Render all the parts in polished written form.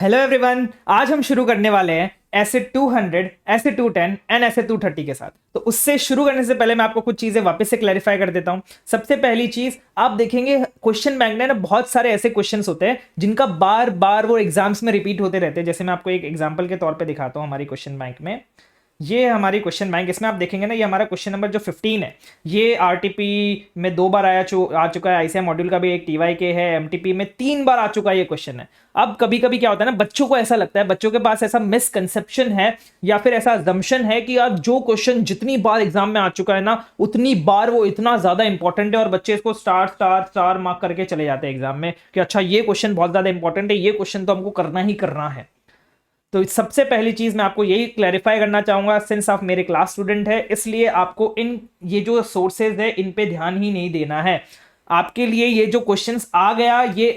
Hello everyone, आज हम शुरू करने वाले हैं ऐसे 200, ऐसे 210 एंड ऐसे 230 के साथ। तो उससे शुरू करने से पहले मैं आपको कुछ चीजें वापस से क्लैरिफाई कर देता हूं। सबसे पहली चीज आप देखेंगे क्वेश्चन बैंक में ना बहुत सारे ऐसे क्वेश्चंस होते हैं जिनका बार बार वो एग्जाम्स में रिपीट होते रहते हैं। जैसे मैं आपको एक एग्जांपल के तौर पे दिखाता हूं हमारी क्वेश्चन बैंक में। ये हमारी क्वेश्चन बैंक, इसमें आप देखेंगे ना, ये हमारा क्वेश्चन नंबर जो 15 है, ये आरटीपी में 2 बार आ चुका है। आईसीआई मॉड्यूल का भी एक टीवाई के है, एमटीपी में 3 बार आ चुका है ये क्वेश्चन है। अब कभी कभी क्या होता है ना, बच्चों को ऐसा लगता है, बच्चों के पास ऐसा मिसकंसेप्शन है या फिर ऐसा अजम्पशन है कि यार जो क्वेश्चन जितनी बार एग्जाम में आ चुका है ना, उतनी बार वो इतना ज्यादा इंपॉर्टेंट है, और बच्चे इसको स्टार स्टार स्टार मार्क करके चले जाते हैं एग्जाम में कि अच्छा ये क्वेश्चन बहुत ज्यादा इंपॉर्टेंट है, ये क्वेश्चन तो हमको करना ही करना है। तो सबसे पहली चीज मैं आपको यही क्लैरिफाई करना चाहूंगा, सिंस आप मेरे क्लास स्टूडेंट है, इसलिए आपको ये जो सोर्सेज है इन पे ध्यान ही नहीं देना है। आपके लिए ये जो क्वेश्चंस आ गया, ये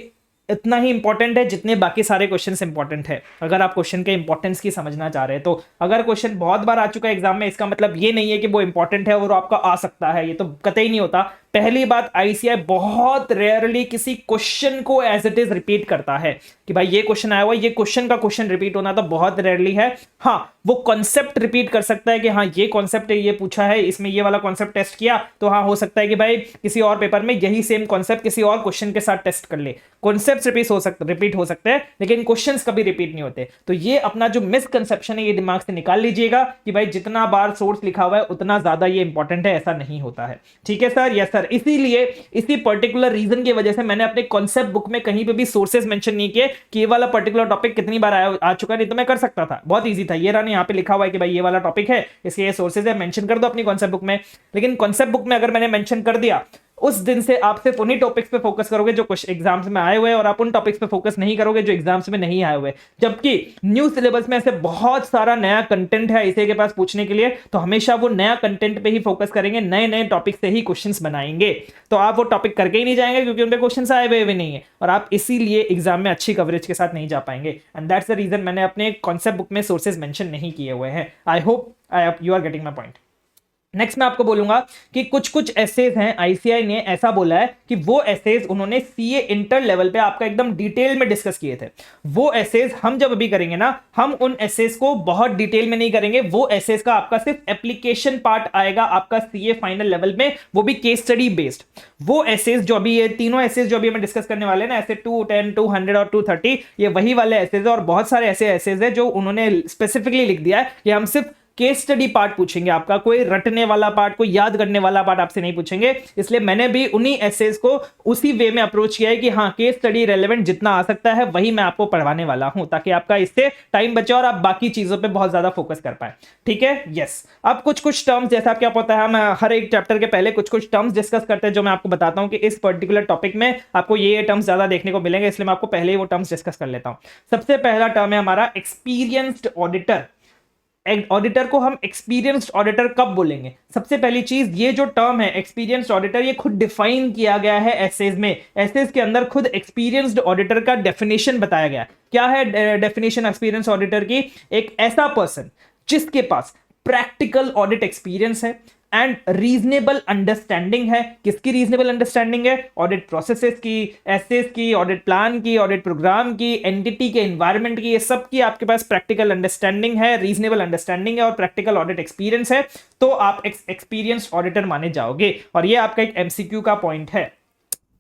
इतना ही इंपॉर्टेंट है जितने बाकी सारे क्वेश्चंस इंपॉर्टेंट है। अगर आप क्वेश्चन के इंपॉर्टेंस की समझना चाह रहे हैं तो अगर क्वेश्चन बहुत बार आ चुका है एग्जाम में, इसका मतलब ये नहीं है कि वो इंपॉर्टेंट है और आपका आ सकता है, ये तो कतई नहीं होता। पहली बात, आईसीआई बहुत रेयरली किसी क्वेश्चन को एज इट इज रिपीट करता है कि भाई ये क्वेश्चन आया हुआ, ये क्वेश्चन का क्वेश्चन रिपीट होना तो बहुत रेयरली है। हाँ, वो कॉन्सेप्ट रिपीट कर सकता है कि हाँ ये कॉन्सेप्ट है, ये पूछा है, इसमें ये वाला कॉन्सेप्ट टेस्ट किया, तो हाँ हो सकता है कि भाई किसी और पेपर में यही सेम कॉन्सेप्ट किसी और क्वेश्चन के साथ टेस्ट कर ले। कॉन्सेप्ट रिपीट हो सकते हैं लेकिन क्वेश्चंस कभी रिपीट नहीं होते। तो ये अपना जो मिसकंसेप्शन है ये दिमाग से निकाल लीजिएगा कि भाई जितना बार सोर्स लिखा हुआ है उतना ज्यादा ये इंपॉर्टेंट है, ऐसा नहीं होता है। ठीक है सर? Yes sir. इसीलिए इसी पर्टिकुलर रीजन की वजह से मैंने अपने कॉन्सेप्ट बुक में कहीं पे भी सोर्सेज मेंशन नहीं किए कि ये वाला पर्टिकुलर टॉपिक कितनी बार आ चुका है। नहीं तो मैं कर सकता था, बहुत इजी था, ये रहा यहाँ पे लिखा हुआ है कि भाई ये वाला टॉपिक है, इसके ये सोर्सेज है, मेंशन कर दो अपनी कॉन्सेप्ट बुक में। लेकिन कॉन्सेप्ट बुक में अगर मैंने मेंशन कर दिया, उस दिन से आप सिर्फ उन्हीं टॉपिक्स पे फोकस करोगे जो कुछ एग्जाम्स में आए हुए हैं, और आप उन टॉपिक्स पे फोकस नहीं करोगे जो एग्जाम्स में नहीं आए हुए। जबकि न्यू सिलेबस में ऐसे बहुत सारा नया कंटेंट है इसे के पास पूछने के लिए, तो हमेशा वो नया कंटेंट पे ही फोकस करेंगे, नए नए टॉपिक से ही क्वेश्चंस बनाएंगे। तो आप वो टॉपिक करके ही नहीं जाएंगे क्योंकि उनपे क्वेश्चंस आए हुए भी नहीं है, और आप इसीलिए एग्जाम में अच्छी कवरेज के साथ नहीं जा पाएंगे। एंड दैट्स द रीजन मैंने अपने कॉन्सेप्ट बुक में सोर्सेज मेंशन नहीं किए हुए हैं। I hope you are getting my point. Next मैं आपको बोलूंगा कि कुछ कुछ एसेज हैं, आईसीआई ने ऐसा बोला है कि वो एसेज उन्होंने सीए इंटर लेवल पे आपका एकदम डिटेल में डिस्कस किए थे। वो एसेज हम जब अभी करेंगे ना, हम उन एसेज को बहुत डिटेल में नहीं करेंगे। वो एसेज का आपका सिर्फ एप्लीकेशन पार्ट आएगा आपका सीए फाइनल लेवल में, वो भी केस स्टडी बेस्ड। वो एसेज जो अभी, ये तीनों एसेज जो अभी हम डिस्कस करने वाले हैं ना, ऐसे 210, 200 और 230, ये वही वाले एसेज है। और बहुत सारे ऐसे एसेज है जो उन्होंने स्पेसिफिकली लिख दिया है कि हम सिर्फ केस स्टडी पार्ट पूछेंगे, आपका कोई रटने वाला पार्ट, कोई याद करने वाला पार्ट आपसे नहीं पूछेंगे। इसलिए मैंने भी उन्हीं एसेज को उसी वे में अप्रोच किया है कि हाँ, केस स्टडी रेलेवेंट जितना आ सकता है वही मैं आपको पढ़वाने वाला हूं, ताकि आपका इससे टाइम बचे और आप बाकी चीजों पे बहुत ज्यादा फोकस कर पाए। ठीक है? यस। अब कुछ कुछ टर्म्स, जैसा क्या पता है, हम हर एक चैप्टर के पहले कुछ कुछ टर्म्स डिस्कस करते हैं, जो मैं आपको बताता हूं कि इस पर्टिकुलर टॉपिक में आपको ये टर्म्स ज्यादा देखने को मिलेंगे, इसलिए मैं आपको पहले ही वो टर्म्स डिस्कस कर लेता हूं। सबसे पहला टर्म है हमारा एक्सपीरियंस्ड ऑडिटर। ऑडिटर को हम एक्सपीरियंस्ड ऑडिटर कब बोलेंगे? सबसे पहली चीज, ये जो टर्म है एक्सपीरियंस्ड ऑडिटर, ये खुद डिफाइन किया गया है एसेज में। एसेज के अंदर खुद एक्सपीरियंस्ड ऑडिटर का डेफिनेशन बताया गया। क्या है डेफिनेशन एक्सपीरियंस ऑडिटर की? एक ऐसा पर्सन जिसके पास प्रैक्टिकल ऑडिट एक्सपीरियंस है एंड रीजनेबल अंडरस्टैंडिंग है। किसकी रीजनेबल अंडरस्टैंडिंग है? ऑडिट प्रोसेसेस की, एसेस की, ऑडिट प्लान की, ऑडिट प्रोग्राम की, एंटिटी के एनवायरनमेंट की, ये सब की आपके पास प्रैक्टिकल अंडरस्टैंडिंग है, रीजनेबल अंडरस्टैंडिंग है और प्रैक्टिकल ऑडिट एक्सपीरियंस है, तो आप एक्सपीरियंस्ड ऑडिटर माने जाओगे। और ये आपका एक एमसीक्यू का पॉइंट है।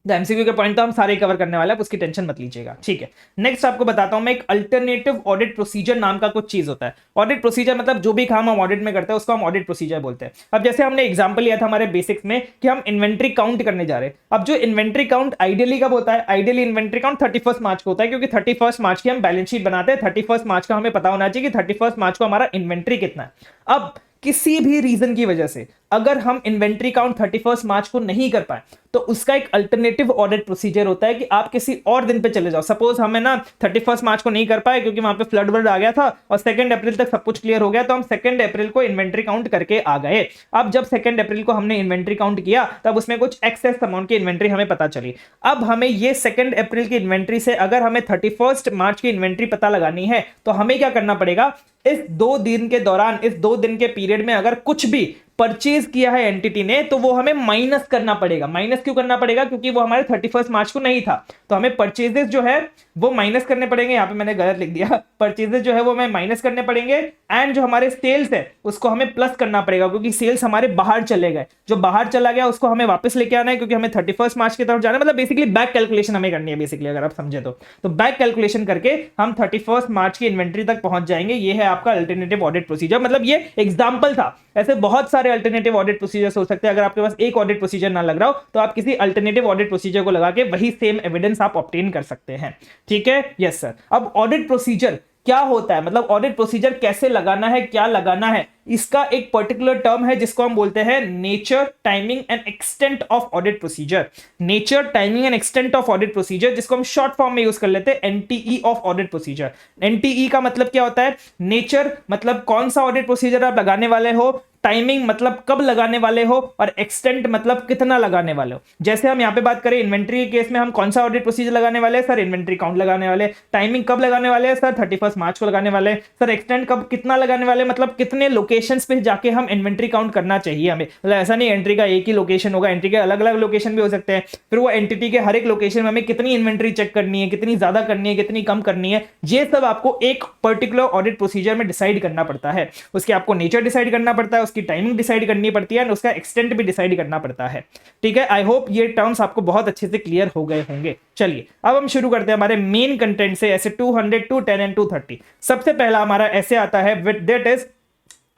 एमसीक्यू के पॉइंट तो हम सारे कवर करने वाले हैं, उसकी टेंशन मत लीजिएगा। ठीक है, नेक्स्ट आपको बताता हूं मैं, एक अल्टरनेटिव ऑडिट प्रोसीजर नाम का कुछ चीज होता है। ऑडिट प्रोसीजर मतलब जो भी काम हम ऑडिट में करते हैं उसको हम ऑडिट प्रोसीजर बोलते हैं। अब जैसे हमने एग्जांपल लिया था हमारे बेसिक्स में कि हम इन्वेंट्री काउंट करने जा रहे हैं। अब जो इन्वेंट्री काउंट आइडियली कब होता है? आइडियली इन्वेंट्री काउंट 31 मार्च को होता है, क्योंकि 31 मार्च की हम बैलेंस शीट बनाते हैं। 31 मार्च का हमें पता होना चाहिए कि 31 मार्च को हमारा इन्वेंट्री कितना है। अब किसी भी रीजन की वजह से अगर हम इन्वेंट्री काउंट 31 मार्च को नहीं कर पाए, तो उसका एक अल्टरनेटिव ऑडिट प्रोसीजर होता है कि आप किसी और दिन पे चले जाओ। सपोज हमें ना 31 मार्च को नहीं कर पाए क्योंकि वहां पे फ्लड वर्ड आ गया था और 2 अप्रैल तक सब कुछ क्लियर हो गया, तो हम 2 अप्रैल को इन्वेंट्री काउंट करके आ गए। अब जब 2 अप्रैल को हमने इन्वेंट्री काउंट किया, तब उसमें कुछ एक्सेस अमाउंट की इन्वेंट्री हमें पता चली। अब हमें ये 2 अप्रैल की इन्वेंट्री से अगर हमें 31 मार्च की इन्वेंट्री पता लगानी है, तो हमें क्या करना पड़ेगा? इस 2 दिन के दौरान, इस 2 दिन के पीरियड में अगर कुछ भी परचेज किया है एंटिटी ने, तो वो हमें माइनस करना पड़ेगा। माइनस क्यों करना पड़ेगा? क्योंकि वो हमारे 31 मार्च को नहीं था, तो हमें परचेजेस जो है वो माइनस करने पड़ेंगे। यहाँ पे मैंने गलत लिख दिया, परचेजेस जो है वो हमें माइनस करने पड़ेंगे, एंड जो हमारे सेल्स है उसको हमें प्लस करना पड़ेगा, क्योंकि सेल्स हमारे बाहर चले गए। जो बाहर चला गया उसको हमें वापस लेके आना है, क्योंकि हमें 31 मार्च की तरफ जाना है। मतलब बेसिकली बैक कैलकुलेशन हमें करनी है बेसिकली, अगर आप समझे तो बैक कैलकुलेशन करके हम 31 मार्च की इन्वेंट्री तक पहुंच जाएंगे। ये है आपका अल्टरनेटिव ऑडिट प्रोसीजर। मतलब ये एग्जांपल था, ऐसे बहुत सारे अल्टरनेटिव ऑडिट प्रोसीजर्स हो सकते हैं। अगर आपके पास एक ऑडिट प्रोसीजर ना लग रहा हो तो आप किसी अल्टरनेटिव ऑडिट प्रोसीजर को लगा के वही सेम एविडेंस आप ऑब्टेन कर सकते हैं। ठीक है, यस सर। अब ऑडिट प्रोसीजर क्या होता है, मतलब ऑडिट प्रोसीजर कैसे लगाना है, क्या लगाना है, इसका एक पर्टिकुलर टर्म है जिसको हम बोलते हैं nature, timing and extent of audit procedure. Nature, timing and extent of audit procedure, जिसको हम शॉर्ट फॉर्म में यूज कर लेते हैं एनटीई ऑफ ऑडिट प्रोसीजर। एनटीई का मतलब क्या होता है? नेचर मतलब कौन सा ऑडिट प्रोसीजर आप लगाने वाले हो, टाइमिंग मतलब कब लगाने वाले हो, और एक्सटेंट मतलब कितना लगाने वाले हो। जैसे हम यहाँ पे बात करें इन्वेंट्री के केस में, हम कौन सा ऑडिट प्रोसीजर लगाने वाले हैं? सर इन्वेंट्री काउंट लगाने वाले। टाइमिंग कब लगाने वाले हैं? सर 31 मार्च को लगाने वाले। सर एक्सटेंट कब, कितना लगाने वाले, मतलब कितने लोकेशंस पे जाके हम इन्वेंट्री काउंट करना चाहिए हमें। मतलब ऐसा नहीं एंट्री का एक ही लोकेशन होगा, एंट्री के अलग अलग लोकेशन भी हो सकते हैं। फिर वो एंटिटी के हर एक लोकेशन में हमें कितनी इन्वेंट्री चेक करनी है, कितनी ज्यादा करनी है, कितनी कम करनी है, ये सब आपको एक पर्टिकुलर ऑडिट प्रोसीजर में डिसाइड करना पड़ता है। उसके आपको नेचर डिसाइड करना पड़ता है, उसकी टाइमिंग डिसाइड करनी पड़ती है, और उसका एक्सटेंट भी डिसाइड करना पड़ता है। ठीक है, आई होप ये टर्म्स आपको बहुत अच्छे से क्लियर हो गए होंगे। चलिए अब हम शुरू करते हैं हमारे मेन कंटेंट से, ऐसे 200, 210 एंड 230। सबसे पहला हमारा ऐसे आता है विद दैट इज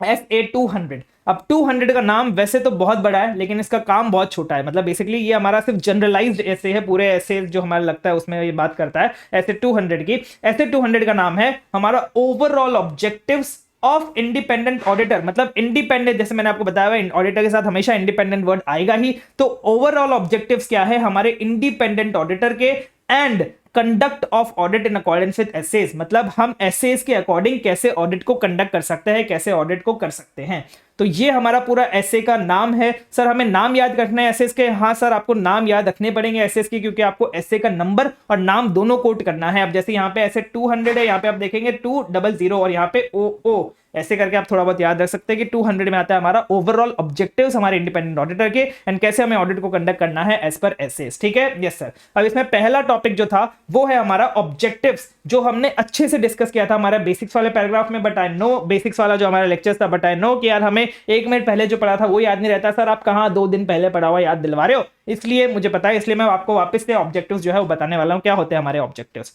SA 200। अब 200 का नाम वैसे तो बहुत बड़ा है, लेकिन इसका काम बहुत छोटा है। मतलब बेसिकली ये हमारा सिर्फ जनरलाइज्ड ऐसे है, पूरे ऐसे जो हमारा लगता है उसमें ये बात करता है। ऐसे 200 की, ऐसे 200 का नाम है हमारा overall objectives of independent auditor. मतलब इंडिपेंडेंट, जैसे मैंने आपको बताया हुआ ऑडिटर के साथ हमेशा इंडिपेंडेंट वर्ड आएगा ही, तो ओवरऑल ऑब्जेक्टिव्स क्या है हमारे इंडिपेंडेंट ऑडिटर के, and conduct of audit in accordance with SAs. मतलब हम एसेज के अकॉर्डिंग कैसे ऑडिट को कंडक्ट कर सकते हैं, कैसे ऑडिट को कर सकते हैं। तो ये हमारा पूरा एसे का नाम है। सर हमें नाम याद रखना है एसेज के? हाँ सर, आपको नाम याद रखने पड़ेंगे एसेज के, क्योंकि आपको एसे का नंबर और नाम दोनों कोट करना है। अब जैसे यहाँ पे ऐसे 200 है, यहाँ पे आप देखेंगे 200 और यहाँ पे ओ, ऐसे करके आप थोड़ा बहुत याद रख सकते हैं कि 200 में आता है हमारा ओवरऑल ऑब्जेक्टिव्स हमारे इंडिपेंडेंट ऑडिटर के, एंड कैसे हमें ऑडिट को कंडक्ट करना है एज पर एसेज। ठीक है, यस सर। अब इसमें पहला टॉपिक जो था वो है हमारा ऑब्जेक्टिव्स, जो हमने अच्छे से डिस्कस किया था हमारा बेसिक्स वाले पैराग्राफ में। बट आई नो बेसिक्स वाला जो हमारा लेक्चर था, बट आई नो कि यार हमें 1 मिनट पहले जो पढ़ा था वो याद नहीं रहता। सर आप कहाँ 2 दिन पहले पढ़ा हुआ याद दिलवा रहे हो? इसलिए मुझे पता है, इसलिए मैं आपको वापस से ऑब्जेक्टिव्स जो है वो बताने वाला हूँ। क्या होते हैं हमारे ऑब्जेक्टिव्स?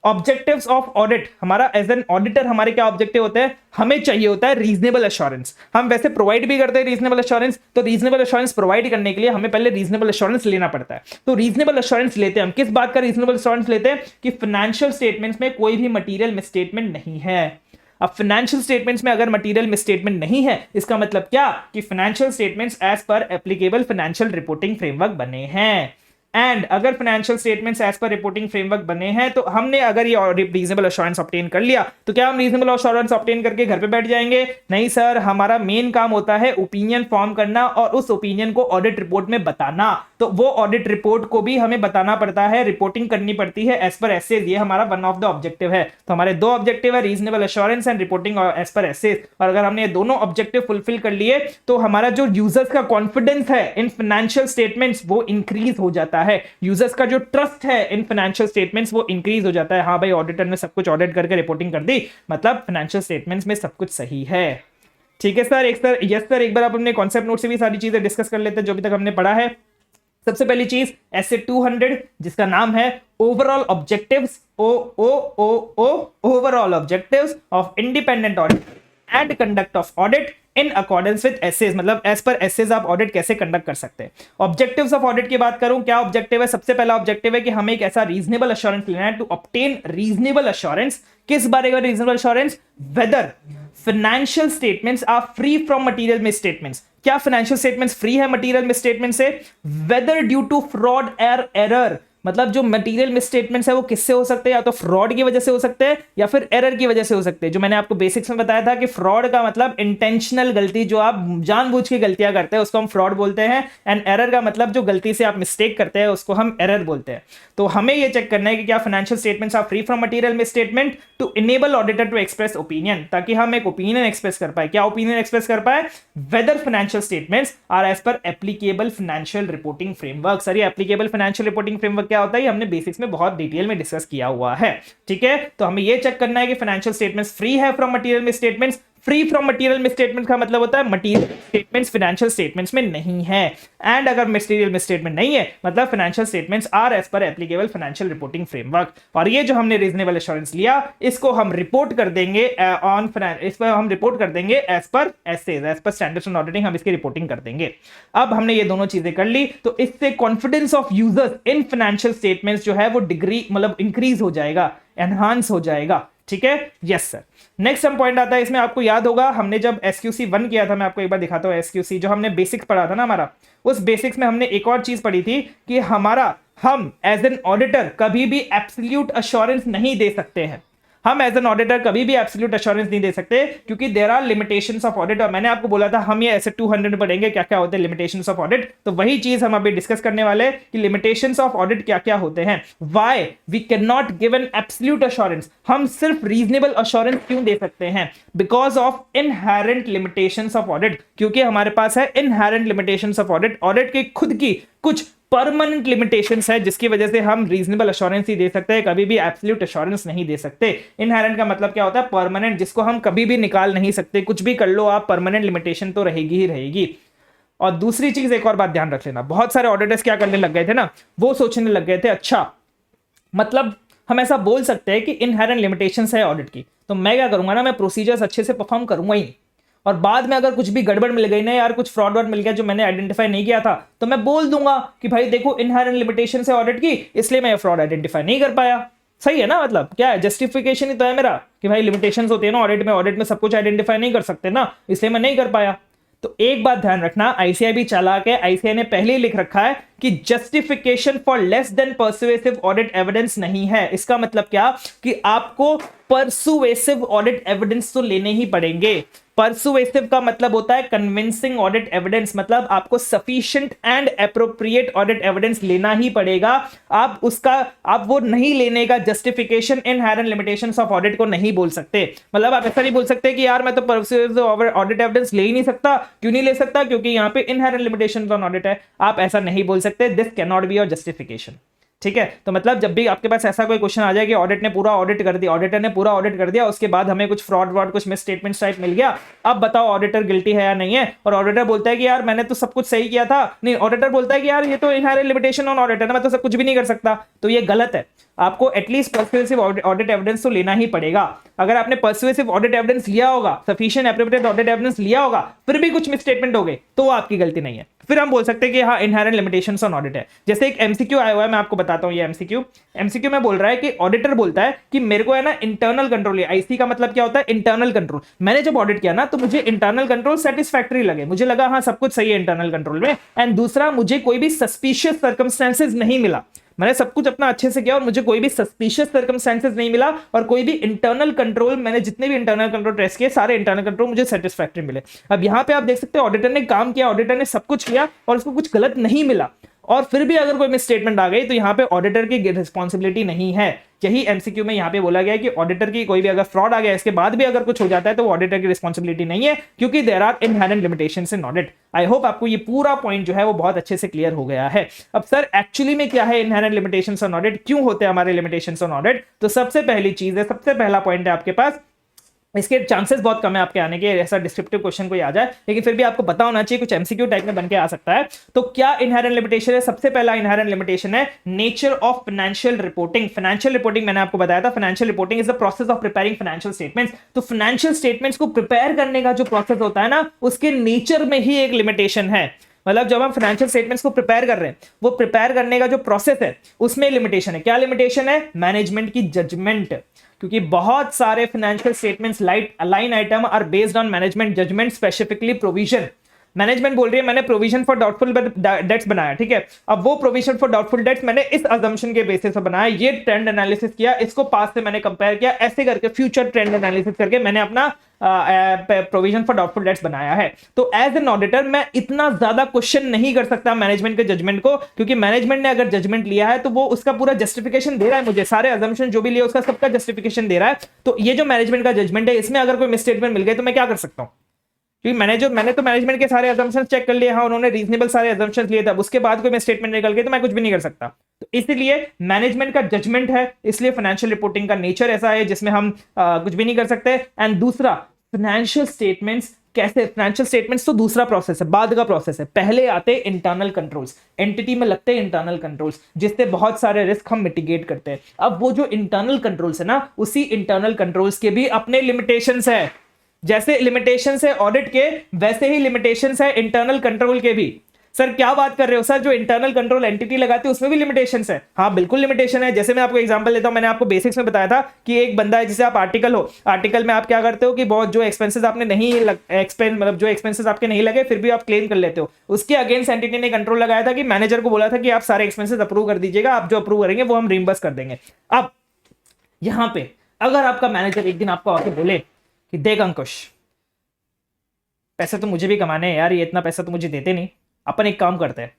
ऑब्जेक्टिव्स ऑफ ऑडिट, हमारा एज एन ऑडिटर हमारे क्या ऑब्जेक्टिव होते हैं? हमें चाहिए होता है रीजनेबल एश्योरेंस। हम वैसे प्रोवाइड भी करते हैं रीजनेबल एश्योरेंस, तो रीजनेबल एश्योरेंस प्रोवाइड करने के लिए हमें पहले रीजनेबल एश्योरेंस लेना पड़ता है। तो रीजनेबल एश्योरेंस लेते हैं हम किस बात का रीजनेबल एश्योरेंस लेते हैं? कि फाइनेंशियल स्टेटमेंट्स में कोई भी मटीरियल मिसस्टेटमेंट नहीं है। अब फाइनेंशियल स्टेटमेंट्स में अगर मटीरियल मिसस्टेटमेंट नहीं है, इसका मतलब क्या? कि फाइनेंशियल स्टेटमेंट्स एज पर एप्लीकेबल फाइनेंशियल रिपोर्टिंग फ्रेमवर्क बने हैं। एंड अगर financial statements as per reporting framework बने हैं, तो हमने अगर ये रीजनेबल एश्योरेंस ऑब्टेन कर लिया, तो क्या हम रीजनेबल एश्योरेंस ऑब्टेन करके घर पे बैठ जाएंगे? नहीं सर, हमारा मेन काम होता है ओपिनियन फॉर्म करना और उस ओपिनियन को ऑडिट रिपोर्ट में बताना। तो वो ऑडिट रिपोर्ट को भी हमें बताना पड़ता है, रिपोर्टिंग करनी पड़ती है एज पर एसेज। ये हमारा वन ऑफ द ऑब्जेक्टिव है। तो हमारे 2 ऑब्जेक्टिव है, reasonable assurance and reporting as per SAs. और अगर हमने ये दोनों ऑब्जेक्टिव फुलफिल कर लिए, तो हमारा जो यूजर्स का कॉन्फिडेंस है इन फाइनेंशियल स्टेटमेंट्स वो इंक्रीज हो जाता है। यूजर्स का जो ट्रस्ट है इन फाइनेंशियल स्टेटमेंट्स वो इंक्रीज हो जाता है। हाँ भाई, ऑडिटर ने सब कुछ ऑडिट करके रिपोर्टिंग कर दी, मतलब फाइनेंशियल स्टेटमेंट्स में सब कुछ सही है। ठीक है सर, यस सर, एक बार आप अपने कॉन्सेप्ट नोट से भी सारी चीजें डिस्कस कर लेते हैं जो अभी तक हमने पढ़ा है। सबसे पहली चीज ऐसे 200, जिसका नाम है overall objectives, overall objectives of independent audit and conduct of audit in accordance with SAs. मतलब एज पर एसेज आप ऑडिट कैसे कंडक्ट कर सकते हैं। ऑब्जेक्टिव्स ऑफ ऑडिट की बात करूं, क्या ऑब्जेक्टिव है? सबसे पहला ऑब्जेक्टिव है कि हमें एक ऐसा रीजनेबल एश्योरेंस लेना है, टू ऑब्टेन रीजनेबल एश्योरेंस। किस बारे का reasonable assurance? Whether financial statements are free from material misstatements. क्या फाइनेंशियल स्टेटमेंट्स फ्री है मटीरियल मिसस्टेटमेंट से? Whether due to fraud error, मतलब जो मटेरियल मिसस्टेटमेंट्स है वो किससे हो सकते हैं, या तो फ्रॉड की वजह से हो सकते हैं या फिर एरर की वजह से हो सकते हैं। जो मैंने आपको बेसिक्स में बताया था कि फ्रॉड का मतलब इंटेंशनल गलती, जो आप जानबूझ के गलतियां करते हैं उसको हम फ्रॉड बोलते हैं, एंड एरर का मतलब जो गलती से आप मिस्टेक करते हैं उसको हम एरर बोलते हैं। तो हमें ये चेक करना है कि क्या financial statements are free from material misstatement to enable auditor to express opinion, ताकि हम एक ओपिनियन एक्सप्रेस कर पाए। क्या ओपिनियन एक्सप्रेस कर पाए? Whether financial statements are as पर applicable financial reporting framework. Sir ये एप्लीकेबल फाइनेंशियल रिपोर्टिंग फ्रेमवर्क क्या होता है, हमने बेसिक्स में बहुत डिटेल में डिस्कस किया हुआ है। ठीक है, तो हमें यह चेक करना है कि फाइनेंशियल स्टेटमेंट्स फ्री है from material misstatements. Free from material misstatement का मतलब होता है मटेरियल स्टेटमेंट्स फाइनेंशियल स्टेटमेंट्स में नहीं है, एंड अगर मटेरियल मिसस्टेटमेंट नहीं है मतलब फाइनेंशियल स्टेटमेंट्स आर एज पर एप्लीकेबल फाइनेंशियल रिपोर्टिंग फ्रेमवर्क। और ये जो हमने रीजनेबल एश्योरेंस लिया इसको हम रिपोर्ट कर देंगे ऑन इस पर हम रिपोर्ट कर देंगे as per as per standards on auditing, हम इसकी रिपोर्टिंग कर देंगे। अब हमने ये दोनों चीजें कर ली तो इससे confidence of users in financial statements जो है वो डिग्री मतलब इंक्रीज हो जाएगा, एनहांस हो जाएगा। ठीक है, यस सर। नेक्स्ट हम पॉइंट आता है इसमें, आपको याद होगा हमने जब SQC 1 किया था, मैं आपको एक बार दिखाता हूं SQC जो हमने बेसिक्स पढ़ा था ना हमारा, उस बेसिक्स में हमने एक और चीज पढ़ी थी कि हम एज एन ऑडिटर कभी भी एब्सोल्यूट अश्योरेंस नहीं दे सकते हैं। हम एज एन ऑडिटर कभी भी एब्सोल्यूट एश्योरेंस नहीं दे सकते क्योंकि there are limitations of audit. और मैंने आपको बोला था हम ये ऐसे 200 में पढ़ेंगे क्या क्या होते हैं लिमिटेशंस ऑफ ऑडिट, तो वही चीज हम अभी डिस्कस करने वाले हैं कि लिमिटेशंस ऑफ ऑडिट क्या क्या होते हैं। Why we can not give an absolute assurance, हम सिर्फ रीजनेबल एश्योरेंस क्यों दे सकते हैं? Because of inherent limitations of audit, क्योंकि हमारे पास है inherent limitations of audit. Audit की खुद की कुछ परमानेंट लिमिटेशंस है जिसकी वजह से हम रीजनेबल एश्योरेंस ही दे सकते हैं, कभी भी एब्सोल्यूट एश्योरेंस नहीं दे सकते। इनहेरेंट का मतलब क्या होता है? परमानेंट, जिसको हम कभी भी निकाल नहीं सकते, कुछ भी कर लो आप, परमानेंट लिमिटेशन तो रहेगी ही रहेगी। और दूसरी चीज एक और बात ध्यान रख लेना, बहुत सारे ऑडिटर्स क्या करने लग गए थे ना, वो सोचने लग गए थे अच्छा मतलब हम ऐसा बोल सकते हैं कि इनहेरेंट लिमिटेशंस है ऑडिट की, तो मैं क्या करूंगा ना, मैं प्रोसीजर्स अच्छे से परफॉर्म करूंगा ही, और बाद में अगर कुछ भी गड़बड़ मिल गई ना यार, कुछ फ्रॉड वर्ड मिल गया जो मैंने आइडेंटिफाई नहीं किया था, तो मैं बोल दूंगा कि भाई देखो इनहेरेंट लिमिटेशन है ऑडिट की, इसलिए मैं फ्रॉड आइडेंटिफाई नहीं कर पाया। सही है ना, मतलब क्या है, जस्टिफिकेशन ही तो है मेरा कि भाई लिमिटेशंस होती है ना ऑडिट में सब कुछ आइडेंटिफाई नहीं कर सकते ना, इसलिए मैं नहीं कर पाया। तो एक बात ध्यान रखना, आईसीआई भी चालाक है, आईसीआई ने पहले ही लिख रखा है कि justification for less than persuasive audit evidence नहीं है। इसका मतलब क्या कि आपको परसुएसिव ऑडिट एविडेंस तो लेने ही पड़ेंगे। परसुएसिव का मतलब होता है कन्विंसिंग ऑडिट एविडेंस, मतलब आपको sufficient and appropriate audit evidence लेना ही पड़ेगा। आप वो नहीं लेने का justification inherent limitations of audit को नहीं बोल सकते। मतलब आप ऐसा नहीं बोल सकते कि यार मैं तो परसुएसिव ऑडिट एविडेंस ले ही नहीं सकता। क्यों नहीं ले सकता? क्योंकि यहां पे इनहेरेंट लिमिटेशंस ऑन ऑडिट है, आप ऐसा नहीं बोल सकते। This can not be your justification. ठीक है, तो मतलब जब भी आपके पास ऐसा कोई क्वेश्चन आ जाए कि ऑडिट ने पूरा ऑडिट कर दिया, ऑडिटर ने पूरा ऑडिट कर दिया, उसके बाद हमें कुछ फ्रॉड कुछ मिस स्टेटमेंट टाइप मिल गया, अब बताओ ऑडिटर गिल्टी है या नहीं है, और ऑडिटर बोलता है कि यार मैंने तो सब कुछ सही किया था, नहीं ऑडिटर बोलता है कि यार ये तो इनहेरेंट लिमिटेशन ऑन ऑडिट है ना, मैं तो सब कुछ भी नहीं कर सकता, तो ये गलत है। आपको एटलीस्ट परसुएसिव ऑडिट एविडेंस तो लेना ही पड़ेगा। अगर आपने परसुएसिव ऑडिट एविडेंस लिया होगा, सफिशिएंट एप्रोप्रिएट ऑडिट एविडेंस लिया होगा, फिर भी कुछ मिसस्टेटमेंट हो गए तो वो आपकी गलती नहीं है, फिर हम बोल सकते हैं कि हाँ इनहेरेंट लिमिटेशंस ऑन ऑडिट है। जैसे एक एमसीक्यू आया हुआ है, मैं आपको बताता हूं, ये एमसीक्यू में बोल रहा है कि ऑडिटर बोलता है कि मेरे को है ना इंटरनल कंट्रोल, आईसी का मतलब क्या होता है? Internal control. मैंने जब ऑडिट किया ना तो मुझे इंटरनल कंट्रोल सेटिस्फैक्टरी लगे, मुझे लगा हाँ सब कुछ सही है इंटरनल कंट्रोल में, एंड दूसरा मुझे कोई भी सस्पिशियस सर्कमस्टेंसेस नहीं मिला। मैंने सब कुछ अपना अच्छे से किया और मुझे कोई भी सस्पिशियस सर्कमस्टेंसेस नहीं मिला, और कोई भी इंटरनल कंट्रोल, मैंने जितने भी इंटरनल कंट्रोल टेस्ट किए सारे इंटरनल कंट्रोल मुझे सेटिस्फैक्टरी मिले। अब यहां पे आप देख सकते हैं ऑडिटर ने काम किया, ऑडिटर ने सब कुछ किया और उसको कुछ गलत नहीं मिला, और फिर भी अगर कोई मिसस्टेटमेंट आ गई तो यहां पे ऑडिटर की रिस्पॉन्सिबिलिटी नहीं है। यही एमसीक्यू में यहां पे बोला गया कि ऑडिटर की कोई भी अगर फ्रॉड आ गया इसके बाद भी अगर कुछ हो जाता है तो वो ऑडिटर की रिस्पॉन्सिबिलिटी नहीं है, क्योंकि there are inherent limitations in audit. I hope आपको ये पूरा पॉइंट जो है वो बहुत अच्छे से क्लियर हो गया है। अब सर एक्चुअली में क्या है इनहेरेंट लिमिटेशंस ऑन ऑडिट, क्यों होते हैं हमारे लिमिटेशंस ऑन ऑडिट? तो सबसे पहली चीज है, सबसे पहला पॉइंट है आपके पास, इसके चांसेस बहुत कम है आपके आने के, ऐसा डिस्क्रिप्टिव क्वेश्चन कोई आ जाए, लेकिन फिर भी आपको पता होना चाहिए, कुछ एमसीक्यू टाइप में बन के आ सकता है। तो क्या इनहेरेंट लिमिटेशन है? सबसे पहला इनहेरेंट लिमिटेशन है nature of financial reporting. Financial reporting मैंने आपको बताया था, financial reporting is the process of preparing financial statements. तो फाइनेंशियल स्टेटमेंट्स को प्रिपेयर करने का जो प्रोसेस होता है ना, उसके नेचर में ही एक लिमिटेशन है। मतलब जब हम फाइनेंशियल स्टेटमेंट्स को प्रिपेयर कर रहे हैं, वो प्रिपेयर करने का जो प्रोसेस है उसमें लिमिटेशन है। क्या लिमिटेशन है? मैनेजमेंट की जजमेंट, क्योंकि बहुत सारे financial statements line item are based on management judgement, specifically provision. Management बोल रही है मैंने प्रोविजन फॉर डाउटफुल डेट्स बनाया, ठीक है। अब वो प्रोविजन फॉर डाउटफुल डेट्स मैंने इस अजम्पशन के बेसिस पर बनाया, ये ट्रेंड एनालिसिस किया, इसको पास से मैंने कंपेयर किया, ऐसे करके फ्यूचर ट्रेंड एनालिसिस करके मैंने अपना प्रोविजन फॉर डाउटफुल डेट्स बनाया है। तो एज एन ऑडिटर मैं इतना ज्यादा क्वेश्चन नहीं कर सकता मैनेजमेंट के जजमेंट को, क्योंकि मैनेजमेंट ने अगर जजमेंट लिया है तो वो उसका पूरा जस्टिफिकेशन दे रहा है, मुझे सारे अजम्पशन जो भी लिया उसका सबका जस्टिफिकेशन दे रहा है। तो ये जो मैनेजमेंट का जजमेंट है इसमें अगर कोई मिसस्टेटमेंट मिल गई तो मैं क्या कर सकता हूं, क्योंकि मैंने तो मैनेजमेंट के सारे अजम्पशंस चेक कर लिए, हाँ उन्होंने रीजनेबल सारे अजम्पशंस लिए, तब उसके बाद कोई मैं स्टेटमेंट निकल गई तो मैं कुछ भी नहीं कर सकता। तो इसलिए मैनेजमेंट का जजमेंट है, इसलिए फाइनेंशियल रिपोर्टिंग का नेचर ऐसा है जिसमें हम कुछ भी नहीं कर सकते। एंड दूसरा, फाइनेंशियल स्टेटमेंट्स कैसे, फाइनेंशियल स्टेटमेंट्स तो दूसरा प्रोसेस है, बाद का प्रोसेस है। पहले आते इंटरनल कंट्रोल्स, एंटिटी में लगते हैं इंटरनल कंट्रोल्स जिससे बहुत सारे रिस्क हम मिटिगेट करते हैं। अब वो जो इंटरनल कंट्रोल्स है ना, उसी इंटरनल कंट्रोल्स के भी अपने लिमिटेशंस है। जैसे लिमिटेशंस है ऑडिट के, वैसे ही लिमिटेशंस है इंटरनल कंट्रोल के भी। सर क्या बात कर रहे हो सर, जो इंटरनल कंट्रोल एंटिटी लगाते हैं उसमें भी लिमिटेशंस है? हाँ बिल्कुल लिमिटेशन है। जैसे मैं आपको एग्जांपल देता हूं, मैंने आपको बेसिक्स में बताया था कि एक बंदा है जिसे आप आर्टिकल हो, आर्टिकल में आप क्या करते हो कि बहुत जो एक्सपेंसेस आपने नहीं एक्सपेंस मतलब जो एक्सपेंसेस आपके नहीं लगे फिर भी आप क्लेम कर लेते हो, उसके अगेंस्ट एंटिटी ने कंट्रोल लगाया था कि मैनेजर को बोला था कि आप सारे एक्सपेंसेस अप्रूव कर दीजिएगा, आप जो अप्रूव करेंगे वो हम रिम्बर्स कर देंगे। अब यहां पे अगर आपका मैनेजर एक दिन आपको आके बोले कि देख अंकुश, पैसे तो मुझे भी कमाने हैं यार, ये इतना पैसा तो मुझे देते नहीं, अपन एक काम करते हैं,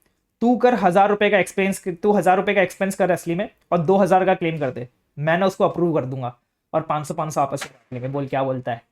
तू कर 1,000 रुपए का एक्सपेंस, तू 1,000 रुपए का एक्सपेंस कर असली में और 2,000 का क्लेम कर दे, मैं ना उसको अप्रूव कर दूंगा और 500 आपस में बांट लेंगे। बोल क्या बोलता है?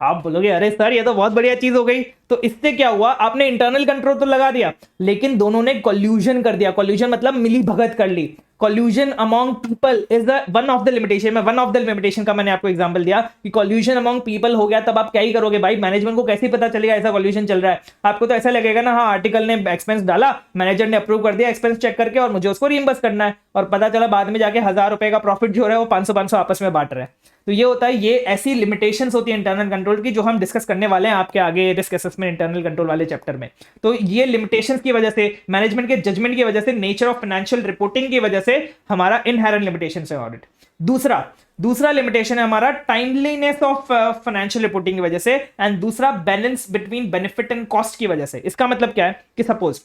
आप बोलोगे अरे सर ये तो बहुत बढ़िया चीज हो गई। तो इससे क्या हुआ, आपने इंटरनल कंट्रोल तो लगा दिया लेकिन दोनों ने कॉल्यूजन कर दिया। कॉल्यूजन मतलब मिली भगत कर ली। Collusion among people is the one of the limitation. में वन ऑफ द लिमिटेशन का मैंने आपको एग्जांपल दिया कि कॉल्यूजन अमॉन्ग पीपल हो गया, तब आप क्या ही करोगे भाई, मैनेजमेंट को कैसे पता चलेगा ऐसा कॉल्यूजन चल रहा है? आपको तो ऐसा लगेगा ना, हाँ आर्टिकल ने एक्सपेंस डाला, मैनेजर ने अप्रूव कर दिया एक्सपेंस चेक करके और मुझे उसको रिइंबर्स करना है, और पता चला बाद में जाके 1,000 रुपए का प्रॉफिट जो है वो 500 आपस में बांट रहे हैं। तो ये होता है, ये ऐसी लिमिटेशंस होती है इंटरनल कंट्रोल की जो हम डिस्कस करने वाले हैं आपके आगे रिस्क असेसमेंट इंटरनल कंट्रोल वाले चैप्टर में। तो ये लिमिटेशंस की वजह से, मैनेजमेंट के जजमेंट की वजह से, नेचर ऑफ फाइनेंशियल रिपोर्टिंग की वजह से हमारा इनहेरेंट लिमिटेशंस है ऑडिट। दूसरा लिमिटेशन है हमारा टाइमलीनेस ऑफ फाइनेंशियल रिपोर्टिंग की वजह से, एंड दूसरा balance between benefit and cost की वजह से। इसका मतलब क्या है कि सपोज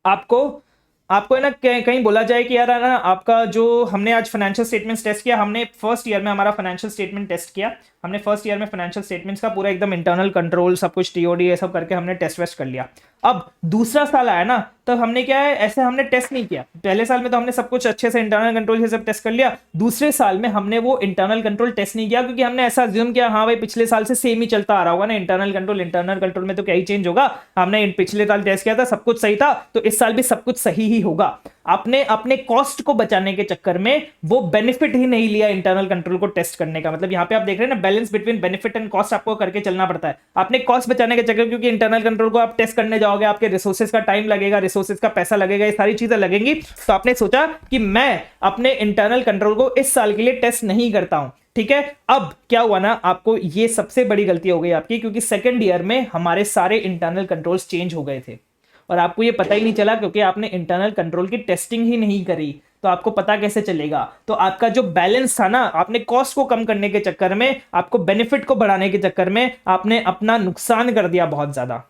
आपको है ना कहीं बोला जाए कि यार ना आपका जो हमने आज फाइनेंशियल स्टेटमेंट्स टेस्ट किया, हमने फर्स्ट ईयर में हमारा फाइनेंशियल स्टेटमेंट टेस्ट किया, हमने फर्स्ट ईयर में फाइनेंशियल स्टेटमेंट्स का पूरा एकदम इंटरनल कंट्रोल सब कुछ टीओडी ये सब करके हमने टेस्ट वेस्ट कर लिया। अब दूसरा साल आया ना, तब हमने क्या है, ऐसे हमने टेस्ट नहीं किया। पहले साल में तो हमने सब कुछ अच्छे से इंटरनल कंट्रोल से सब टेस्ट कर लिया, दूसरे साल में हमने वो इंटरनल कंट्रोल टेस्ट नहीं किया क्योंकि हमने ऐसा अज्यूम किया हाँ भाई पिछले साल से सेम ही चलता आ रहा होगा ना, इंटरनल कंट्रोल में तो क्या ही चेंज होगा, हमने पिछले साल टेस्ट किया था सब कुछ सही था तो इस साल भी सब कुछ सही ही होगा। आपने अपने कॉस्ट को बचाने के चक्कर में वो बेनिफिट ही नहीं लिया इंटरनल कंट्रोल को टेस्ट करने का। मतलब यहां पे आप देख रहे हैं ना, balance between benefit and cost आपको करके चलना पड़ता है। आपने कॉस्ट बचाने के चक्कर, क्योंकि इंटरनल कंट्रोल को आप टेस्ट करने जाओगे आपके रिसोर्सेज का टाइम लगेगा, रिसोर्सेज का पैसा लगेगा, ये सारी चीजें लगेंगी, तो आपने सोचा कि मैं अपने इंटरनल कंट्रोल को इस साल के लिए टेस्ट नहीं करता हूं। ठीक है, अब क्या हुआ ना, आपको ये सबसे बड़ी गलती हो गई आपकी, क्योंकि सेकेंड ईयर में हमारे सारे इंटरनल कंट्रोल्स चेंज हो गए थे और आपको ये पता ही नहीं चला क्योंकि आपने इंटरनल कंट्रोल की टेस्टिंग ही नहीं करी। तो आपको पता कैसे चलेगा? तो आपका जो बैलेंस था ना, आपने कॉस्ट को कम करने के चक्कर में, आपको बेनिफिट को बढ़ाने के चक्कर में आपने अपना नुकसान कर दिया बहुत ज्यादा।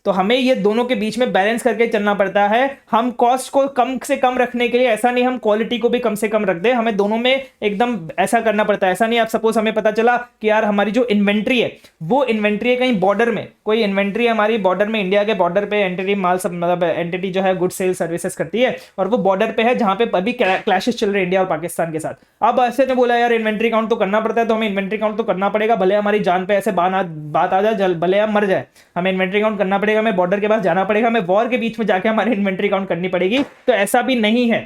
तो हमें ये दोनों के बीच में बैलेंस करके चलना पड़ता है। हम कॉस्ट को कम से कम रखने के लिए, ऐसा नहीं हम क्वालिटी को भी कम से कम रख दे, हमें दोनों में एकदम ऐसा करना पड़ता है। ऐसा नहीं आप सपोज हमें पता चला कि यार हमारी जो इन्वेंट्री है वो इन्वेंट्री है कहीं बॉर्डर में, कोई इन्वेंट्री हमारी बॉर्डर में, इंडिया के बॉर्डर पे एंटिटी माल सब मतलब एंटिटी जो है गुड सेल सर्विसेज करती है और वो बॉर्डर पे है जहां पे अभी क्लैशेस चल रहे हैं इंडिया और पाकिस्तान के साथ। अब ऐसे ने बोला यार इन्वेंट्री काउंट तो करना पड़ता है, तो हमें इन्वेंट्री काउंट तो करना पड़ेगा, भले हमारी जान पे ऐसे बात आ जाए, भले हम मर जाए, हमें इन्वेंट्री काउंट करना पड़ेगा, हमें बॉर्डर के पास जाना पड़ेगा, हमें वॉर के बीच में जाके हमारी इन्वेंट्री काउंट करनी पड़ेगी। तो ऐसा भी नहीं है,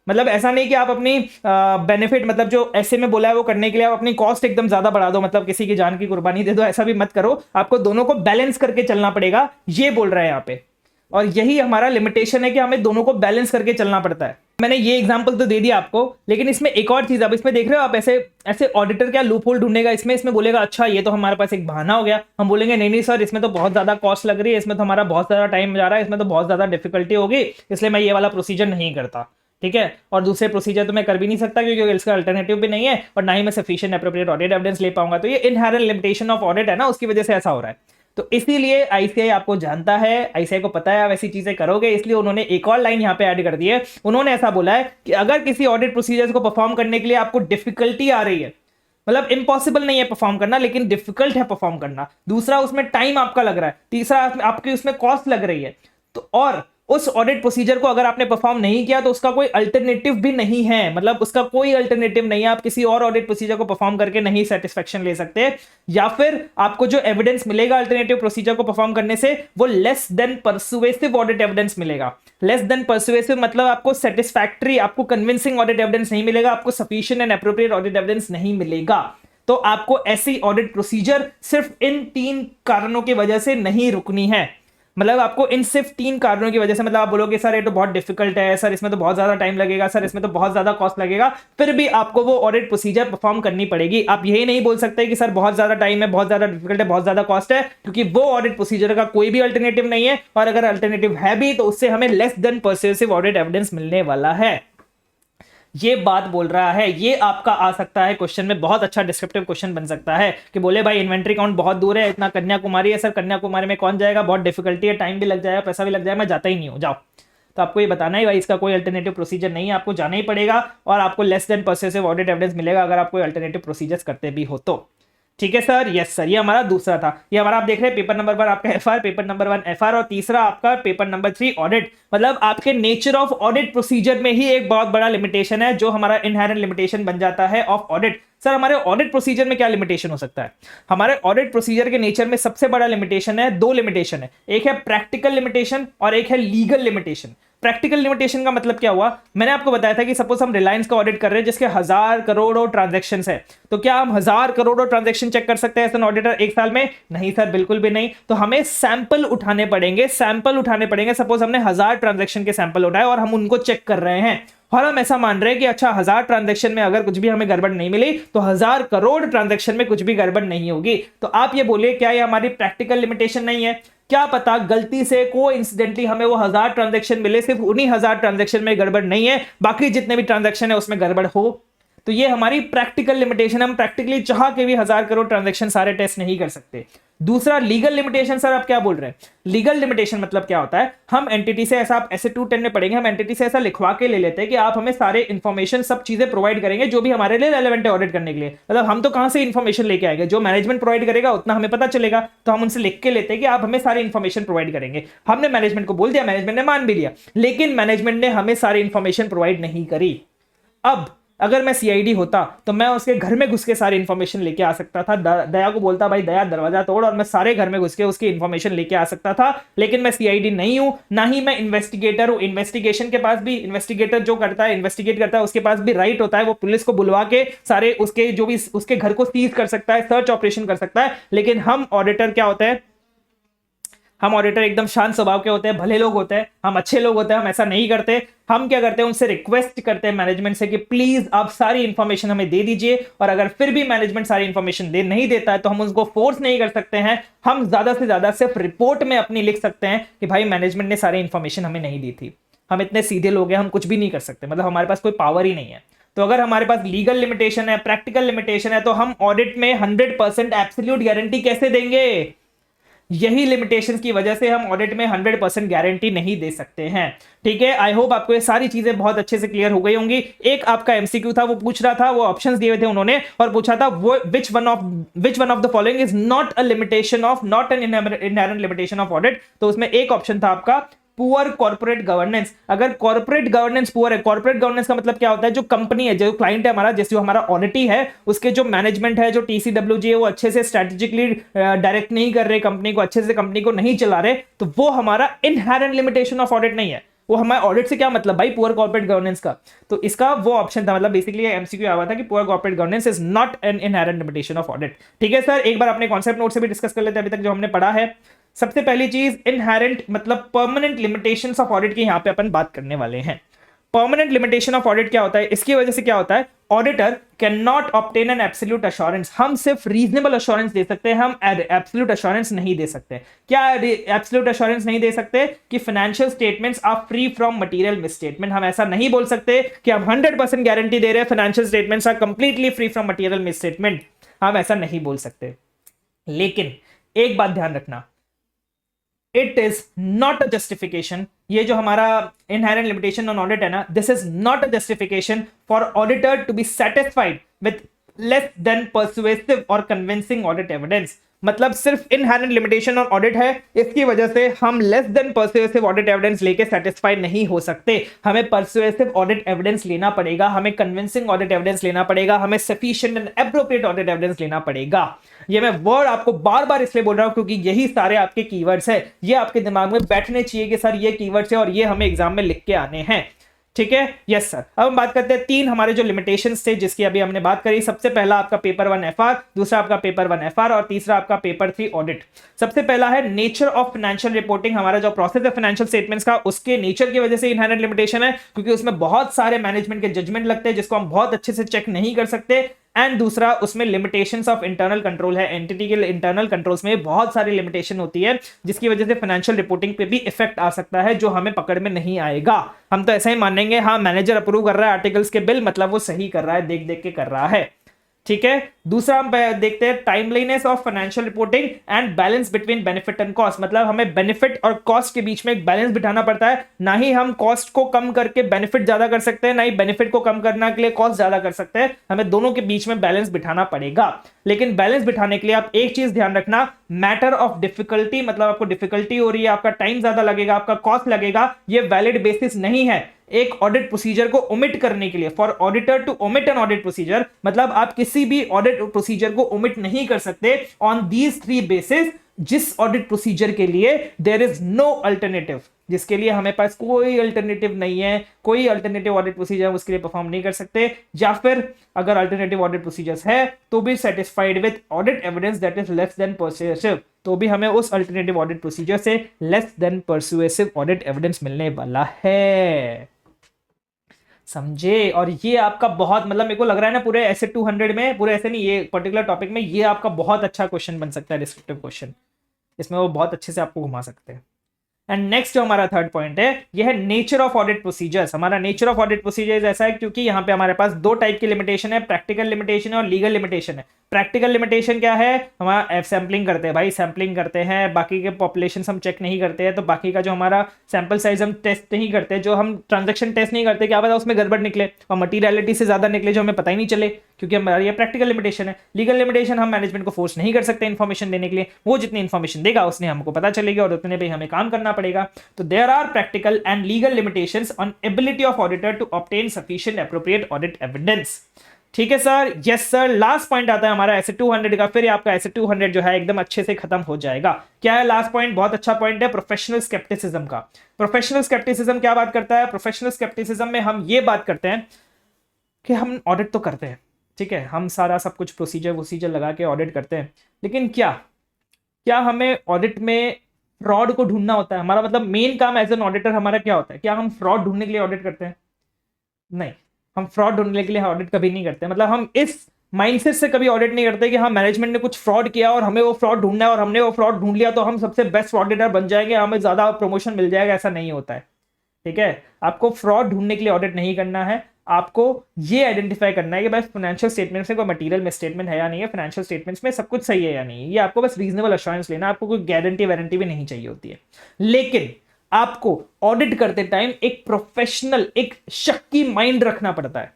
मतलब ऐसा नहीं कि आप अपनी बेनिफिट मतलब जो ऐसे में बोला है वो करने के लिए आप अपनी कॉस्ट एकदम ज्यादा बढ़ा दो, मतलब किसी की जान की कुर्बानी दे दो, ऐसा भी मत करो। आपको दोनों को बैलेंस करके चलना पड़ेगा, ये बोल रहा है यहाँ पे। और यही हमारा लिमिटेशन है कि हमें दोनों को बैलेंस करके चलना पड़ता है। मैंने ये एग्जांपल तो दे दिया आपको, लेकिन इसमें एक और चीज, अब इसमें देख रहे हो आप, ऐसे ऑडिटर क्या लूप होल ढूंढेगा इसमें बोलेगा अच्छा ये तो हमारे पास एक बहाना हो गया। हम बोलेंगे नहीं सर इसमें तो बहुत ज्यादा कॉस्ट लग रही है, इसमें तो हमारा बहुत ज्यादा टाइम जा रहा है, इसमें तो बहुत ज्यादा डिफिकल्टी होगी, इसलिए मैं ये वाला प्रोसीजर नहीं करता। ठीक है, और दूसरे प्रोसीजर तो मैं कर भी नहीं सकता क्योंकि इसका अल्टरनेटिव भी नहीं है और ना ही मैं सफिशिएंट एप्रोप्रिएट ऑडिट एविडेंस ले पाऊंगा। तो ये इनहेरेंट लिमिटेशन ऑफ ऑडिट है ना, उसकी वजह से ऐसा हो रहा है। तो इसीलिए आईसीआई आपको जानता है, आईसीआई को पता है आप ऐसी चीजें करोगे, इसलिए उन्होंने एक और लाइन यहां पे ऐड कर दी है। उन्होंने ऐसा बोला है कि अगर किसी ऑडिट प्रोसीजर्स को परफॉर्म करने के लिए आपको डिफिकल्टी आ रही है, मतलब इम्पॉसिबल नहीं है परफॉर्म करना लेकिन डिफिकल्ट है परफॉर्म करना, दूसरा उसमें टाइम आपका लग रहा है, तीसरा आपकी उसमें कॉस्ट लग रही है, तो और उस ऑडिट प्रोसीजर को अगर आपने परफॉर्म नहीं किया तो उसका कोई अल्टरनेटिव भी नहीं है, मतलब उसका कोई अल्टरनेटिव नहीं है, आप किसी और ऑडिट प्रोसीजर को परफॉर्म करके नहीं सेटिस्फेक्शन ले सकते, या फिर आपको जो एविडेंस मिलेगा अल्टरनेटिव प्रोसीजर को परफॉर्म करने से वो less than persuasive audit evidence मिलेगा। लेस देन परसुएसिव मतलब आपको सेटिस्फैक्टरी, आपको कन्विंसिंग ऑडिट एविडेंस नहीं मिलेगा, आपको sufficient and appropriate audit evidence नहीं मिलेगा। तो आपको ऐसी ऑडिट प्रोसीजर सिर्फ इन 3 कारणों की वजह से नहीं रुकनी है, मतलब आपको इन सिर्फ 3 कारणों की वजह से, मतलब आप बोलोगे सर ये तो बहुत डिफिकल्ट है, सर इसमें तो बहुत ज्यादा टाइम लगेगा, सर इसमें तो बहुत ज्यादा कॉस्ट लगेगा, फिर भी आपको वो ऑडिट प्रोसीजर परफॉर्म करनी पड़ेगी। आप यही नहीं बोल सकते कि सर बहुत ज्यादा टाइम है, बहुत ज्यादा डिफिकल्ट है, बहुत ज्यादा कॉस्ट है, क्योंकि वो ऑडिट प्रोसीजर का कोई भी अल्टरनेटिव नहीं है, और अगर अल्टरनेटिव है भी तो उससे हमें less than persuasive audit evidence मिलने वाला है। ये बात बोल रहा है, ये आपका आ सकता है क्वेश्चन में, बहुत अच्छा डिस्क्रिप्टिव क्वेश्चन बन सकता है कि बोले भाई इन्वेंट्री काउंट बहुत दूर है, इतना कन्याकुमारी है, सर कन्याकुमारी में कौन जाएगा, बहुत डिफिकल्टी है, टाइम भी लग जाएगा, पैसा भी लग जाएगा, मैं जाता ही नहीं हूं, जाओ। तो आपको ये बताना है भाई इसका कोई अल्टरनेटिव प्रोसीजर नहीं है, आपको जाना ही पड़ेगा, और आपको less than persuasive audit evidence मिलेगा अगर आप कोई अल्टरनेटिव प्रोसीजर्स करते भी हो तो। ठीक है सर, यस सर, ये हमारा दूसरा था। ये हमारा आप देख रहे हैं पेपर नंबर 1 आपका एफआर, पेपर नंबर 1 एफआर, और तीसरा आपका पेपर नंबर 3 ऑडिट। मतलब आपके नेचर ऑफ ऑडिट प्रोसीजर में ही एक बहुत बड़ा लिमिटेशन है जो हमारा इनहेरेंट लिमिटेशन बन जाता है ऑफ ऑडिट। सर हमारे ऑडिट प्रोसीजर में क्या लिमिटेशन हो सकता है? हमारे ऑडिट प्रोसीजर के नेचर में सबसे बड़ा लिमिटेशन है, 2 लिमिटेशन है, एक है प्रैक्टिकल लिमिटेशन और एक है लीगल लिमिटेशन। प्रैक्टिकल लिमिटेशन का मतलब क्या हुआ? मैंने आपको बताया था कि सपोज हम रिलायंस का ऑडिट कर रहे हैं जिसके 1000 करोड़ों ट्रांजैक्शन है, तो क्या हम 1000 करोड़ों ट्रांजैक्शन चेक कर सकते हैं एज एन ऑडिटर एक साल में? नहीं सर, बिल्कुल भी नहीं। तो हमें सैंपल उठाने पड़ेंगे, सैंपल उठाने पड़ेंगे। सपोज हमने 1000 ट्रांजैक्शन के सैंपल उठाए और हम उनको चेक कर रहे हैं, और हम ऐसा मान रहे हैं कि अच्छा 1000 ट्रांजैक्शन में अगर कुछ भी हमें गड़बड़ नहीं मिली तो 1000 करोड़ ट्रांजैक्शन में कुछ भी गड़बड़ नहीं होगी। तो आप ये बोलिए क्या ये हमारी प्रैक्टिकल लिमिटेशन नहीं है? क्या पता गलती से कोइंसिडेंटली हमें वो 1000 ट्रांजैक्शन मिले, सिर्फ उन्हीं 1000 ट्रांजैक्शन में गड़बड़ नहीं है, बाकी जितने भी ट्रांजैक्शन है उसमें गड़बड़ हो, तो ये हमारी प्रैक्टिकल लिमिटेशन। हम प्रैक्टिकली चाह के भी 1000 करोड़ ट्रांजैक्शन सारे टेस्ट नहीं कर सकते। दूसरा लीगल लिमिटेशन। सर आप क्या बोल रहे हैं? लीगल लिमिटेशन मतलब क्या होता है? हम एंटिटी से ऐसा, आप ऐसे 210 में पढ़ेंगे, हम एंटिटी से ऐसा लिखवा के ले लेते हैं कि आप हमें सारे इंफॉर्मेशन, सब चीजें प्रोवाइड करेंगे जो भी हमारे लिए रेलेवेंट है ऑडिट करने के लिए। मतलब हम तो कहां से इंफॉर्मेशन लेके आएंगे, जो मैनेजमेंट प्रोवाइड करेगा उतना हमें पता चलेगा, तो हम उनसे लिख के लेते हैं कि आप हमें सारी इंफॉर्मेशन प्रोवाइड करेंगे। हमने मैनेजमेंट को बोल दिया, मैनेजमेंट ने मान भी लिया, लेकिन मैनेजमेंट ने हमें सारी इंफॉर्मेशन प्रोवाइड नहीं करी। अब अगर मैं सीआईडी होता तो मैं उसके घर में घुस के सारी इंफॉर्मेशन लेके आ सकता था, दया को बोलता भाई दया दरवाजा तोड़, और मैं सारे घर में घुस के उसकी इंफॉर्मेशन लेके आ सकता था। लेकिन मैं सीआईडी नहीं हूं, ना ही मैं इन्वेस्टिगेटर हूं। इन्वेस्टिगेशन के पास भी, इन्वेस्टिगेटर जो करता है, इन्वेस्टिगेट करता है, उसके पास भी राइट होता है, वो पुलिस को बुलवा के सारे उसके जो भी उसके घर को सीज कर सकता है, सर्च ऑपरेशन कर सकता है। लेकिन हम ऑडिटर क्या होते हैं? हम ऑडिटर एकदम शांत स्वभाव के होते हैं, भले लोग होते हैं, हम अच्छे लोग होते हैं, हम ऐसा नहीं करते। हम क्या करते हैं? उनसे रिक्वेस्ट करते हैं मैनेजमेंट से कि प्लीज आप सारी इंफॉर्मेशन हमें दे दीजिए, और अगर फिर भी मैनेजमेंट सारी इंफॉर्मेशन दे नहीं देता है तो हम उसको फोर्स नहीं कर सकते हैं। हम ज्यादा से ज्यादा सिर्फ रिपोर्ट में अपनी लिख सकते हैं कि भाई मैनेजमेंट ने सारी इंफॉर्मेशन हमें नहीं दी थी। हम इतने सीधे लोग हैं, हम कुछ भी नहीं कर सकते, मतलब हमारे पास कोई पावर ही नहीं है। तो अगर हमारे पास लीगल लिमिटेशन है, प्रैक्टिकल लिमिटेशन है, तो हम ऑडिट में 100% एब्सोल्यूट गारंटी कैसे देंगे? यही लिमिटेशंस की वजह से हम ऑडिट में 100% गारंटी नहीं दे सकते हैं। ठीक है, आई होप आपको ये सारी चीजें बहुत अच्छे से क्लियर हो गई होंगी। एक आपका एमसीक्यू था, वो पूछ रहा था, वो ऑप्शंस दिए हुए थे उन्होंने, और पूछा था वो which one of the following is not a limitation of, not an inherent limitation of audit. तो उसमें एक ऑप्शन था आपका पुअर कॉर्पोरेट गवर्नेंस। अगर कॉर्पोरेट गवर्नेंस पुअर है, कॉर्पोरेट गवर्नेंस का मतलब क्या होता है? जो कंपनी है, जो क्लाइंट है हमारा, जैसे जो हमारा ऑडिटी है, उसके जो मैनेजमेंट है, जो टीसीडब्ल्यूजी है, वो अच्छे से स्ट्रेटेजिकली डायरेक्ट नहीं कर रहे कंपनी को, अच्छे से कंपनी को नहीं चला रहे, तो वो हमारा इनहेरेंट लिमिटेशन ऑफ ऑडिट नहीं है। वो हमारे ऑडिट से क्या मतलब भाई? पुअर कॉर्पोरेट गवर्नेंस का। तो इसका वो ऑप्शन था, मतलब बेसिकली एमसीक्यू आया था कि poor corporate governance is not an inherent limitation of audit. ठीक है सर, एक बार अपने कॉन्सेप्ट नोट से भी डिस्कस कर लेते हैं अभी तक जो हमने पढ़ा है। सबसे पहली चीज, इनहेरेंट मतलब परमानेंट लिमिटेशंस ऑफ ऑडिट की यहां पे अपन बात करने वाले हैं। परमानेंट लिमिटेशन ऑफ ऑडिट क्या होता है? इसकी वजह से क्या होता है? Auditor can not obtain an absolute assurance. हम सिर्फ रीजनेबल अश्योरेंस दे सकते हैं, हम एब्सोल्यूट अश्योरेंस नहीं दे सकते। क्या एब्सोल्यूट अश्योरेंस नहीं दे सकते? कि financial statements are free from material misstatement. हम ऐसा नहीं बोल सकते कि हम 100% गारंटी दे रहे हैं financial statements are completely free from material misstatement. हम ऐसा नहीं बोल सकते। लेकिन एक बात ध्यान रखना, it is not a justification, ये जो हमारा इनहेरेंट लिमिटेशन ऑन ऑडिट है ना, this is not a justification for auditor to be satisfied with less than persuasive और कन्विंसिंग ऑडिट एविडेंस। मतलब सिर्फ इनहेरेंट लिमिटेशन ऑन ऑडिट है, इसकी वजह से हम less than persuasive audit evidence लेके सेटिस्फाइड नहीं हो सकते। हमें परसुएसिव ऑडिट एविडेंस लेना पड़ेगा, हमें कन्विंसिंग ऑडिट एविडेंस लेना पड़ेगा, हमें sufficient and appropriate audit evidence लेना पड़ेगा। ये मैं वर्ड आपको बार बार इसलिए बोल रहा हूं क्योंकि यही सारे आपके कीवर्ड्स है, ये आपके दिमाग में बैठने चाहिए कि सर ये कीवर्ड्स है और ये हमें एग्जाम में लिख के आने हैं। ठीक है, यस सर। अब हम बात करते हैं तीन हमारे जो लिमिटेशंस थे जिसकी अभी हमने बात करी। सबसे पहला आपका पेपर 1 एफआर, दूसरा आपका पेपर 1 एफआर और तीसरा आपका पेपर 3 ऑडिट। सबसे पहला है नेचर ऑफ फाइनेंशियल रिपोर्टिंग। हमारा जो प्रोसेस है फाइनेंशियल स्टेटमेंट्स का, उसके नेचर की वजह से इनहेरेंट लिमिटेशन है क्योंकि उसमें बहुत सारे मैनेजमेंट के जजमेंट लगते हैं जिसको हम बहुत अच्छे से चेक नहीं कर सकते। एंड दूसरा उसमें लिमिटेशंस ऑफ इंटरनल कंट्रोल है, एंटिटी के इंटरनल कंट्रोल्स में बहुत सारी लिमिटेशन होती है जिसकी वजह से फाइनेंशियल रिपोर्टिंग पे भी इफेक्ट आ सकता है जो हमें पकड़ में नहीं आएगा। हम तो ऐसा ही मानेंगे हाँ मैनेजर अप्रूव कर रहा है आर्टिकल्स के बिल, मतलब वो सही कर रहा है, देख देख के कर रहा है। ठीक है, दूसरा हम देखते हैं timeliness of financial reporting and balance between benefit and cost. मतलब हमें बेनिफिट और कॉस्ट के बीच में एक बैलेंस बिठाना पड़ता है, ना ही हम कॉस्ट को कम करके बेनिफिट ज्यादा कर सकते हैं, ना ही बेनिफिट को कम करने के लिए कॉस्ट ज्यादा कर सकते हैं। हमें दोनों के बीच में बैलेंस बिठाना पड़ेगा। लेकिन बैलेंस बिठाने के लिए आप एक चीज ध्यान रखना, मैटर ऑफ डिफिकल्टी, मतलब आपको डिफिकल्टी हो रही है, आपका टाइम ज्यादा लगेगा, आपका कॉस्ट लगेगा, ये वैलिड बेसिस नहीं है एक ऑडिट प्रोसीजर को ओमिट करने के लिए। For auditor to omit an audit procedure, मतलब आप किसी भी ऑडिट प्रोसीजर को ओमिट नहीं कर सकते ऑन दीज 3 बेसिस, जिस ऑडिट प्रोसीजर के लिए देयर इज नो अल्टरनेटिव, जिसके लिए हमें पास कोई अल्टरनेटिव नहीं है, कोई अल्टरनेटिव ऑडिट प्रोसीजर उसके लिए परफॉर्म नहीं कर सकते, या फिर अगर अल्टरनेटिव ऑडिट प्रोसीजर्स है तो भी satisfied with audit evidence that is less than persuasive, तो भी हमें उस अल्टरनेटिव ऑडिट प्रोसीजर से less than persuasive audit evidence मिलने वाला है। समझे? और ये आपका बहुत, मतलब मेरे को लग रहा है ना पूरे ऐसे 200 में, पूरे ऐसे नहीं, ये पर्टिकुलर टॉपिक में ये आपका बहुत अच्छा क्वेश्चन बन सकता है, डिस्क्रिप्टिव क्वेश्चन, इसमें वो बहुत अच्छे से आपको घुमा सकते हैं। एंड नेक्स्ट जो हमारा थर्ड पॉइंट है ये है नेचर ऑफ ऑडिट प्रोसीजर्स। हमारा नेचर ऑफ ऑडिट प्रोसीजर्स ऐसा है क्योंकि यहाँ पे हमारे पास 2 टाइप की लिमिटेशन है, प्रैक्टिकल लिमिटेशन है और लीगल लिमिटेशन है। प्रैक्टिकल लिमिटेशन क्या है, हमारा सैंपलिंग करते हैं भाई, सैंपलिंग करते हैं, बाकी के पॉपुलेशन हम चेक नहीं करते हैं, तो बाकी का जो हमारा सैंपल साइज हम टेस्ट नहीं करते, जो हम ट्रांजेक्शन टेस्ट नहीं करते, क्या पता उसमें गड़बड़ निकले और मटीरियलिटी से ज्यादा निकले जो हमें पता ही नहीं चले, क्योंकि हमारी ये प्रैक्टिकल लिमिटेशन है। लीगल लिमिटेशन, हम मैनेजमेंट को फोर्स नहीं कर सकते इन्फॉर्मेशन देने के लिए, वो जितनी इन्फॉर्मेशन देगा उसने हमको पता चलेगी और उतने पे हमें काम करना पड़ेगा। तो there are practical and legal limitations on ability of auditor to obtain sufficient appropriate audit evidence. ठीक है sir, yes sir. Last point आता है हमारा ऐसे 200 का, फिर आपका ऐसे 200 जो है एकदम अच्छे से खत्म हो जाएगा। क्या है लास्ट पॉइंट? बहुत अच्छा पॉइंट है, प्रोफेशनल स्केप्टिसिज्म का। प्रोफेशनल स्केप्टिसिज्म क्या बात करता है? प्रोफेशनल स्केप्टिसिज्म में हम ये बात करते हैं कि हम ऑडिट तो करते हैं, ठीक है, हम सारा सब कुछ प्रोसीजर लगा के ऑडिट करते हैं, लेकिन क्या हमें ऑडिट में फ्रॉड को ढूंढना होता है? हमारा मतलब मेन काम एज एन ऑडिटर हमारा क्या होता है? क्या हम फ्रॉड ढूंढने के लिए ऑडिट करते हैं? नहीं, हम फ्रॉड ढूंढने के लिए ऑडिट कभी नहीं करते। मतलब हम इस माइंडसेट से कभी ऑडिट नहीं करते कि हाँ मैनेजमेंट ने कुछ फ्रॉड किया और हमें वो फ्रॉड ढूंढना है और हमने वो फ्रॉड ढूंढ लिया तो हम सबसे बेस्ट ऑडिटर बन जाएंगे, हमें ज्यादा प्रमोशन मिल जाएगा, ऐसा नहीं होता है। ठीक है, आपको फ्रॉड ढूंढने के लिए ऑडिट नहीं करना है, आपको ये आइडेंटिफाई करना है कि भाई फाइनेंशियल स्टेटमेंट्स में कोई मटेरियल मिसस्टेटमेंट है या नहीं है, फाइनेंशियल स्टेटमेंट्स में सब कुछ सही है या नहीं है। ये आपको बस रीजनेबल अश्योरेंस लेना, आपको कोई गारंटी वारंटी भी नहीं चाहिए होती है। लेकिन आपको ऑडिट करते टाइम एक प्रोफेशनल, एक शक्की माइंड रखना पड़ता है।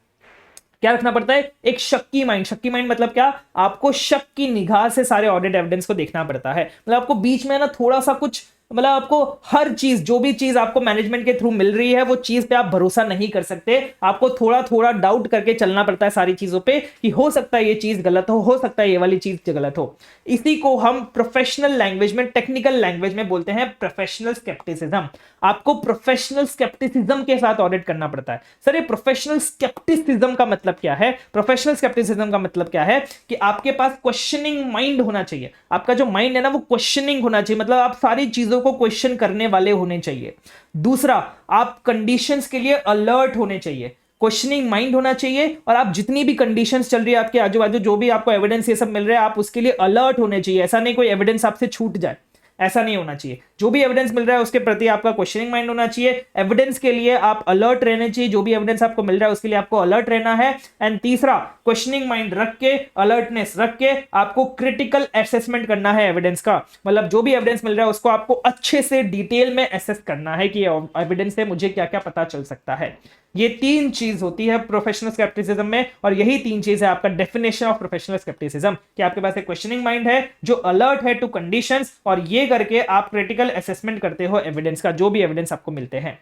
क्या रखना पड़ता है? एक शक्की माइंड। शक्की माइंड मतलब क्या? आपको शक की निगाह से सारे ऑडिट एविडेंस को देखना पड़ता है। मतलब आपको बीच में ना थोड़ा सा कुछ, मतलब आपको हर चीज, जो भी चीज आपको मैनेजमेंट के थ्रू मिल रही है वो चीज पे आप भरोसा नहीं कर सकते। आपको थोड़ा थोड़ा डाउट करके चलना पड़ता है सारी चीजों पे कि हो सकता है ये चीज गलत हो सकता है ये वाली चीज गलत हो। इसी को हम प्रोफेशनल लैंग्वेज में, टेक्निकल लैंग्वेज में बोलते हैं प्रोफेशनल स्केप्टिसिज्म। आपको प्रोफेशनल स्केप्टिसिज्म के साथ ऑडिट करना पड़ता है। सर ये प्रोफेशनल स्केप्टिसिज्म का मतलब क्या है? प्रोफेशनल स्केप्टिसिज्म का मतलब क्या है कि आपके पास क्वेश्चनिंग माइंड होना चाहिए। आपका जो माइंड है ना वो क्वेश्चनिंग होना चाहिए, मतलब आप सारी चीजों को क्वेश्चन करने वाले होने चाहिए। दूसरा, आप कंडीशंस के लिए अलर्ट होने चाहिए, क्वेश्चनिंग माइंड होना चाहिए, और आप जितनी भी कंडीशंस चल रही है आपके आजू बाजू, जो भी आपको एविडेंस ये सब मिल रहा है, आप उसके लिए अलर्ट होने चाहिए। ऐसा नहीं कोई एविडेंस आपसे छूट जाए, ऐसा नहीं होना चाहिए। जो भी एविडेंस मिल रहा है उसके प्रति आपका क्वेश्चनिंग माइंड होना चाहिए। एविडेंस के लिए आप अलर्ट रहने चाहिए, जो भी एविडेंस आपको मिल रहा है उसके लिए आपको अलर्ट रहना है। एंड तीसरा, क्वेश्चनिंग माइंड रख के, अलर्टनेस रख के आपको क्रिटिकल असेसमेंट करना है एविडेंस का। मतलब जो भी एविडेंस मिल रहा है उसको आपको अच्छे से डिटेल में असेस करना है कि एविडेंस से मुझे क्या क्या पता चल सकता है। ये 3 चीज होती है प्रोफेशनल स्केप्टिसिज्म में, और यही 3 चीज है आपका डेफिनेशन ऑफ प्रोफेशनल स्केप्टिसिज्म, कि आपके पास एक क्वेश्चनिंग माइंड है जो अलर्ट है टू कंडीशंस, और ये करके आप क्रिटिकल असेसमेंट करते हो एविडेंस का, जो भी एविडेंस आपको मिलते हैं।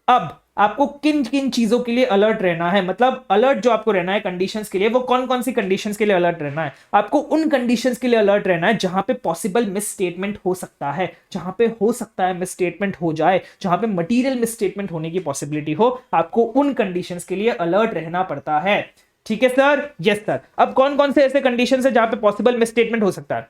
अब आपको किन किन चीजों के लिए अलर्ट रहना है, मतलब अलर्ट जो आपको रहना है कंडीशंस के लिए, वो कौन कौन सी कंडीशंस के लिए अलर्ट रहना है? आपको उन कंडीशंस के लिए अलर्ट रहना है जहां पे पॉसिबल मिस स्टेटमेंट हो सकता है, जहां पे हो सकता है मिस स्टेटमेंट हो जाए, जहां पे मटीरियल मिस स्टेटमेंट होने की पॉसिबिलिटी हो, आपको उन कंडीशंस के लिए अलर्ट रहना पड़ता है। ठीक है सर? Yes sir. अब कौन कौन से ऐसे कंडीशंस है जहां पे पॉसिबल मिस स्टेटमेंट हो सकता है?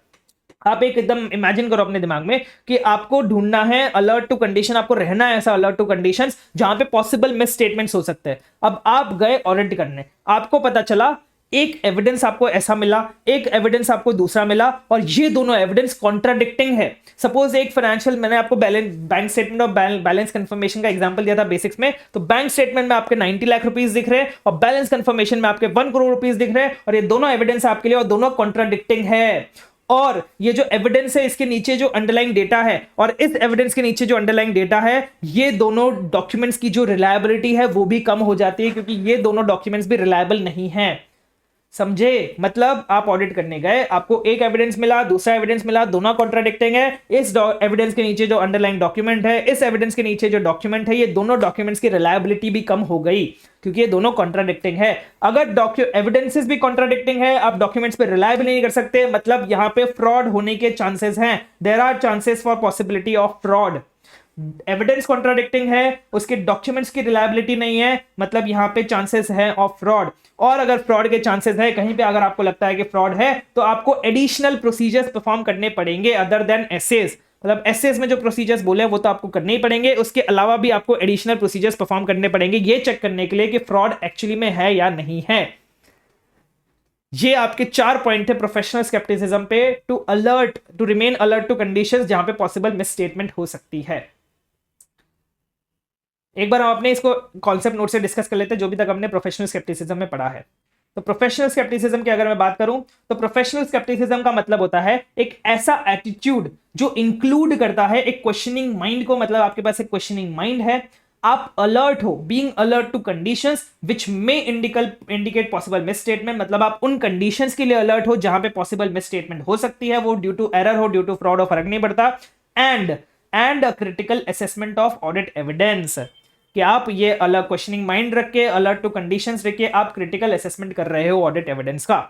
आप एक एकदम इमेजिन करो अपने दिमाग में कि आपको ढूंढना है अलर्ट टू कंडीशन, आपको रहना है ऐसा अलर्ट टू कंडीशंस जहां पे पॉसिबल मिस स्टेटमेंट्स हो सकते हैं। अब आप गए ऑडिट करने, आपको पता चला एक एविडेंस आपको ऐसा मिला, एक एविडेंस आपको दूसरा मिला, और ये दोनों एविडेंस कॉन्ट्राडिक्टिंग है। सपोज एक फाइनेंशियल, मैंने आपको बैंक स्टेटमेंट और बैलेंस कंफर्मेशन का एग्जांपल दिया था बेसिक्स में, तो बैंक स्टेटमेंट में आपके 90 लाख रुपीस दिख रहे हैं और बैलेंस कंफर्मेशन में आपके 1 करोड़ रुपीस दिख रहे हैं, और ये दोनों एविडेंस आपके लिए और दोनों कॉन्ट्राडिक्टिंग है। और ये जो एविडेंस है इसके नीचे जो अंडरलाइंग डेटा है और इस एविडेंस के नीचे जो अंडरलाइंग डेटा है, ये दोनों डॉक्यूमेंट्स की जो रिलायबिलिटी है वो भी कम हो जाती है, क्योंकि ये दोनों डॉक्यूमेंट्स भी रिलायबल नहीं है। समझे? मतलब आप ऑडिट करने गए, आपको एक एविडेंस मिला, दूसरा एविडेंस मिला, दोनों कॉन्ट्राडिक्टिंग है। इस एविडेंस के नीचे जो अंडरलाइंग डॉक्यूमेंट है, इस एविडेंस के नीचे जो डॉक्यूमेंट है, ये दोनों डॉक्यूमेंट्स की रिलायबिलिटी भी कम हो गई, क्योंकि ये दोनों कॉन्ट्राडिक्टिंग है। अगर एविडेंसेस भी कॉन्ट्राडिक्टिंग है, आप डॉक्यूमेंट्स पे रिलायबल नहीं कर सकते, मतलब यहां पे फ्रॉड होने के चांसेस हैं। There are chances for possibility of fraud. Evidence contradicting है, उसके डॉक्यूमेंट्स की रिलायबिलिटी नहीं है, मतलब यहां पे चांसेस है ऑफ फ्रॉड। और अगर फ्रॉड के चांसेस है कहीं पे, अगर आपको लगता है कि फ्रॉड है, तो आपको एडिशनल प्रोसीजर्स परफॉर्म करने पड़ेंगे अदर देन एसेस। मतलब एसेस में जो प्रोसीजर्स बोले वो तो आपको करने ही पड़ेंगे, उसके अलावा भी आपको एडिशनल प्रोसीजर्स परफॉर्म करने पड़ेंगे, ये चेक करने के लिए कि फ्रॉड एक्चुअली में है या नहीं है। ये आपके 4 पॉइंट थे प्रोफेशनल स्केप्टिसिज्म पे, to remain alert to conditions जहां पे पॉसिबल मिस स्टेटमेंट हो सकती है। एक बार हम अपने इसको कॉन्सेप्ट नोट से डिस्कस कर लेते हैं, जो भी तक हमने प्रोफेशनल स्केप्टिसिज्म में पढ़ा है। तो प्रोफेशनल स्केप्टिसिज्म की अगर मैं बात करूं, तो प्रोफेशनल स्केप्टिसिज्म का मतलब होता है एक ऐसा एटीट्यूड जो इंक्लूड करता है एक क्वेश्चनिंग माइंड को। मतलब आपके पास एक क्वेश्चनिंग माइंड है, आप अलर्ट हो, being alert to conditions which may indicate possible miss statement. मतलब आप उन कंडीशंस के लिए अलर्ट हो जहां पे पॉसिबल मिस स्टेटमेंट हो सकती है, वो ड्यू टू एरर हो, ड्यू टू फ्रॉड हो, फर्क नहीं पड़ता। And a critical assessment of audit evidence, कि आप ये अलग क्वेश्चनिंग माइंड रख के, अलर्ट टू कंडीशंस रख के आप क्रिटिकल असेसमेंट कर रहे हो ऑडिट एविडेंस का।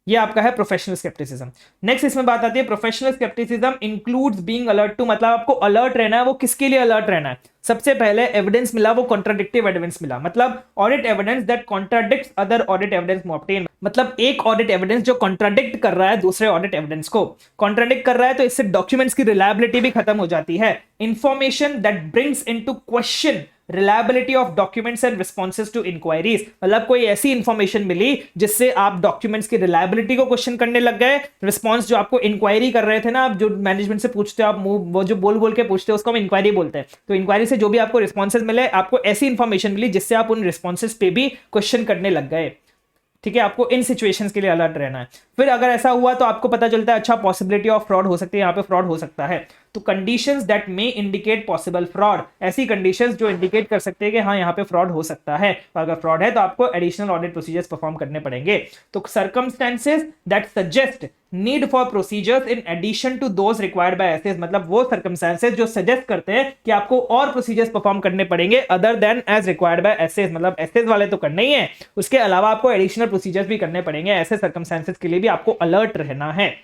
ये आपका है प्रोफेशनल स्केप्टिसिज्म। नेक्स्ट इसमें बात आती है professional scepticism includes being alert to, मतलब आपको अलर्ट रहना है। वो किसके लिए अलर्ट रहना है? सबसे पहले एविडेंस मिला, वो कॉन्ट्राडिक्टिव एविडेंस मिला, मतलब audit evidence that contradicts other audit evidence obtain. मतलब एक ऑडिट एविडेंस जो कॉन्ट्राडिक्ट कर रहा है दूसरे ऑडिट एविडेंस को, कॉन्ट्राडिक्ट कर रहा है, तो इससे डॉक्यूमेंट्स की रिलायबिलिटी भी खत्म हो जाती है। Information that brings into question reliability of documents and responses to inquiries, मतलब कोई ऐसी इंफॉर्मेशन मिली जिससे आप डॉक्यूमेंट्स की रिलायबिलिटी को क्वेश्चन करने लग गए। रिस्पॉन्स जो आपको इंक्वायरी कर रहे थे ना, आप जो मैनेजमेंट से पूछते हो, आप वो जो बोल के पूछते हो उसको हम इंक्वायरी बोलते हैं। तो इंक्वायरी से जो भी आपको रिस्पॉन्सेज मिले, आपको ऐसी इंफॉर्मेशन मिली जिससे आप उन रिस्पॉन्सेज पे भी क्वेश्चन करने लग गए। ठीक है, आपको इन सिचुएशंस के लिए अलर्ट रहना है। फिर अगर ऐसा हुआ तो आपको पता चलता है अच्छा पॉसिबिलिटी ऑफ फ्रॉड हो सकती है, यहाँ पे फ्रॉड हो सकता है, तो conditions that may indicate possible fraud, ऐसी कंडीशंस जो इंडिकेट कर सकते हैं कि हाँ यहाँ पे फ्रॉड हो सकता है, और अगर फ्रॉड है तो आपको एडिशनल ऑडिट प्रोसीजर्स परफॉर्म करने पड़ेंगे। तो circumstances that suggest need for procedures in addition to those required by SAs, मतलब वो सर्कमस्टेंसेस जो सजेस्ट करते हैं कि आपको और प्रोसीजर्स परफॉर्म करने पड़ेंगे other than as required by SAs, मतलब एसेस वाले तो करने ही है, उसके अलावा आपको एडिशनल प्रोसीजर्स भी करने पड़ेंगे। ऐसे सर्कमस्टेंसेस के लिए भी आपको अलर्ट रहना है।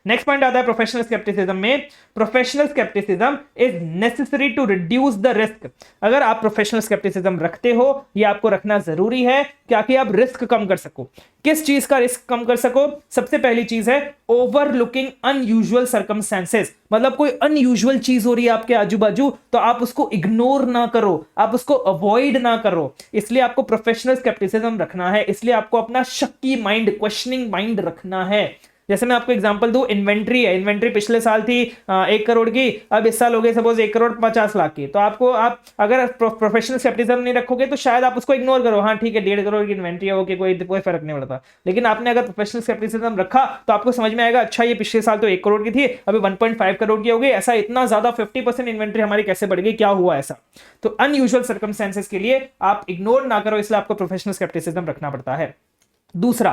नेक्स्ट पॉइंट आता है प्रोफेशनल स्केप्टिसिज्म में, professional scepticism is necessary to reduce the risk. अगर आप प्रोफेशनल स्केप्टिसिज्म रखते हो, ये आपको रखना जरूरी है ताकि आप रिस्क कम कर सको। किस चीज का रिस्क कम कर सको? सबसे पहली चीज है ओवरलुकिंग अनयूजुअल सर्कमस्टेंसेस, मतलब कोई अनयूजुअल चीज हो रही है आपके आजू बाजू, तो आप उसको इग्नोर ना करो, आप उसको अवॉइड ना करो। इसलिए आपको प्रोफेशनल स्केप्टिसिज्म रखना है, इसलिए आपको अपना शक्की माइंड, क्वेश्चनिंग माइंड रखना है। जैसे मैं आपको एग्जांपल दूं, इन्वेंट्री है, इन्वेंट्री पिछले साल थी 1 करोड़ की, अब इस साल हो गई सपोज 1 करोड़ 50 लाख की, तो आपको आप अगर प्रोफेशनल स्केप्टिसिज्म नहीं रखोगे तो शायद आप उसको इग्नोर करो, हाँ ठीक है 1.5 करोड़ की इन्वेंट्री है, ओके कोई फर्क नहीं पड़ता। लेकिन आपने अगर प्रोफेशनल स्केप्टिसिज्म रखा तो आपको समझ में आएगा, अच्छा ये पिछले साल तो 1 करोड़ की थी, अभी 1.5 करोड़ की हो गई, ऐसा इतना ज्यादा 50% इन्वेंट्री हमारी कैसे बढ़ गई, क्या हुआ ऐसा। तो अनयूजुअल सर्कमस्टेंसेस के लिए आप इग्नोर ना करो, इसलिए आपको प्रोफेशनल स्केप्टिसिज्म रखना पड़ता है। दूसरा,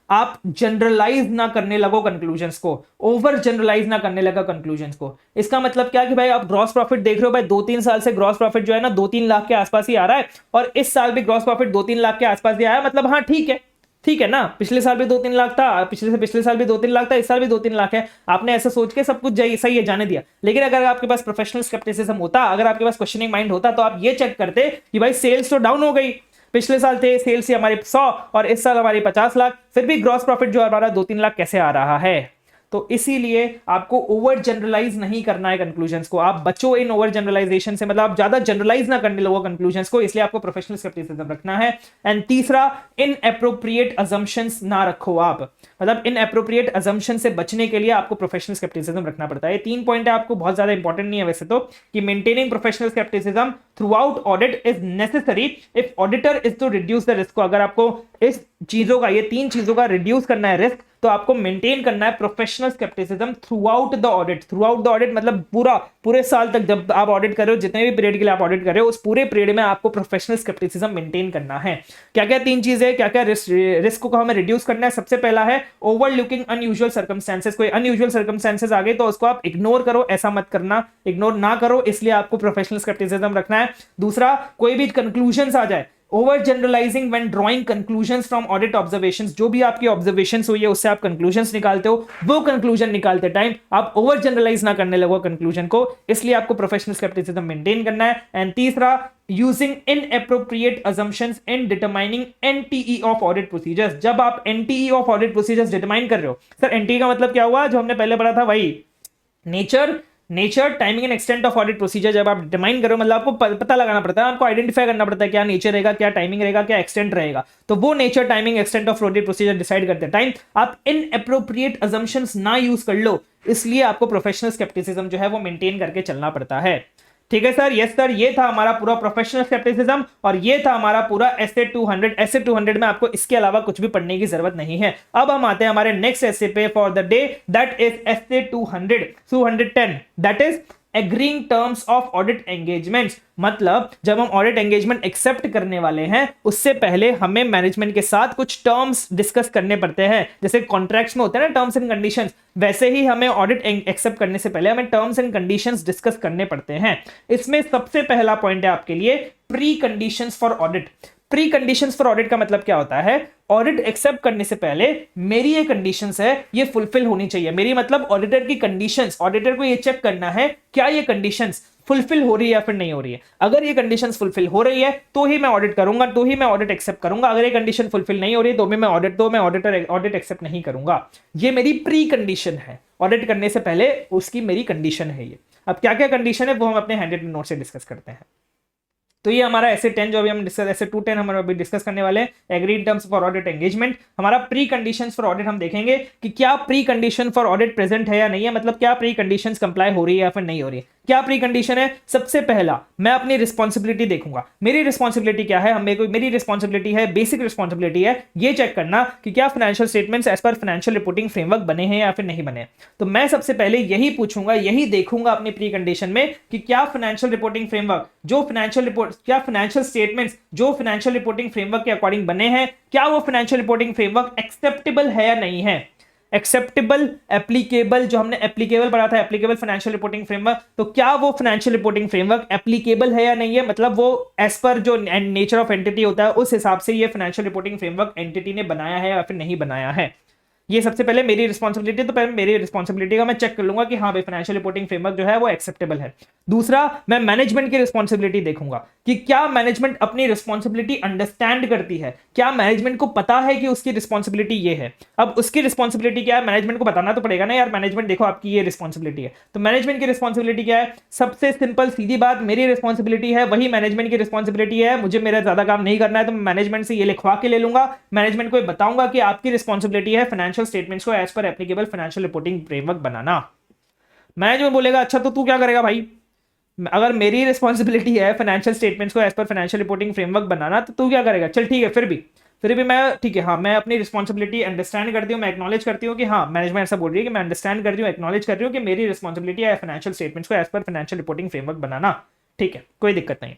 आप जनरलाइज ना करने लगो कंक्लूजन्स को, ओवर जनरलाइज ना करने लगा कंक्लूजन्स को। इसका मतलब क्या कि भाई आप ग्रॉस प्रॉफिट देख रहे हो, भाई 2-3 साल से ग्रॉस प्रॉफिट जो है ना 2-3 लाख के आसपास ही आ रहा है, और इस साल भी ग्रॉस प्रॉफिट 2-3 लाख के आसपास ही आया, मतलब हाँ ठीक है ना, पिछले साल भी 2-3 लाख था, पिछले साल भी 2-3 लाख था, इस साल भी 2-3 लाख है, आपने ऐसा सोच के सब कुछ सही है जाने दिया। लेकिन अगर आपके पास प्रोफेशनल स्केप्टिसिज्म होता, अगर आपके पास क्वेश्चनिंग माइंड होता, तो आप ये चेक करते कि भाई सेल्स तो डाउन हो गई, पिछले साल थे सेल्स ही हमारे 100 और इस साल हमारी 50 लाख, फिर भी ग्रॉस प्रॉफिट जो हमारा 2-3 लाख कैसे आ रहा है। तो इसीलिए आपको ओवर जनरलाइज नहीं करना है कंक्लूजन्स को, आप बचो इन ओवर जनरलाइजेशन से, मतलब आप ज्यादा जनरलाइज ना करने लगो कंक्लूजन्स को, इसलिए आपको प्रोफेशनल स्केप्टिसिज्म रखना है। एंड तीसरा, इनएप्रोप्रिएट अजम्पशंस ना रखो आप, मतलब इनएप्रोप्रिएट अजम्पशन से बचने के लिए आपको प्रोफेशनल स्केप्टिसिज्म रखना पड़ता है। 3 पॉइंट है, आपको बहुत ज्यादा इंपॉर्टेंट नहीं है वैसे तो, कि maintaining professional scepticism throughout audit is necessary if auditor is to reduce the risk. अगर आपको इस चीजों का, ये 3 चीजों का रिड्यूस करना है रिस्क, तो आपको मेंटेन करना है professional scepticism throughout the audit. Through out the audit मतलब पूरे साल तक जब आप ऑडिट कर रहे हो, जितने भी पीरियड के लिए आप ऑडिट कर रहे हो, उस पूरे पीरियड में आपको प्रोफेशनल स्केप्टिसिज्म मेंटेन करना है। क्या क्या 3 चीजें, क्या क्या रिस्क को हमें रिड्यूस करना है। सबसे पहला है ओवरलुकिंग अनयूजुअल सर्कमस्टेंसेस। कोई अनयूजुअल सर्कमस्टेंसेस आ गए तो उसको आप इग्नोर करो, ऐसा मत करना, इग्नोर ना करो, इसलिए आपको प्रोफेशनल स्केप्टिसिज्म रखना है। दूसरा, कोई भी कंक्लूजन आ जाए, over generalising when drawing conclusions from audit observations, जो भी आपकी ऑब्जर्वेशंस हुई है उससे आप कंक्लूजन्स निकालते हो, वो कंक्लूजन निकालते टाइम आप ओवर जनरलाइज ना करने लगो कंक्लूजन को, इसलिए आपको प्रोफेशनल स्केप्टिसिज्म मेंटेन करना है। एंड तीसरा, using inappropriate assumptions in determining NTE of audit procedures. जब आप NTE of audit procedures determine कर रहे हो, सर NTE का मतलब क्या हुआ, जो हमने पहले पढ़ा था वही, nature timing and extent of audit procedure. जब आप डिटरमाइन करो मतलब आपको पता लगाना पड़ता है, आपको आइडेंटिफाई करना पड़ता है क्या नेचर रहेगा, क्या टाइमिंग रहेगा, क्या एक्सटेंट रहेगा। तो वो nature timing extent of audit procedure decide करते टाइम आप इनएप्रोप्रिएट assumptions ना यूज कर लो, इसलिए आपको प्रोफेशनल स्केप्टिसिज्म जो है वो मेंटेन करके चलना पड़ता है। ठीक है सर, यस सर, ये था हमारा पूरा प्रोफेशनल स्केप्टिसिज्म और ये था हमारा पूरा एसे 200। एसे 200 में आपको इसके अलावा कुछ भी पढ़ने की जरूरत नहीं है। अब हम आते हैं हमारे नेक्स्ट एसे पे for the day, that is essay 210, that is agreeing terms of audit engagements. मतलब जब हम ऑडिट एंगेजमेंट एक्सेप्ट करने वाले हैं उससे पहले हमें मैनेजमेंट के साथ कुछ टर्म्स डिस्कस करने पड़ते हैं, जैसे कॉन्ट्रैक्ट्स में होते हैं ना टर्म्स एंड कंडीशंस, वैसे ही हमें ऑडिट एक्सेप्ट करने से पहले हमें टर्म्स एंड कंडीशंस डिस्कस करने पड़ते हैं। इसमें सबसे पहला पॉइंट है आपके लिए pre conditions for audit. Pre conditions for audit का मतलब क्या होता है, ऑडिट एक्सेप्ट करने से पहले मेरी ये कंडीशंस है ये फुलफिल होनी चाहिए। मेरी मतलब ऑडिटर की कंडीशंस, ऑडिटर को ये चेक करना है क्या ये कंडीशंस फुलफिल हो रही है या फिर नहीं हो रही है। अगर ये कंडीशंस फुलफिल हो रही है तो ही मैं ऑडिट करूंगा, तो ही मैं ऑडिट एक्सेप्ट करूंगा। अगर ये कंडीशन फुलफिल नहीं हो रही है तो भी मैं ऑडिट एक्सेप्ट नहीं करूंगा। ये मेरी प्री कंडीशन है, ऑडिट करने से पहले उसकी मेरी कंडीशन है ये। अब क्या क्या कंडीशन है वो हम अपने हैंड रिटन नोट से डिस्कस करते हैं। तो ये हमारा एसे 10 जो अभी हम डिस्कस, एसे 210 हम अभी डिस्कस करने वाले हैं, agree in terms for audit engagement. हमारा प्री कंडीशंस फॉर ऑडिट हम देखेंगे कि क्या precondition for audit present है या नहीं है, मतलब क्या प्री कंडीशंस कंप्लाई हो रही है या फिर नहीं हो रही है। क्या प्री कंडीशन है, सबसे पहला मैं अपनी रिस्पॉन्सिबिलिटी देखूंगा। मेरी रिस्पॉन्सिबिलिटी क्या है, मेरी रिस्पॉन्सिबिलिटी है, बेसिक रिस्पॉन्सिबिलिटी है ये चेक करना कि क्या फाइनेंशियल स्टेटमेंट्स एज पर फाइनेंशियल रिपोर्टिंग फ्रेमवर्क बने हैं या फिर नहीं बने। तो मैं सबसे पहले यही पूछूंगा, यही देखूंगा अपनी प्री कंडीशन में कि क्या फाइनेंशियल रिपोर्टिंग फ्रेमवर्क, जो फाइनेंशियल स्टेटमेंट्स जो फाइनेंशियल रिपोर्टिंग फ्रेमवर्क के अकॉर्डिंग बने हैं, क्या वो फाइनेंशियल रिपोर्टिंग फ्रेमवर्क एक्सेप्टेबल है या नहीं है। एक्सेप्टेबल, एप्लीकेबल, जो हमने एप्लीकेबल पढ़ा था, एप्लीकेबल फाइनेंशियल रिपोर्टिंग फ्रेमवर्क, तो क्या वो फाइनेंशियल रिपोर्टिंग फ्रेमवर्क एप्लीकेबल है या नहीं है, मतलब वो एज पर जो नेचर ऑफ एंटिटी होता है उस हिसाब से ये फाइनेंशियल रिपोर्टिंग फ्रेमवर्क एंटिटी ने बनाया है या फिर नहीं बनाया है। ये सबसे पहले मेरी रिस्पॉन्सिबिलिटी, तो पहले मेरी रिस्पॉन्सिबिलिटी का मैं चेक कर लूंगा कि हाँ भाई फाइनेंशियल रिपोर्टिंग फ्रेमवर्क जो है वो एक्सेप्टेबल है। दूसरा, मैं मैनेजमेंट की रिस्पॉन्सिबिलिटी देखूंगा कि क्या मैनेजमेंट अपनी रिस्पॉन्सिबिलिटी अंडरस्टैंड करती है, क्या मैनेजमेंट को पता है कि उसकी रिस्पॉन्सिबिलिटी ये है। अब उसकी रिस्पॉन्सिबिलिटी क्या है, मैनेजमेंट को बताना तो पड़ेगा ना यार, मैनेजमेंट देखो आपकी ये रिस्पॉन्सिबिलिटी है। तो मैनेजमेंट की रिस्पॉन्सिबिलिटी क्या है, सबसे सिंपल सीधी बात, मेरी रिस्पॉन्सिबिलिटी है वही मैनेजमेंट की रिस्पॉन्सिबिलिटी है। मुझे मेरा ज्यादा काम नहीं करना है तो मैं मैनेजमेंट से ये लिखवा के ले लूंगा, मैनेजमेंट को बताऊंगा कि आपकी रिस्पॉन्सिबिलिटी है फाइनेंशियल फाइनेंशियल स्टेटमेंट्स को एज पर एप्लीकेबल फाइनेंशियल रिपोर्टिंग फ्रेमवर्क बनाना। मैनेजमेंट बोलेगा अच्छा तो तू क्या करेगा भाई, अगर मेरी रिस्पॉन्सिबिलिटी है फाइनेंशियल स्टेटमेंट्स को एज पर फाइनेंशियल रिपोर्टिंग फ्रेमवर्क बनाना, तो तू क्या करेगा, चल ठीक है, फिर भी मैं ठीक है, हाँ मैं अपनी रिस्पॉन्सिबिलिटी अंडरस्टैंड करती हूँ, मैं एक्नॉलेज करती हूँ कि हाँ मैनेजमेंट ऐसा बोल रही है कि मैं अंडरस्टैंड कर रही हूँ, एक्नॉलेज कर रही हूँ कि मेरी रिस्पॉन्सिबिलिटी है फाइनेंशियल स्टेटमेंट्स को एज पर फाइनेंशियल रिपोर्टिंग फ्रेमवर्क बनाना, ठीक है, कोई दिक्कत नहीं।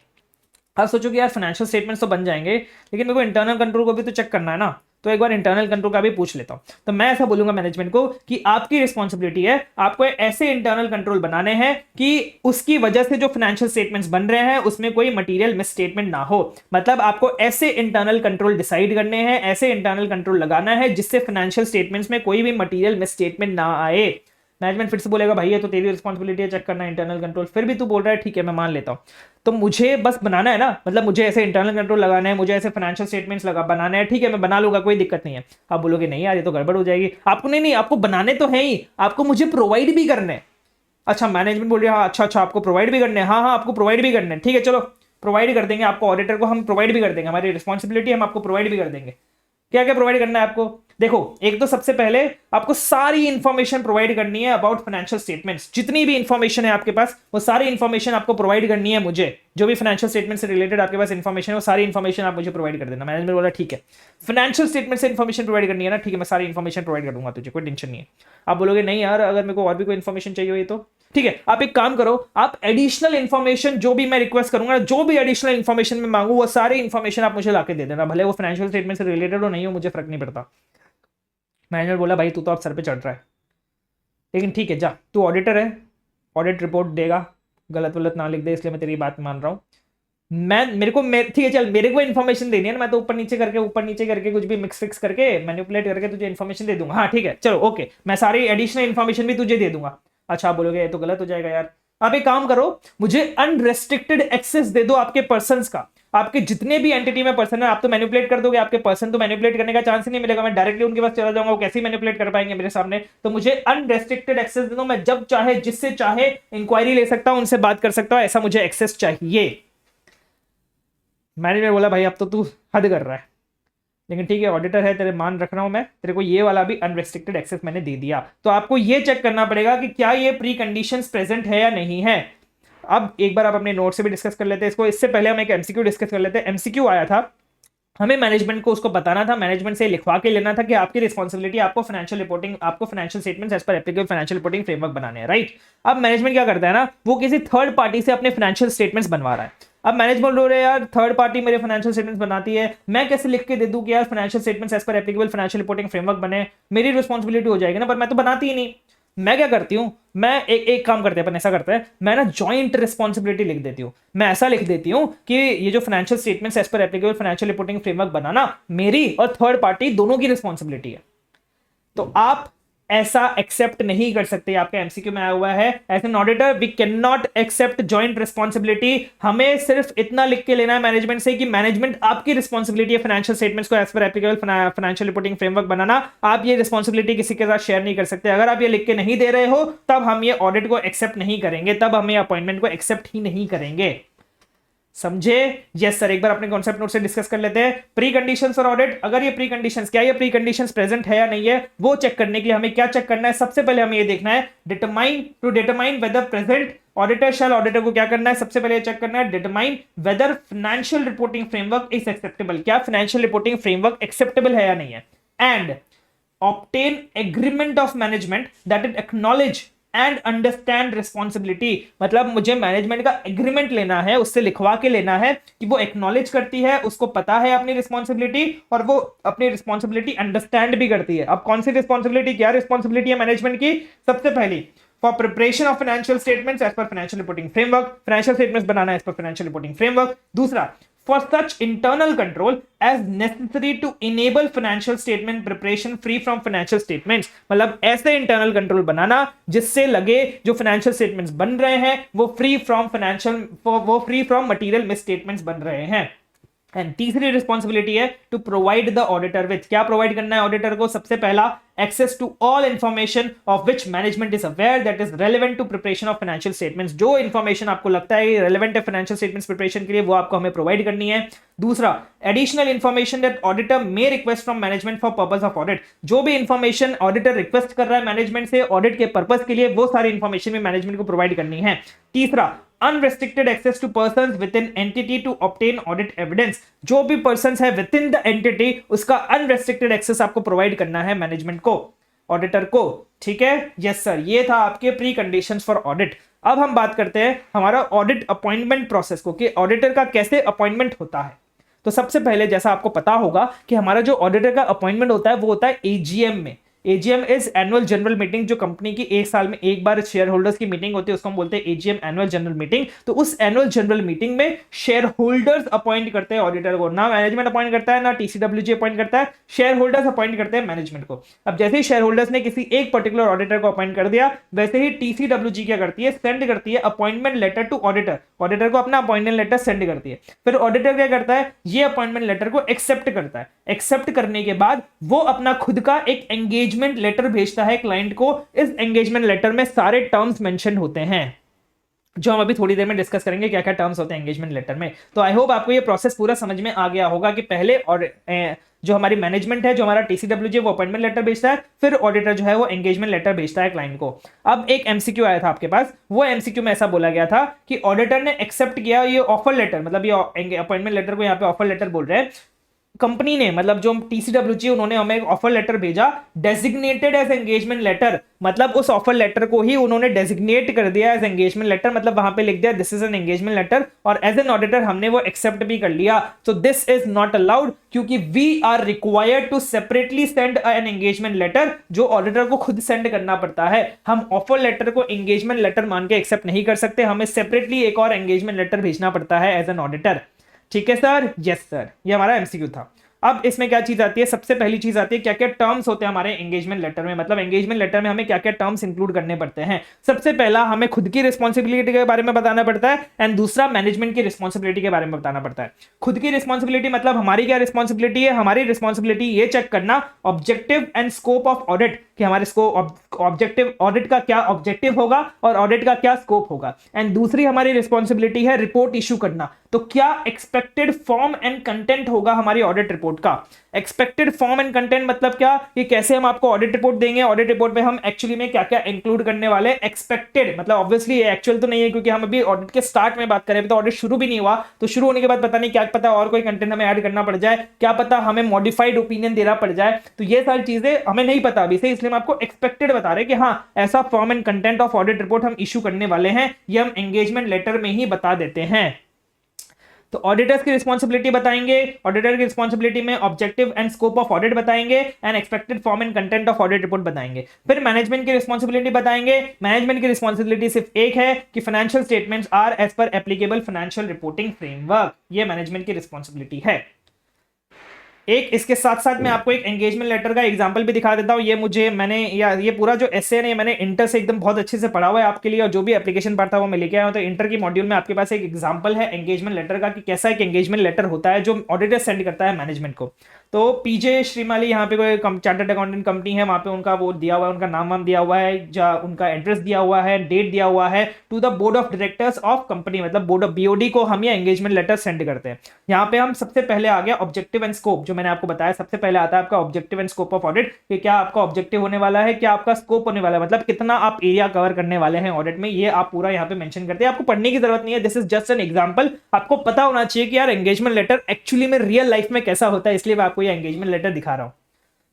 अब सोचो कि यार फाइनेंशियल स्टेटमेंट्स तो बन जाएंगे, लेकिन मेरे को इंटरनल कंट्रोल को भी तो चेक करना है ना, तो एक बार इंटरनल कंट्रोल का भी पूछ लेता हूं। तो मैं ऐसा बोलूंगा मैनेजमेंट को कि आपकी रिस्पॉन्सिबिलिटी है, आपको ऐसे इंटरनल कंट्रोल बनाने हैं कि उसकी वजह से जो फाइनेंशियल स्टेटमेंट्स बन रहे हैं उसमें कोई मटेरियल मिस स्टेटमेंट ना हो। मतलब आपको ऐसे इंटरनल कंट्रोल डिसाइड करने हैं, ऐसे इंटरनल कंट्रोल लगाना है जिससे फाइनेंशियल स्टेटमेंट्स में कोई भी मटेरियल मिस स्टेटमेंट ना आए। मैनेजमेंट फिर से बोलेगा भाई ये तो तेरी रिस्पॉन्सिबिलिटी है चेक करना इंटरनल कंट्रोल, फिर भी तू बोल रहा है ठीक है मैं मान लेता हूं, तो मुझे बस बनाना है ना, मतलब मुझे ऐसे इंटरनल कंट्रोल लगाना है, मुझे ऐसे फाइनेंशियल स्टेटमेंट्स लगा बनाना है, ठीक है मैं बना लूंगा, कोई दिक्कत नहीं है। आप बोलोगे नहीं यार ये तो गड़बड़ हो जाएगी, आपको नहीं आपको बनाने तो है ही, आपको मुझे प्रोवाइड भी करने हैं। अच्छा मैनेजमेंट बोल रही है हाँ अच्छा आपको प्रोवाइड भी करने हैं, हाँ आपको प्रोवाइड भी करने हैं, ठीक है चलो प्रोवाइड कर देंगे आपको, ऑडिटर को हम प्रोवाइड भी कर देंगे, हमारी रिस्पॉन्सिबिलिटी हम आपको प्रोवाइड भी कर देंगे। क्या क्या प्रोवाइड करना है आपको, देखो एक तो सबसे पहले आपको सारी इंफॉर्मेशन प्रोवाइड करनी है अबाउट फाइनेंशियल स्टेटमेंट्स, जितनी भी इंफॉर्मेशन है आपके पास वो सारी इंफॉर्मेशन आपको प्रोवाइड करनी है मुझे, जो भी फाइनेंशियल स्टेटमेंट से रिलेटेड आपके पास इंफॉर्मेशन है वो सारी इंफॉर्मेशन आप मुझे प्रोवाइड कर देना। मैनेजमेंट बोला ठीक है, फाइनेंशियल स्टेटमेंट से इंफॉर्मेशन प्रोवाइड करनी है ना, ठीक है मैं सारी इंफॉर्मेशन प्रोवाइड कर दूंगा तुझे, कोई टेंशन नहीं है। आप बोलोगे नहीं यार अगर मेरे को और भी कोई इंफॉर्मेशन चाहिए हुई तो ठीक है, आप एक काम करो, आप एडिशनल इंफॉर्मेशन जो भी मैं रिक्वेस्ट करूंगा, जो भी एडिशनल इंफॉर्मेशन मैं मांगू वो सारी इंफॉर्मेशन आप मुझे लाके दे देना, भले वो फाइनेंशियल स्टेटमेंट से रिलेटेड हो नहीं हो मुझे फर्क नहीं पड़ता। मैनेजर बोला भाई तू तो आप सर पे चढ़ रहा है, लेकिन ठीक है जा तू ऑडिटर है, ऑडिट रिपोर्ट देगा, गलत वलत ना लिख दे, इसलिए मैं तेरी बात मान रहा हूँ। ठीक है चल मेरे को इन्फॉर्मेशन देनी है ना, मैं तो ऊपर नीचे करके कुछ भी मिक्स फिक्स करके मैनिपुलेट करके तुझे इन्फॉर्मेशन दे दूंगा, हाँ ठीक है चलो ओके मैं सारी एडिशनल इन्फॉर्मेशन भी तुझे दे दूंगा। अच्छा आप बोलोगे ये तो गलत हो जाएगा यार, आप एक काम करो मुझे अनरेस्ट्रिक्टेड एक्सेस दे दो आपके पर्संस का, आपके जितने भी एंटिटी में पर्सन है आप तो मैनिपुलेट कर दोगे, आपके पर्सन तो मैनिपुलेट करने का चांस ही नहीं मिलेगा, मैं डायरेक्टली उनके पास चला जाऊंगा, वो कैसे मैनिपुलेट कर पाएंगे मेरे सामने, तो मुझे अनरेस्ट्रिक्टेड एक्सेस दे दो, मैं जब चाहे जिससे चाहे इंक्वायरी ले सकता हूं, उनसे बात कर सकता हूं, ऐसा मुझे एक्सेस चाहिए। मैनेजर बोला भाई अब तो तू हद कर रहा है, लेकिन ठीक है ऑडिटर है तेरे मान रख रहा हूं मैं, तेरे को ये वाला भी अनरेस्ट्रिक्टेड एक्सेस मैंने दे दिया, तो आपको ये चेक करना पड़ेगा कि क्या ये प्री कंडीशंस प्रेजेंट है या नहीं है। अब एक बार आप अपने नोट से भी डिस्कस कर लेते हैं इसको, इससे पहले हम एक एमसीक्यू डिस्कस कर लेते हैं। एमसीक्यू आया था, हमें मैनेजमेंट को उसको बताना था, मैनेजमेंट से लिखवा के लेना था कि आपकी रिस्पॉन्सिबिलिटी आपको फाइनेंशियल रिपोर्टिंग, आपको फाइनेंशियल स्टेटमेंट्स एज पर एप्लीकेबल फाइनेंशियल रिपोर्टिंग फ्रेमवर्क बनाने हैं, राइट। अब मैनेजमेंट क्या करता है ना, वो किसी थर्ड पार्टी से अपने फाइनेंशियल स्टेटमेंट्स बनवा रहा है। अब मैनेजमेंट बोल रहे हैं यार थर्ड पार्टी मेरे फाइनेंशियल स्टेटमेंट्स बनाती है, मैं कैसे लिख के दे दूं कि यार फाइनेंशियल स्टेटमेंट्स एज पर एप्लीकेबल फाइनेंशियल रिपोर्टिंग फ्रेमवर्क बने, मेरी रिस्पॉन्सिबिलिटी हो जाएगी ना, पर मैं तो बनाती ही नहीं। मैं क्या करती हूं, मैं एक काम करते हैं अपन ऐसा करते हैं, मैं ना जॉइंट रिस्पॉन्सिबिलिटी लिख देती हूं, मैं ऐसा लिख देती हूं कि ये जो फाइनेंशियल स्टेटमेंट्स एज पर एप्लीकेबल फाइनेंशियल रिपोर्टिंग फ्रेमवर्क बनाना मेरी और थर्ड पार्टी दोनों की रिस्पॉन्सिबिलिटी है। तो आप ऐसा एक्सेप्ट नहीं कर सकते, आपके एमसीक्यू में आया हुआ है, as an auditor we can not accept joint responsibility. हमें सिर्फ इतना लिख के लेना है मैनेजमेंट से कि मैनेजमेंट आपकी रिस्पॉन्सिबिलिटी है फाइनेंशियल स्टेटमेंट्स को एज पर एप्लीकेबल फाइनेंशियल रिपोर्टिंग फ्रेमवर्क बनाना, आप ये रिस्पॉन्सिबिलिटी किसी के साथ शेयर नहीं कर सकते। अगर आप ये लिख के नहीं दे रहे हो तब हम ये ऑडिट को एक्सेप्ट नहीं करेंगे, तब हम ये अपॉइंटमेंट को एक्सेप्ट ही नहीं करेंगे, समझे। यस सर, एक बार अपने कॉन्सेप्ट नोट से डिस्कस कर लेते हैं। प्री कंडीशंस और ऑडिट, अगर ये प्री कंडीशंस, क्या ये प्री कंडीशंस प्रेजेंट है या नहीं है, वो चेक करने के लिए हमें क्या चेक करना है, सबसे पहले हमें ये देखना है determine whether present auditor shall, auditor को क्या करना है, सबसे पहले चेक करना है determine whether financial reporting framework is acceptable, क्या फाइनेंशियल रिपोर्टिंग फ्रेमवर्क एक्सेप्टेबल है या नहीं है, and obtain agreement of management that it acknowledge and understand responsibility, मतलब मुझे मैनेजमेंट का एग्रीमेंट लेना है, उससे लिखवा के लेना है कि वो एक्नॉलेज करती है, उसको पता है अपनी रिस्पॉन्सिबिलिटी और वो अपनी रिस्पॉन्सिबिलिटी अंडरस्टैंड भी करती है। अब कौन सी रिस्पॉन्सिबिलिटी, क्या रिस्पॉन्सिबिलिटी है मैनेजमेंट की, सबसे पहली for preparation of financial statements as पर financial reporting framework, financial statements बनाना एज पर फाइनेंशियल रिपोर्टिंग फ्रेमवर्क। दूसरा for such internal control as necessary to enable financial statement preparation free from financial statements, मतलब ऐसे internal control बनाना जिससे लगे जो financial statements बन रहे हैं वो free from material misstatements बन रहे हैं। एंड तीसरी रिस्पॉन्सिबिलिटी है to provide the auditor with, क्या प्रोवाइड करना है ऑडिटर को, सबसे पहला access to all information of which management is aware that is relevant to preparation of financial statements। जो information आपको लगता है relevant है financial statements preparation के लिए, वो आपको हमें provide करनी है। दूसरा, additional information that auditor may request from management for purpose of audit। जो भी information auditor request कर रहा है management से audit के purpose के लिए, वो सारी information भी management को provide करनी है। तीसरा, unrestricted access to persons within entity to obtain audit evidence. जो भी पर्संस है विद इन द एंटिटी, उसका अनरेस्ट्रिक्टेड एक्सेस आपको प्रोवाइड करना है मैनेजमेंट को, ऑडिटर को। ठीक है, यस सर, ये था आपके प्री कंडीशंस फॉर ऑडिट। अब हम बात करते हैं हमारा ऑडिट अपॉइंटमेंट प्रोसेस को, कि ऑडिटर का कैसे अपॉइंटमेंट होता है। तो सबसे पहले जैसा आपको पता होगा कि हमारा जो ऑडिटर का अपॉइंटमेंट होता है वो होता है एजीएम में। AGM is annual general meeting, जो कंपनी की एक साल में एक बार शेयर होल्डर्स की मीटिंग होती है, उसको हम बोलते हैं एजीएम, एनुअल जनरल मीटिंग। तो उस एनुअल जनरल मीटिंग में शेयर होल्डर्स अपॉइंट करते हैं ऑडिटर को, ना मैनेजमेंट अपॉइंट करता है ना टीसीडब्ल्यूजी अपॉइंट करता है, शेयर होल्डर्स अपॉइंट करते हैं मैनेजमेंट को। अब जैसे ही शेयर होल्डर्स ने किसी एक पर्टिकुलर ऑडिटर को अपॉइंट कर दिया, वैसे ही टीसीडब्ल्यूजी क्या करती है, सेंड करती है appointment letter to auditor, auditor को अपना अपॉइंटमेंट लेटर सेंड करती है। फिर ऑडिटर क्या करता है, ये अपॉइंटमेंट लेटर को एक्सेप्ट करता है। एक्सेप्ट करने के बाद वो अपना खुद का एक एंगेजमेंट लेटर भेजता है क्लाइंट को। इस एंगेजमेंट लेटर में सारे टर्म्स मेंशन होते हैं, जो हम अभी थोड़ी देर में डिस्कस करेंगे क्या क्या टर्म्स होते हैं एंगेजमेंट लेटर में। तो आई होप आपको ये प्रोसेस पूरा समझ में आ गया होगा कि पहले और जो हमारी मैनेजमेंट है, जो हमारा टीसीडब्ल्यूजी, वो अपॉइंटमेंट लेटर भेजता है, फिर ऑडिटर जो है वो एंगेजमेंट लेटर भेजता है क्लाइंट को। अब एक एमसीक्यू आया था आपके पास, वो एमसीक्यू में ऐसा बोला गया था कि ऑडिटर ने एक्सेप्ट किया ये ऑफर लेटर, मतलब ये अपॉइंटमेंट लेटर को यहाँ पे ऑफर लेटर बोल रहे हैं। कंपनी ने, मतलब जो टीसीडब्ल्यूजी, उन्होंने हमें एक ऑफर लेटर भेजा डेजिग्नेटेड एज एंगेजमेंट लेटर, मतलब उस ऑफर लेटर को ही उन्होंने डेजिग्नेट कर दिया एज एंगेजमेंट लेटर, मतलब वहां पे लिख दिया this is an engagement letter, और एज एन ऑडिटर हमने वो एक्सेप्ट भी कर लिया। तो दिस इज नॉट अलाउड, क्योंकि we are required to separately send an engagement letter, जो ऑडिटर को खुद सेंड करना पड़ता है। हम ऑफर लेटर को एंगेजमेंट लेटर मान के एक्सेप्ट नहीं कर सकते, हमें सेपरेटली एक और एंगेजमेंट लेटर भेजना पड़ता है एज एन ऑडिटर। ठीक है सर, यस सर, ये हमारा एमसीक्यू था। अब इसमें क्या चीज आती है, सबसे पहली चीज आती है क्या क्या टर्म्स होते हैं हमारे एंगेजमेंट लेटर में, मतलब एंगेजमेंट लेटर में हमें क्या क्या टर्म्स इंक्लूड करने पड़ते हैं। सबसे पहला हमें खुद की रिस्पॉन्सिबिलिटी के बारे में बताना पड़ता है, एंड दूसरा मैनेजमेंट की रिस्पॉन्सिबिलिटी के बारे में बताना पड़ता है। खुद की रिस्पॉन्सिबिलिटी मतलब हमारी क्या रिस्पॉन्सिबिलिटी है, हमारी रिस्पॉन्सिबिलिटी ये चेक करना objective and scope of audit, कि हमारे ऑब्जेक्टिव ऑडिट का क्या ऑब्जेक्टिव होगा और ऑडिट का क्या स्कोप होगा। एंड दूसरी हमारी रिस्पॉन्सिबिलिटी है रिपोर्ट इशू करना, तो क्या एक्सपेक्टेड फॉर्म एंड कंटेंट होगा हमारी ऑडिट रिपोर्ट का। एक्सपेक्टेड फॉर्म एंड कंटेंट मतलब क्या, कि कैसे हम आपको ऑडिट रिपोर्ट देंगे, ऑडिट रिपोर्ट में हम एक्चुअली में क्या क्या इंक्लूड करने वाले। एक्सपेक्टेड मतलब ऑब्वियसली एक्चुअल तो नहीं है, क्योंकि हम अभी ऑडिट के स्टार्ट में बात करें, तो ऑडिट शुरू भी नहीं हुआ, तो शुरू होने के बाद पता नहीं, क्या पता और कोई कंटेंट हमें ऐड करना पड़ जाए, क्या पता हमें मॉडिफाइड ओपिनियन देना पड़ जाए, तो ये सारी चीजें हमें नहीं पता अभी से, इसलिए हम आपको एक्सपेक्टेड बता रहे हैं कि हाँ ऐसा form and content of audit report हम इशू करने वाले हैं, ये हम एंगेजमेंट लेटर में ही बता देते हैं। तो ऑडिटर्स की रिस्पॉन्सिबिलिटी बताएंगे, ऑडिटर की रिस्पॉन्सिबिलिटी में objective and scope of audit बताएंगे, and expected form and content of audit report बताएंगे। फिर मैनेजमेंट की रिस्पॉन्सिबिलिटी बताएंगे। मैनेजमेंट की रिस्पॉन्सिबिलिटी सिर्फ एक है कि फाइनेंशियल स्टेटमेंट्स आर एज पर एप्लीकेबल फाइनेंशियल रिपोर्टिंग फ्रेमवर्क, ये मैनेजमेंट की रिस्पॉन्सिबिलिटी है। एक इसके साथ साथ मैं आपको एक एंगेजमेंट लेटर का एग्जांपल भी दिखा देता हूँ। ये पूरा जो एसे है मैंने इंटर से एकदम बहुत अच्छे से पढ़ा हुआ है आपके लिए, और जो भी एप्लीकेशन पार्ट था वो मैं लेके आया हूँ। तो इंटर की मॉड्यूल में आपके पास एक एग्जांपल है एंगेजमेंट लेटर का, कि कैसा एक एंगेजमेंट लेटर होता है जो ऑडिटर सेंड करता है मैनेजमेंट को। तो पीजे श्रीमाली यहाँ पे कोई चार्टर्ड अकाउंटेंट कंपनी है, वहाँ पे उनका वो दिया हुआ है, उनका नाम दिया हुआ है, उनका एड्रेस दिया हुआ है, डेट दिया हुआ है, to the board of directors of company, मतलब बोर्ड ऑफ बीओडी को हम ये एंगेजमेंट लेटर सेंड करते हैं। यहाँ पे हम सबसे पहले आ गया ऑब्जेक्टिव एंड स्कोप, जो मैंने आपको बताया सबसे पहले आता है आपका objective and scope of audit, कि क्या आपका ऑब्जेक्टिव होने वाला है, क्या आपका स्कोप होने वाला है, मतलब कितना आप एरिया कवर करने वाले हैं ऑडिट में, ये आप पूरा यहाँ पे मेंशन करते हैं। आपको पढ़ने की जरूरत नहीं है, this is just an example. आपको पता होना चाहिए कि यार एंगेजमेंट लेटर एक्चुअली में रियल लाइफ में कैसा होता है, इसलिए मैं आपको ये एंगेजमेंट लेटर दिखा रहा हूं।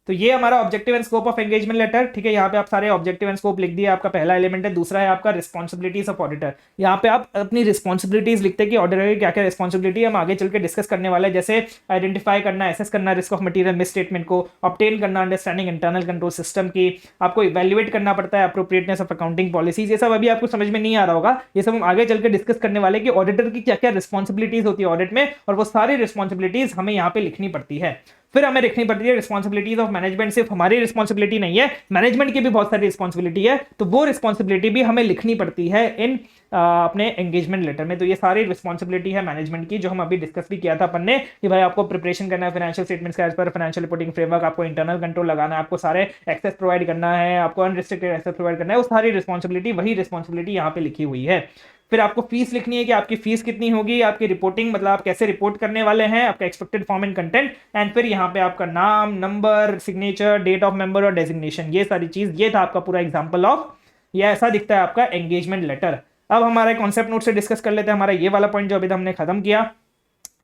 तो ये हमारा objective and scope of engagement letter, ठीक है। यहाँ पे आप सारे ऑब्जेक्टिव एंड स्कोप लिख दिए, आपका पहला एलिमेंट है। दूसरा है आपका रिस्पॉन्सिबिलिटीज ऑफ ऑडिटर, यहाँ पे आप अपनी रिस्पॉन्सिबिलिटीज लिखते हैं कि ऑडिटर की क्या क्या रिस्पॉन्सिबिलिटी है, हम आगे चल के डिस्कस करने वाले हैं। जैसे आइडेंटिफाई करना, एसेस करना risk of material miss statement को, ऑब्टेन करना अंडरस्टैंडिंग इंटरनल कंट्रोल सिस्टम की, आपको इवैल्यूएट करना पड़ता है अप्रोप्रिएटनेस ऑफ अकाउंटिंग पॉलिसीज। ये सब अभी आपको समझ में नहीं आ रहा होगा, ये सब हम आगे चल के डिस्कस करने वाले कि ऑडिटर की क्या क्या रिस्पॉन्सिबिलिटीज होती है ऑडिट में, और वो सारी रिस्पॉन्सिबिलिटीज हमें यहाँ पे लिखनी पड़ती है। फिर हमें लिखनी पड़ती है रिस्पॉन्सिबिलिटीज ऑफ मैनेजमेंट। सिर्फ हमारी रिस्पॉन्सिबिलिटी नहीं है, मैनेजमेंट की भी बहुत सारी रिस्पॉन्सिबिलिटी है, तो वो रिस्पॉन्सिबिलिटी भी हमें लिखनी पड़ती है इन अपने एंगेजमेंट लेटर में। तो ये सारी रिस्पॉन्सिबिलिटी है मैनेजमेंट की, जो हम अभी डिस्कस भी किया था अपन ने कि भाई आपको प्रिपरेशन करना है फाइनेंशियल स्टेटमेंट्स का एज पर फाइनेंशियल रिपोर्टिंग फ्रेमवर्क, आपको इंटरनल कंट्रोल लगाना है, आपको सारे एक्सेस प्रोवाइड करना है, आपको अनरिस्ट्रिक्टेड एक्सेस प्रोवाइड करना है, वो सारी रिस्पॉन्सिबिलिटी, वही रिस्पॉन्सिबिलिटी यहाँ पे लिखी हुई है। फिर आपको फीस लिखनी है कि आपकी फीस कितनी होगी, आपकी रिपोर्टिंग मतलब आप कैसे रिपोर्ट करने वाले हैं, आपका expected form and content, and फिर यहाँ पे आपका नाम, number, signature, date of member और डेजिग्नेशन, ये सारी चीज। ये था आपका पूरा एग्जांपल ऑफ, ये ऐसा दिखता है आपका एंगेजमेंट लेटर। अब हमारे कॉन्सेप्ट नोट से डिस्कस कर लेते हैं हमारा ये वाला पॉइंट जो अभी हमने खत्म किया,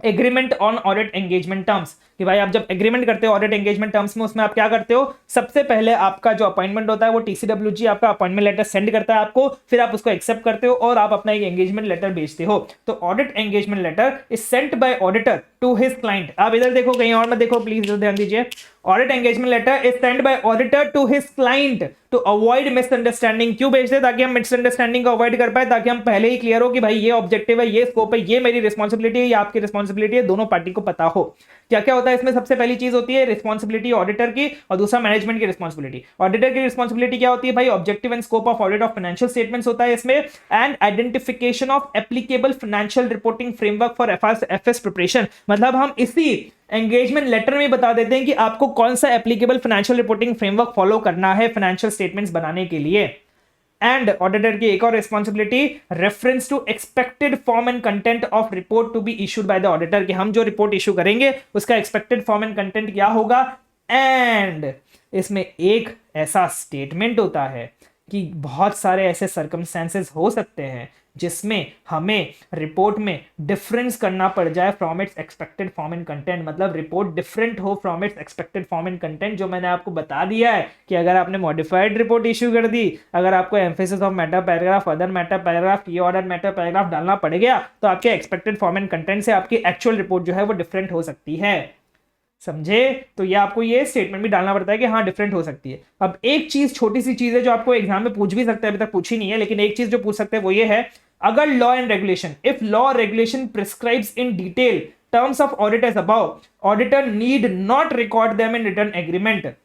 agreement on audit engagement terms. कि भाई आप जब एग्रीमेंट करते हो ऑडिट एंगेजमेंट टर्म्स में, उसमें आप क्या करते हो, सबसे पहले आपका जो अपॉइंटमेंट होता है वो टीसीडब्ल्यूजी आपका अपॉइंटमेंट लेटर सेंड करता है आपको, फिर आप उसको एक्सेप्ट करते हो और आप अपना एक एंगेजमेंट लेटर भेजते हो। तो audit engagement letter is sent by auditor to his client. आप इधर देखो, कहीं और मत देखो प्लीज, इधर ध्यान दीजिए। Audit engagement letter is sent by auditor to his client to avoid misunderstanding. क्यों भेजते हैं, ताकि हम मिसअंडरस्टैंडिंग को अवॉइड कर पाए, ताकि हम पहले ही क्लियर हो कि भाई ये ऑब्जेक्टिव है, ये स्कोप है, ये मेरी रिस्पॉन्सिबिलिटी है, ये आपकी रिस्पॉन्सिबिलिटी है, दोनों पार्टी को पता हो। क्या क्या होता है इसमें, सबसे पहली चीज होती है रिस्पॉन्सिबिलिटी ऑडिटर की, और दूसरा मैनेजमेंट की रिस्पॉन्सिबिलिटी। ऑडिटर की रिस्पॉन्सिबिलिटी क्या होती है भाई, objective and scope of audit of financial statements होता है इसमें, and identification of applicable financial reporting framework for FS preparation. मतलब हम इसी एंगेजमेंट लेटर में बता देते हैं कि आपको कौन सा applicable financial reporting framework follow करना है फाइनेंशियल स्टेटमेंट्स बनाने के लिए। एंड ऑडिटर की एक और responsibility, reference to expected form and content of report to be issued by the auditor, कि हम जो रिपोर्ट इशू करेंगे उसका एक्सपेक्टेड फॉर्म एंड कंटेंट क्या होगा। एंड इसमें एक ऐसा स्टेटमेंट होता है कि बहुत सारे ऐसे सर्कमस्टेंसेस हो सकते हैं जिसमें हमें रिपोर्ट में डिफरेंस करना पड़ जाए from its expected form and content, मतलब रिपोर्ट डिफरेंट हो from its expected form and content. जो मैंने आपको बता दिया है कि अगर आपने मॉडिफाइड रिपोर्ट इश्यू कर दी, अगर आपको emphasis of matter paragraph, other matter paragraph, की ऑर्डर मैटर पैराग्राफ डालना पड़ गया, तो आपके एक्सपेक्टेड फॉर्म एंड कंटेंट से आपकी एक्चुअल रिपोर्ट जो है वो डिफरेंट हो सकती है। समझे, तो ये आपको ये स्टेटमेंट भी डालना पड़ता है कि हाँ डिफरेंट हो सकती है। अब एक चीज, छोटी सी चीज है जो आपको एग्जाम में पूछ भी सकते हैं, अभी तक पूछी नहीं है, लेकिन एक चीज जो पूछ सकते हैं वो ये है, अगर law and regulation, if law regulation prescribes in detail terms of audit as above, auditor need not record them in written agreement.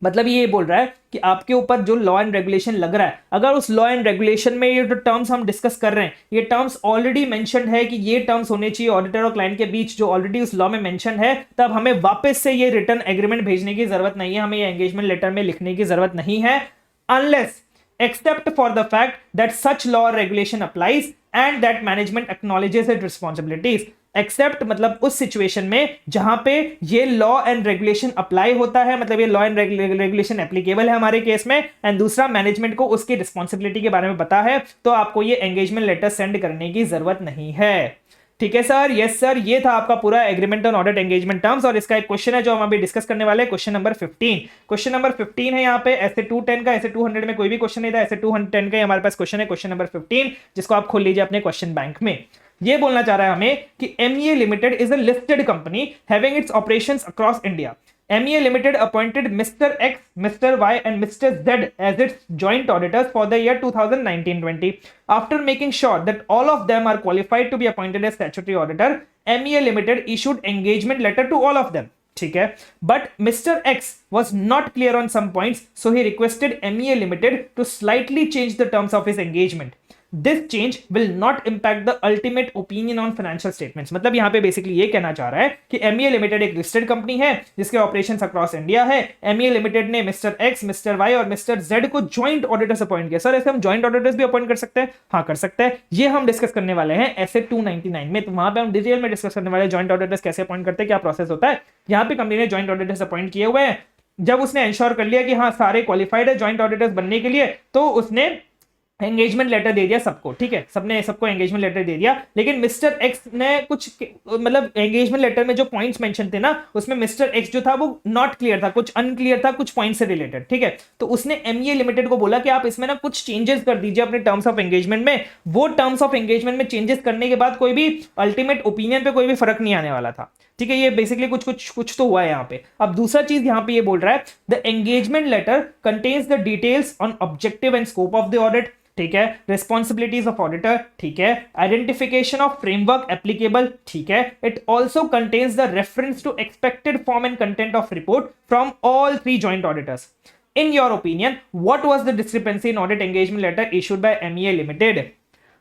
मतलब ये बोल रहा है कि आपके ऊपर जो लॉ एंड रेगुलेशन लग रहा है, अगर उस लॉ एंड रेगुलेशन में ये जो टर्म्स हम डिस्कस कर रहे हैं, ये टर्म्स ऑलरेडी मेंशन्ड है कि ये टर्म्स होने चाहिए ऑडिटर और क्लाइंट के बीच, जो ऑलरेडी उस लॉ में मेंशन है, तब हमें वापस से ये रिटर्न एग्रीमेंट भेजने की जरूरत नहीं है, हमें ये एंगेजमेंट लेटर में लिखने की जरूरत नहीं है, unless except for the fact that such law or regulation applies and that management acknowledges its responsibilities। Except मतलब उस सिचुएशन में जहां पे ये लॉ एंड रेगुलेशन अप्लाई होता है, मतलब ये लॉ एंड रेगुलेशन एप्लीकेबल है हमारे केस में, एंड दूसरा मैनेजमेंट को उसकी रिस्पॉन्सिबिलिटी के बारे में पता है, तो आपको ये एंगेजमेंट लेटर सेंड करने की जरूरत नहीं है। ठीक है सर, यस सर, ये था आपका पूरा agreement on audit engagement terms. और इसका एक क्वेश्चन है जो हम अभी डिस्कस करने वाले हैं, क्वेश्चन नंबर 15। क्वेश्चन नंबर 15 है यहाँ पे ऐसे 210 का, ऐसे 200 में कोई भी क्वेश्चन नहीं था, ऐसे 210 का हमारे पास क्वेश्चन है, क्वेश्चन नंबर 15, जिसको आप खोल लीजिए अपने क्वेश्चन बैंक में। ये बोलना चाह रहा है हमें कि MEA limited is a listed company having its operations across India. MEA Limited appointed Mr. X, Mr. Y and Mr. Z as its joint auditors for the year 2019-20. After making sure that all of them are qualified to be appointed as statutory auditor, MEA Limited issued engagement letter to all of them. ठीक है, but Mr. X was not clear on some points, so he requested MEA Limited to slightly change the terms of his engagement. This change will not impact the ultimate opinion on financial statements। मतलब यहाँ पे basically ये कहना चाह रहा है कि MEA limited एक लिस्टेड कंपनी है जिसके ऑपरेशंस अक्रॉस इंडिया है। MEA लिमिटेड ने मिस्टर एक्स, मिस्टर वाई और मिस्टर जेड को ज्वाइंट ऑडिटर्स अपॉइंट किया। सर ऐसे हम ज्वाइंट ऑडिटर्स भी अपॉइंट कर सकते हैं? हाँ कर सकते हैं, ये हम डिस्कस करने वाले हैं ऐसे 299 में। तो वहां पे हम डिटेल में डिस्कस करने वाले ज्वाइंट ऑडिटर्स कैसे अपॉइंट करते हैं, क्या प्रोसेस होता है। यहाँ पे कंपनी ने ज्वाइंट ऑडिटर्स अपॉइंट किए हुए हैं। जब उसने इंश्योर कर लिया कि हाँ सारे क्वालिफाइड है ज्वाइंट ऑडिटर्स बनने के लिए, तो उसने एंगेजमेंट लेटर दे दिया सबको। ठीक है, सबने सबको एंगेजमेंट लेटर दे दिया, लेकिन मिस्टर एक्स ने कुछ मतलब एंगेजमेंट लेटर में जो पॉइंट्स मेंशन थे ना, उसमें मिस्टर एक्स जो था वो नॉट क्लियर था, कुछ अनक्लियर था कुछ पॉइंट से रिलेटेड। ठीक है, तो उसने MEA लिमिटेड को बोला कि आप इसमें ना कुछ चेंजेस कर दीजिए अपने टर्म्स ऑफ एंगेजमेंट में। वो टर्म्स ऑफ एंगेजमेंट में चेंजेस करने के बाद कोई भी अल्टीमेट ओपिनियन पे कोई भी फर्क नहीं आने वाला था। ठीक है, ये बेसिकली कुछ तो हुआ है यहाँ पे। अब दूसरा चीज यहाँ पे ये बोल रहा है the engagement letter contains the details on objective and scope of the audit, ठीक है, रिस्पॉन्सिबिलिटीज ऑफ ऑडिटर, ठीक है, आइडेंटिफिकेशन ऑफ फ्रेमवर्क एप्लीकेबल, ठीक है, it also contains the reference to expected form and content of report from all 3 joint auditors. In your opinion, what was the discrepancy in audit engagement letter issued by MEA Limited?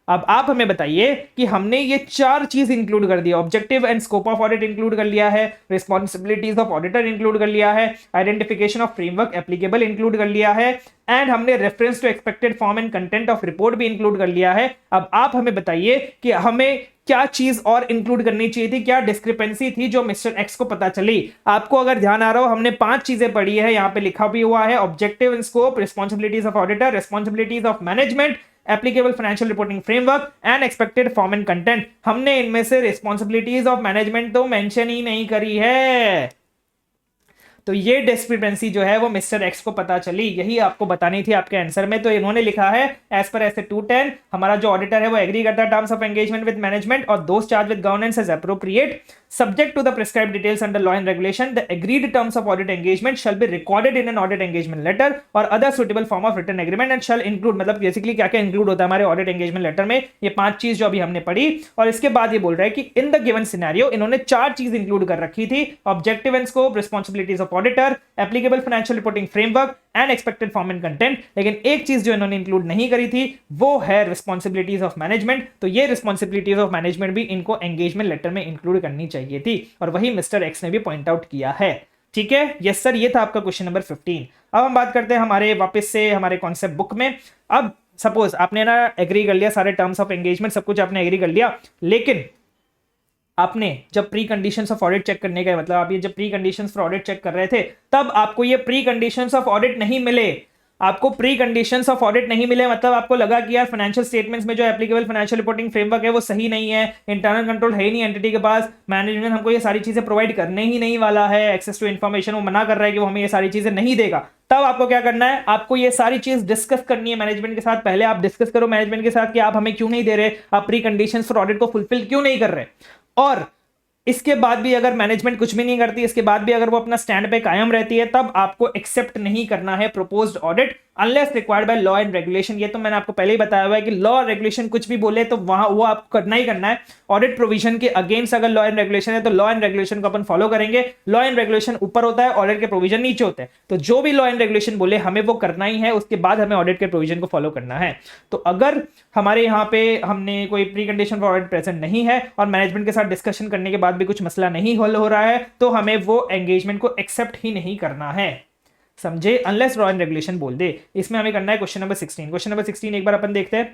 अब आप हमें बताइए कि हमने ये 4 चीज include कर दिया, objective and scope of audit include कर लिया है, रिस्पॉन्सिबिलिटीज ऑफ ऑडिटर इंक्लूड कर लिया है, identification of framework applicable include कर लिया है, एंड हमने reference to expected form and content of report भी इंक्लूड कर लिया है। अब आप हमें बताइए कि हमें क्या चीज और इंक्लूड करनी चाहिए थी, क्या डिस्क्रिपेंसी थी जो मिस्टर एक्स को पता चली। आपको अगर ध्यान आ रहा हो, हमने 5 चीजें पढ़ी है, यहां पे लिखा भी हुआ है, objective and scope, responsibilities of auditor, responsibilities of management, applicable financial reporting framework and expected form and content. हमने इनमें से रिस्पॉन्सिबिलिटीज ऑफ मैनेजमेंट तो मेंशन ही नहीं करी है। तो ये डिस्क्रिपेंसी जो है वो मिस्टर एक्स को पता चली, यही आपको बतानी थी आपके आंसर में। तो इन्होंने लिखा है एज पर एस 210 हमारा जो ऑडिटर है वो एग्री करता है terms of engagement with management और those charge with governance as appropriate subject to the prescribed details under law and regulation. The agreed terms of audit engagement shall be recorded in an audit engagement letter और other suitable form of written agreement and shall include, मतलब basically क्या क्या include होता है हमारे audit engagement letter में, ये 5 चीज जो अभी हमने पढ़ी। और इसके बाद ये बोल रहा है कि इन द गिवन सिनेरियो इन्होंने 4 चीज इंक्लूड कर रखी थी, objective and scope, responsibilities of auditor, applicable financial reporting framework and expected form and content. लेकिन एक चीज जो इन्होंने इंक्लूड नहीं करी थी वो है रिस्पॉन्सिबिलिटीज ऑफ मैनेजमेंट। तो ये रिस्पॉन्सिबिलिटीज ऑफ मैनेजमेंट भी इनको एंगेजमेंट लेटर में इंक्लूड करनी चाहिए थी और वही मिस्टर एक्स ने भी पॉइंट आउट किया है। ठीक है, यस सर, ये था आपका क्वेश्चन नंबर 15। अब हम बात करते हैं हमारे वापस से हमारे कॉन्सेप्ट बुक में। अब सपोज आपने ना एग्री कर लिया, सारे टर्म्स ऑफ एंगेजमेंट सब कुछ आपने एग्री कर लिया, लेकिन आपने जब preconditions of audit check करने गए, मतलब आप ये जब preconditions for audit check कर रहे थे, तब आपको ये प्री कंडीशंस ऑफ ऑडिट नहीं मिले। आपको प्री कंडीशंस ऑफ ऑडिट नहीं मिले, मतलब आपको लगा कि यार फाइनेंशियल स्टेटमेंट्स में जो एप्लीकेबल फाइनेंशियल रिपोर्टिंग फ्रेमवर्क है वो सही नहीं है, इंटरनल कंट्रोल है ही नहीं एंटिटी के पास, मैनेजमेंट हमको ये सारी चीजें प्रोवाइड करने ही नहीं वाला है, एक्सेस टू इन्फॉर्मेशन वो मना कर रहा है कि वो हमें ये सारी चीजें नहीं देगा। तब आपको क्या करना है, आपको ये सारी चीज डिस्कस करनी है मैनेजमेंट के साथ। पहले आप डिस्कस करो मैनेजमेंट के साथ कि आप हमें क्यों नहीं दे रहे, आप प्री कंडीशंस फॉर ऑडिट को फुलफिल क्यों नहीं कर रहे। और इसके बाद भी अगर मैनेजमेंट कुछ भी नहीं करती, इसके बाद भी अगर वो अपना स्टैंड पे कायम रहती है, तब आपको एक्सेप्ट नहीं करना है proposed audit unless required by law and regulation. ये तो मैंने आपको पहले ही बताया हुआ है कि लॉ और रेगुलेशन कुछ भी बोले तो वहां वो आपको करना ही करना है। ऑडिट प्रोविजन के अगेंस्ट अगर लॉ एंड रेगुलेशन है तो लॉ एंड रेगुलेशन को अपन फॉलो करेंगे। लॉ एंड रेगुलेशन ऊपर होता है, ऑडिट के प्रोविजन नीचे होते हैं, तो जो भी लॉ एंड रेगुलेशन बोले हमें वो करना ही है, उसके बाद हमें ऑडिट के प्रोविजन को फॉलो करना है। तो अगर हमारे यहाँ पे हमने कोई pre condition for audit present नहीं है और मैनेजमेंट के साथ डिस्कशन करने के बाद भी कुछ मसला नहीं हल हो रहा है, तो हमें वो एंगेजमेंट को एक्सेप्ट ही नहीं करना है, समझे, अनलेस लॉ एंड रेगुलेशन बोल दे। इसमें हमें करना है क्वेश्चन नंबर 16। क्वेश्चन नंबर 16 एक बार अपन देखते हैं।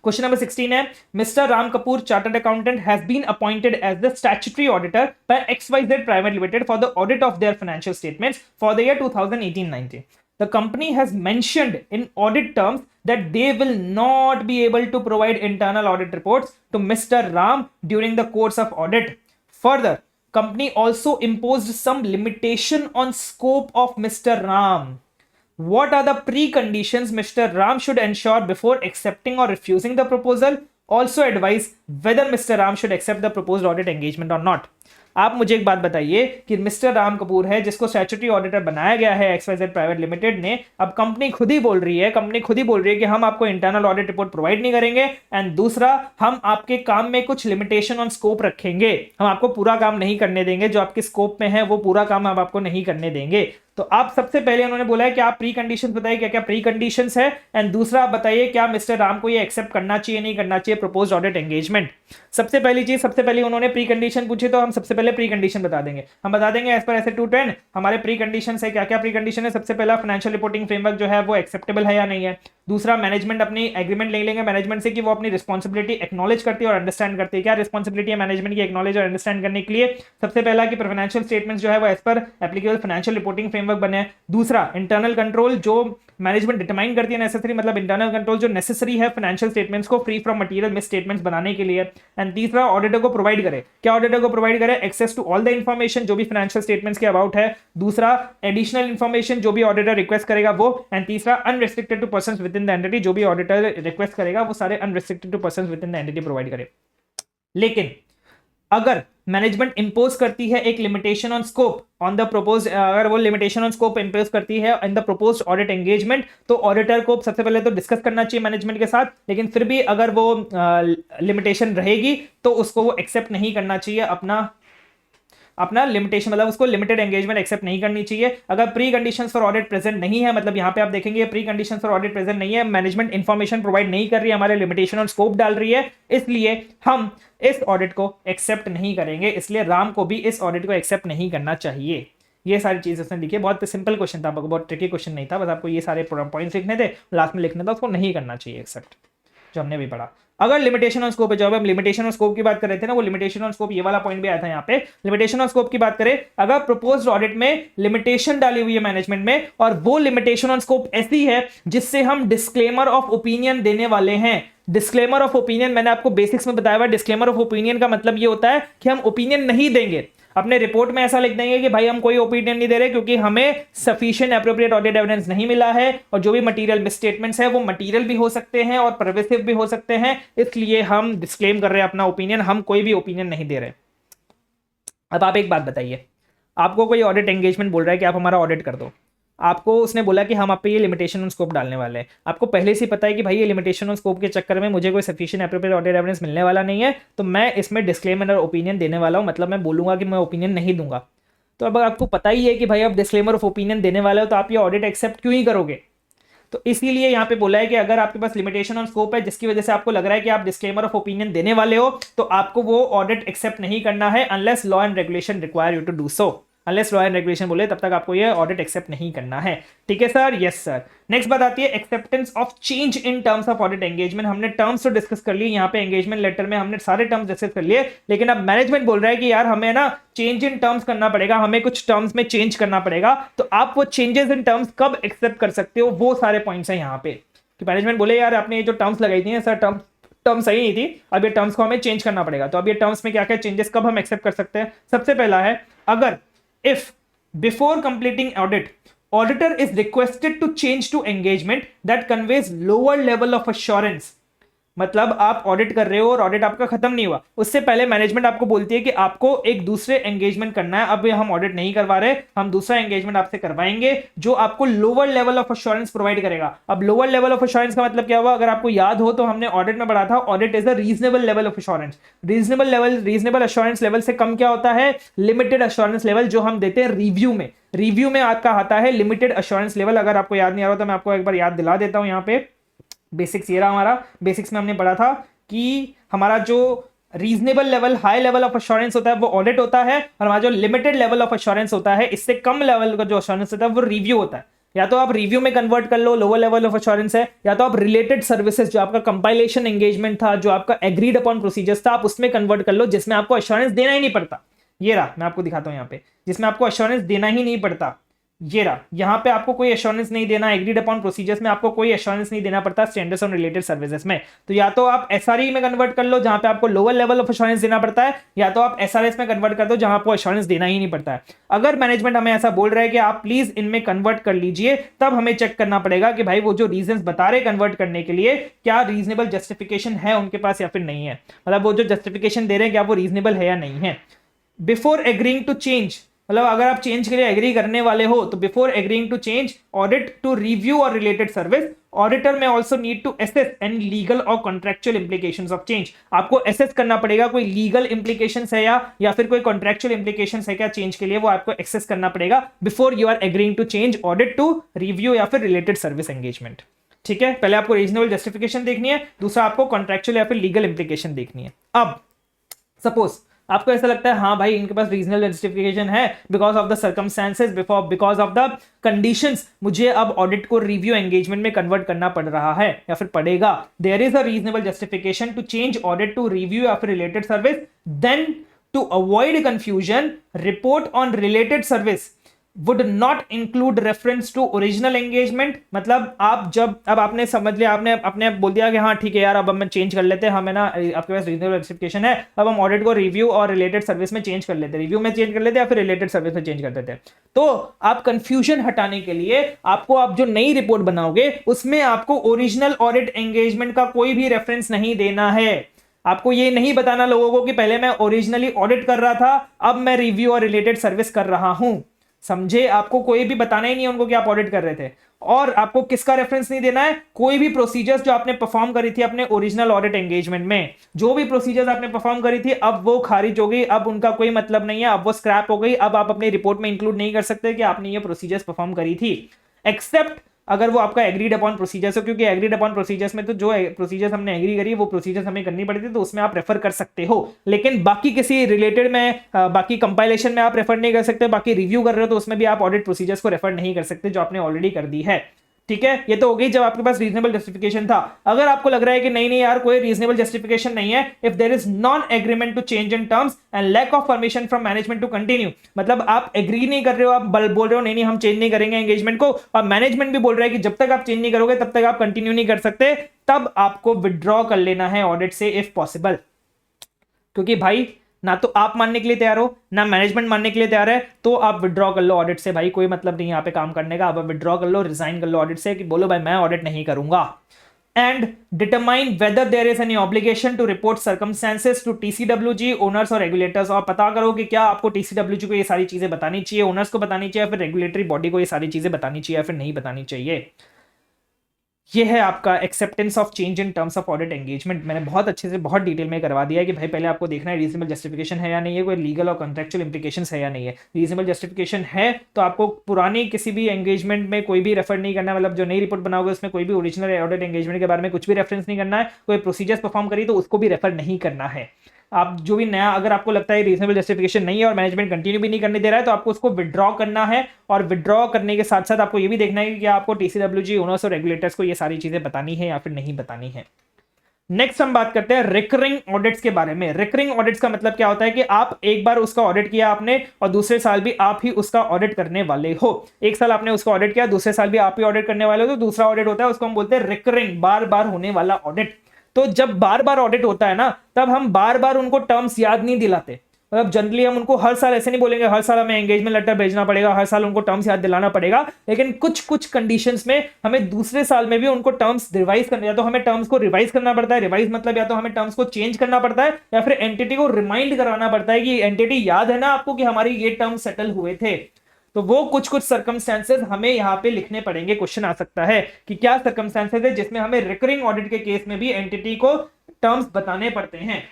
क्वेश्चन नंबर 16 है, mister Ram Kapoor chartered accountant has been appointed as the statutory auditor by XYZ private limited for the audit of their financial statements for the year 2018-19। The company has mentioned in audit terms that they will not be able to provide internal audit reports to Mr. Ram during the course of audit. Further, company also imposed some limitation on scope of Mr. Ram. What are the preconditions Mr. Ram should ensure before accepting or refusing the proposal? Also advise whether Mr. Ram should accept the proposed audit engagement or not. आप मुझे एक बात बताइए कि mister Ram Kapoor है जिसको statutory auditor बनाया गया है XYZ प्राइवेट लिमिटेड ने, अब कंपनी खुद ही बोल रही है कि हम आपको इंटरनल ऑडिट रिपोर्ट प्रोवाइड नहीं करेंगे, एंड दूसरा हम आपके काम में कुछ लिमिटेशन ऑन स्कोप रखेंगे, हम आपको पूरा काम नहीं करने देंगे, जो आपके स्कोप में है वो पूरा काम हम आपको नहीं करने देंगे। तो आप सबसे पहले उन्होंने बोला है कि आप प्री कंडीशंस बताइए क्या क्या प्री कंडीशंस है, एंड दूसरा आप बताइए क्या मिस्टर राम को ये एक्सेप्ट करना चाहिए नहीं करना चाहिए प्रपोज्ड ऑडिट एंगेजमेंट। सबसे पहले उन्होंने प्री कंडीशन पूछी, तो हम सबसे पहले प्री कंडीशन बता देंगे। हम बता देंगे एज पर ऐसे 210 हमारे प्री कंडीशन है, क्या क्या प्री कंडीशन है। सबसे पहला फाइनेंशियल रिपोर्टिंग फ्रेमवर्क जो है वो एक्सेप्टेबल है या नहीं है। दूसरा, मैनेजमेंट अपनी एग्रीमेंट ले लेंगे मैनेजमेंट से कि वो अपनी रिस्पॉन्सिबिलिटी एक्नॉलेज करती है और अंडरस्टैंड करती है। क्या रिस्पॉन्सिबिलिटी है मैनेजमेंट की एक्नॉलेज और अंडरस्टैंड करने के लिए? सबसे पहला कि फाइनेंशियल स्टेटमेंट्स जो है वो as per applicable financial reporting framework बने। दूसरा, इंटरनल कंट्रोल जो मैनेजमेंट डिटरमाइन करती है नेसेसरी, मतलब इंटरनल कंट्रोल जो नेसेसरी है फाइनेंशियल स्टेटमेंट्स को free from material miss statements बनाने के लिए। एंड तीसरा, ऑडिटर को प्रोवाइड करे, क्या ऑडिटर को प्रोवाइड करे? Access to all the information जो भी फाइनेंशियल स्टेटमेंट्स के अबाउट है। दूसरा, एडिशनल इंफॉर्मेशन जो भी ऑडिटर रिक्वेस्ट करेगा वो। एंड तीसरा, unrestricted to persons within the entity, जो भी ऑडिटर रिक्वेस्ट करेगा वो सारे unrestricted to persons within the entity provide करे। लेकिन अगर मैनेजमेंट इंपोज करती है एक limitation on scope on the propose, अगर वो लिमिटेशन ऑन स्कोप इंपोज करती है in the proposed audit engagement, तो ऑडिटर को सबसे पहले तो डिस्कस करना चाहिए मैनेजमेंट के साथ, लेकिन फिर भी अगर वो लिमिटेशन रहेगी तो उसको वो एक्सेप्ट नहीं करना चाहिए, अपना लिमिटेशन, मतलब उसको लिमिटेड एंगेजमेंट एक्सेप्ट नहीं करनी चाहिए। अगर pre conditions for audit present नहीं है, मतलब यहां पे आप देखेंगे pre conditions for audit present नहीं है, मैनेजमेंट इंफॉर्मेशन प्रोवाइड नहीं कर रही है, हमारे लिमिटेशन और स्कोप डाल रही है, इसलिए हम इस ऑडिट को एक्सेप्ट नहीं करेंगे, इसलिए राम को भी इस ऑडिट को एक्सेप्ट नहीं करना चाहिए। ये सारी चीजें उसने लिखी है, बहुत सिंपल क्वेश्चन था, बहुत ट्रिकी क्वेश्चन नहीं था, बस आपको ये सारे पॉइंट्स लिखने थे, लास्ट में लिखना था, उसको नहीं करना चाहिए एक्सेप्ट, जो हमने भी पढ़ा। अगर लिमिटेशन ऑन स्कोप है, जो हम लिमिटेशन ऑन स्कोप की बात कर रहे थे ना, वो लिमिटेशन ऑन स्कोप ये वाला पॉइंट भी आया था यहाँ पे, लिमिटेशन ऑन स्कोप की बात करें, अगर प्रोपोज्ड ऑडिट में लिमिटेशन डाली हुई है मैनेजमेंट में, और वो लिमिटेशन ऑन स्कोप ऐसी है जिससे हम डिस्क्लेमर ऑफ ओपिनियन देने वाले हैं। डिस्क्लेमर ऑफ ओपिनियन मैंने आपको बेसिक्स में बताया हुआ, डिस्क्लेमर ऑफ ओपिनियन का मतलब ये होता है कि हम ओपिनियन नहीं देंगे, अपने रिपोर्ट में ऐसा लिख देंगे कि भाई हम कोई ओपिनियन नहीं दे रहे क्योंकि हमें सफिशिएंट एप्रोप्रिएट ऑडिट एविडेंस नहीं मिला है, और जो भी मटेरियल मिसस्टेटमेंट्स है वो मटेरियल भी हो सकते हैं और परवेसिव भी हो सकते हैं, इसलिए हम डिस्क्लेम कर रहे हैं अपना ओपिनियन, हम कोई भी ओपिनियन नहीं दे रहे। अब आप एक बात बताइए, आपको कोई ऑडिट एंगेजमेंट बोल रहा है कि आप हमारा ऑडिट कर दो, आपको उसने बोला कि हम आप पे ये लिमिटेशन ऑन स्कोप डालने वाले हैं, आपको पहले से पता है कि भाई ये लिमिटेशन ऑन स्कोप के चक्कर में मुझे कोई सफिशिएंट एप्रोप्रिएट ऑडिट एविडेंस मिलने वाला नहीं है, तो मैं इसमें डिस्क्लेमर और ओपिनियन देने वाला हूं, मतलब मैं बोलूंगा कि मैं ओपिनियन नहीं दूंगा। तो अब आपको पता ही है कि भाई आप डिस्क्लेमर ऑफ ओपिनियन देने वाले हो, तो आप ये ऑडिट एक्सेप्ट क्यों ही करोगे? तो इसीलिए यहाँ पे बोला है कि अगर आपके पास लिमिटेशन ऑन स्कोप है जिसकी वजह से आपको लग रहा है कि आप डिस्क्लेमर ऑफ ओपिनियन देने वाले हो, तो आपको वो ऑडिट एक्सेप्ट नहीं करना है unless law and regulation require you to do so. Unless law and regulation बोले तब तक आपको ये ऑडिट एक्सेप्ट नहीं करना है। ठीक है सर? Yes sir. नेक्स्ट बात आती है acceptance of change in terms of audit engagement. हमने टर्म्स तो डिस्कस कर लिए यहाँ पे, एंगेजमेंट लेटर में हमने सारे टर्म्स डिस्कस कर लिए, लेकिन अब मैनेजमेंट बोल रहा है कि यार हमें ना चेंज इन टर्म्स करना पड़ेगा, हमें कुछ टर्म्स में चेंज करना पड़ेगा। तो आप वो चेंजेस इन टर्म्स कब एक्सेप्ट कर सकते हो, वो सारे पॉइंट्स हैं यहाँ पे कि मैनेजमेंट बोले यार आपने ये जो टर्म्स लगाई थी सर, टर्म सही नहीं थी, अब ये टर्म्स को हमें चेंज करना पड़ेगा। तो अब ये टर्म्स में क्या क्या चेंजेस कब हम एक्सेप्ट कर सकते हैं? सबसे पहला है, अगर if before completing audit, auditor is requested to change to engagement that conveys lower level of assurance। मतलब आप ऑडिट कर रहे हो और ऑडिट आपका खत्म नहीं हुआ, उससे पहले मैनेजमेंट आपको बोलती है कि आपको एक दूसरे एंगेजमेंट करना है, अब हम ऑडिट नहीं करवा रहे, हम दूसरा एंगेजमेंट आपसे करवाएंगे जो आपको lower level of assurance provide करेगा। अब लोअर लेवल ऑफ अश्योरेंस का मतलब क्या हुआ? अगर आपको याद हो तो हमने ऑडिट में पढ़ा था, audit is a reasonable level of assurance. Reasonable assurance level से कम क्या होता है? लिमिटेड अश्योरेंस लेवल, जो हम देते हैं रिव्यू में। रिव्यू में आपका आता है लिमिटेड अश्योरेंस लेवल। अगर आपको याद नहीं आ रहा तो मैं आपको एक बार याद दिला देता हूं। यहाँ पे बेसिक्स ये रहा हमारा, बेसिक्स में हमने पढ़ा था कि हमारा जो reasonable level, high level of assurance होता है वो ऑडिट होता है, और हमारा जो लिमिटेड लेवल ऑफ अश्योरेंस होता है, इससे कम लेवल का जो अश्योरेंस होता है वो रिव्यू होता है। या तो आप रिव्यू में कन्वर्ट कर लो, लोअर लेवल ऑफ अश्योरेंस है, या तो आप रिलेटेड सर्विसेज, जो आपका कंपाइलेशन एंगेजमेंट था, जो आपका एग्रीड अपॉन प्रोसीजर्स था, आप उसमें कन्वर्ट कर लो जिसमें आपको अश्योरेंस देना ही नहीं पड़ता। ये रहा, मैं आपको दिखाता हूं यहाँ पे, जिसमें आपको अश्योरेंस देना ही नहीं पड़ता। ये रहा, यहाँ पे आपको कोई एश्योरेंस नहीं देना, एग्रीड अपॉन प्रोसीजर्स में आपको कोई एश्योरेंस नहीं देना पड़ता, स्टैंडर्ड्स ऑन रिलेटेड सर्विसेज में। तो या तो आप एसआरई में कन्वर्ट कर लो जहां पे आपको लोअर लेवल ऑफ एश्योरेंस देना पड़ता है, या तो आप एसआरएस में कन्वर्ट कर दो जहां आपको एश्योरेंस देना ही नहीं पड़ता है। अगर मैनेजमेंट हमें ऐसा बोल रहा है कि आप प्लीज इनमें कन्वर्ट कर लीजिए, तब हमें चेक करना पड़ेगा कि भाई वो जो रीजंस बता रहे कन्वर्ट करने के लिए, क्या रीजनेबल जस्टिफिकेशन है उनके पास या फिर नहीं है। मतलब वो जो जस्टिफिकेशन दे रहे हैं क्या वो रीजनेबल है या नहीं है। बिफोर एग्रीइंग टू चेंज, मतलब अगर आप चेंज के लिए एग्री करने वाले हो तो before agreeing to change audit to review और related service, auditor may also need to assess any legal और कॉन्ट्रेक्चुअल इंप्लीकेशंस ऑफ चेंज। आपको एसेस करना पड़ेगा कोई लीगल इंप्लीकेशंस है या फिर कोई कॉन्ट्रेक्चुअल इंप्लीकेशंस है क्या चेंज के लिए, वो आपको एक्सेस करना पड़ेगा before you are agreeing to change audit to review या फिर रिलेटेड सर्विस एंगेजमेंट। ठीक है, पहले आपको रीजनेबल जस्टिफिकेशन देखनी है, दूसरा आपको कॉन्ट्रेक्चुअल या फिर लीगल इंप्लीकेशन देखनी है। अब सपोज आपको ऐसा लगता है हाँ भाई इनके पास रीजनल जस्टिफिकेशन है, because of the circumstances, because of the conditions, मुझे अब ऑडिट को रिव्यू एंगेजमेंट में कन्वर्ट करना पड़ रहा है या फिर पड़ेगा। There is a reasonable justification to change audit to review या फिर related service, then to avoid confusion, report on related service would not include reference to original engagement। मतलब आप जब, अब आपने समझ लिया, आपने अपने बोल दिया कि हाँ ठीक है यार अब हम चेंज कर लेते हैं, हमें ना आपके पास रीजनेबल जस्टिफिकेशन है, अब हम ऑडिट को रिव्यू और रिलेटेड सर्विस में चेंज कर लेते हैं, रिव्यू में चेंज कर लेते हैं या फिर रिलेटेड सर्विस में चेंज कर देते हैं। तो आप कंफ्यूजन हटाने के लिए आपको, आप जो नई रिपोर्ट बनाओगे उसमें आपको ओरिजिनल ऑडिट एंगेजमेंट का कोई भी रेफरेंस नहीं देना है। आपको ये नहीं बताना लोगों को कि पहले मैं ओरिजिनली ऑडिट कर रहा था, अब मैं रिव्यू और रिलेटेड सर्विस कर रहा हूं। समझे? आपको कोई भी बताना ही नहीं है उनको कि आप ऑडिट कर रहे थे। और आपको किसका रेफरेंस नहीं देना है? कोई भी प्रोसीजर्स जो आपने परफॉर्म करी थी अपने ओरिजिनल ऑडिट एंगेजमेंट में, जो भी प्रोसीजर्स आपने परफॉर्म करी थी अब वो खारिज हो गई, अब उनका कोई मतलब नहीं है, अब वो स्क्रैप हो गई, अब आप अपनी रिपोर्ट में इंक्लूड नहीं कर सकते कि आपने ये प्रोसीजर्स परफॉर्म करी थी, एक्सेप्ट अगर वो आपका एग्रीड अपॉन प्रोसीजर्स हो, क्योंकि एग्रीड अपॉन प्रोसीजर्स में तो जो प्रोसीजर्स हमने एग्री करी वो प्रोसीजर्स हमें करनी पड़ी थी, तो उसमें आप रेफर कर सकते हो। लेकिन बाकी किसी रिलेटेड में बाकी कंपाइलेशन में आप रेफर नहीं कर सकते, बाकी रिव्यू कर रहे हो तो उसमें भी आप ऑडिट प्रोसीजर्स को रेफर नहीं कर सकते जो आपने ऑलरेडी कर दी है। ठीक है, ये तो हो गई जब आपके पास रीजनेबल जस्टिफिकेशन था। अगर आपको लग रहा है कि नहीं नहीं यार कोई रीजनेबल जस्टिफिकेशन नहीं है, if there is non agreement to change in terms and lack of permission from management to continue, मतलब आप एग्री नहीं कर रहे हो, आप बोल रहे हो नहीं नहीं हम चेंज नहीं करेंगे एंगेजमेंट को, और मैनेजमेंट भी बोल रहा है कि जब तक आप चेंज नहीं करोगे तब तक आप कंटिन्यू नहीं कर सकते, तब आपको विड्रॉ कर लेना है ऑडिट से इफ पॉसिबल। क्योंकि भाई ना तो आप मानने के लिए तैयार हो ना मैनेजमेंट मानने के लिए तैयार है, तो आप विड्रॉ कर लो ऑडिट से। भाई कोई मतलब नहीं यहाँ पे काम करने का, आप विड्रॉ कर लो, रिजाइन कर लो ऑडिट से कि बोलो भाई मैं ऑडिट नहीं करूंगा। And determine whether there is any obligation to report circumstances to TCWG owners और रेगुलेटर्स, और पता करो कि क्या आपको टीसीडब्ल्यूजी को ये सारी चीजें बतानी चाहिए, ओनर्स को बतानी चाहिए, फिर रेगुलेटरी बॉडी को ये सारी चीजें बतानी चाहिए या फिर नहीं बतानी चाहिए। ये है आपका acceptance of change in terms of audit engagement. मैंने बहुत अच्छे से बहुत डिटेल में करवा दिया है कि भाई पहले आपको देखना है रीजनेबल जस्टिफिकेशन है या नहीं है, कोई लीगल और कॉन्ट्रेक्चुअल इंप्लीकेशंस है या नहीं है। रीजनेबल जस्टिफिकेशन है तो आपको पुरानी किसी भी एंगेजमेंट में कोई भी रेफर नहीं करना है, मतलब जो नई रिपोर्ट बनाओगे उसमें कोई भी ओरिजिनल ऑडिट एंगेजमेंट के बारे में कुछ भी रेफरेंस नहीं करना है, कोई प्रोसीजर्स परफॉर्म करी तो उसको भी रेफर नहीं करना है। आप जो भी नया, अगर आपको लगता है रीजनेबल जस्टिफिकेशन नहीं है और मैनेजमेंट कंटिन्यू भी नहीं करने दे रहा है, तो आपको उसको विड्रॉ करना है, और विड्रॉ करने के साथ साथ आपको ये भी देखना है कि आपको टीसीडब्ल्यूजी ओनर्स और रेगुलेटर्स को ये सारी चीजें बतानी है या फिर नहीं बतानी है। नेक्स्ट हम बात करते हैं रिकरिंग ऑडिट्स के बारे में। रिकरिंग ऑडिट्स का मतलब क्या होता है कि आप एक बार उसका ऑडिट किया आपने और दूसरे साल भी आप ही उसका ऑडिट करने वाले हो। एक साल आपने उसका ऑडिट किया, दूसरे साल भी आप ही ऑडिट करने वाले हो, तो दूसरा ऑडिट होता है उसको हम बोलते हैं रिकरिंग, बार बार होने वाला ऑडिट। तो जब बार बार ऑडिट होता है ना, तब हम बार बार उनको टर्म्स याद नहीं दिलाते, मतलब जनरली हम उनको हर साल ऐसे नहीं बोलेंगे हर साल हमें एंगेजमेंट लेटर भेजना पड़ेगा, हर साल उनको टर्म्स याद दिलाना पड़ेगा, लेकिन कुछ कुछ कंडीशंस में हमें दूसरे साल में भी उनको टर्म्स रिवाइज करना, या तो हमें टर्म्स को रिवाइज करना पड़ता है, रिवाइज मतलब या तो हमें टर्म्स को चेंज करना पड़ता है या फिर एंटिटी को रिमाइंड कराना पड़ता है कि एंटिटी याद है ना आपको कि हमारी ये टर्म्स सेटल हुए थे। तो वो कुछ कुछ सर्कमस्टेंसेस हमें यहां पे लिखने पड़ेंगे। क्वेश्चन आ सकता है कि क्या सर्कमस्टेंसेस है जिसमें हमें रिकरिंग ऑडिट के केस में भी एंटिटी को टर्म्स बताने पड़ते हैं,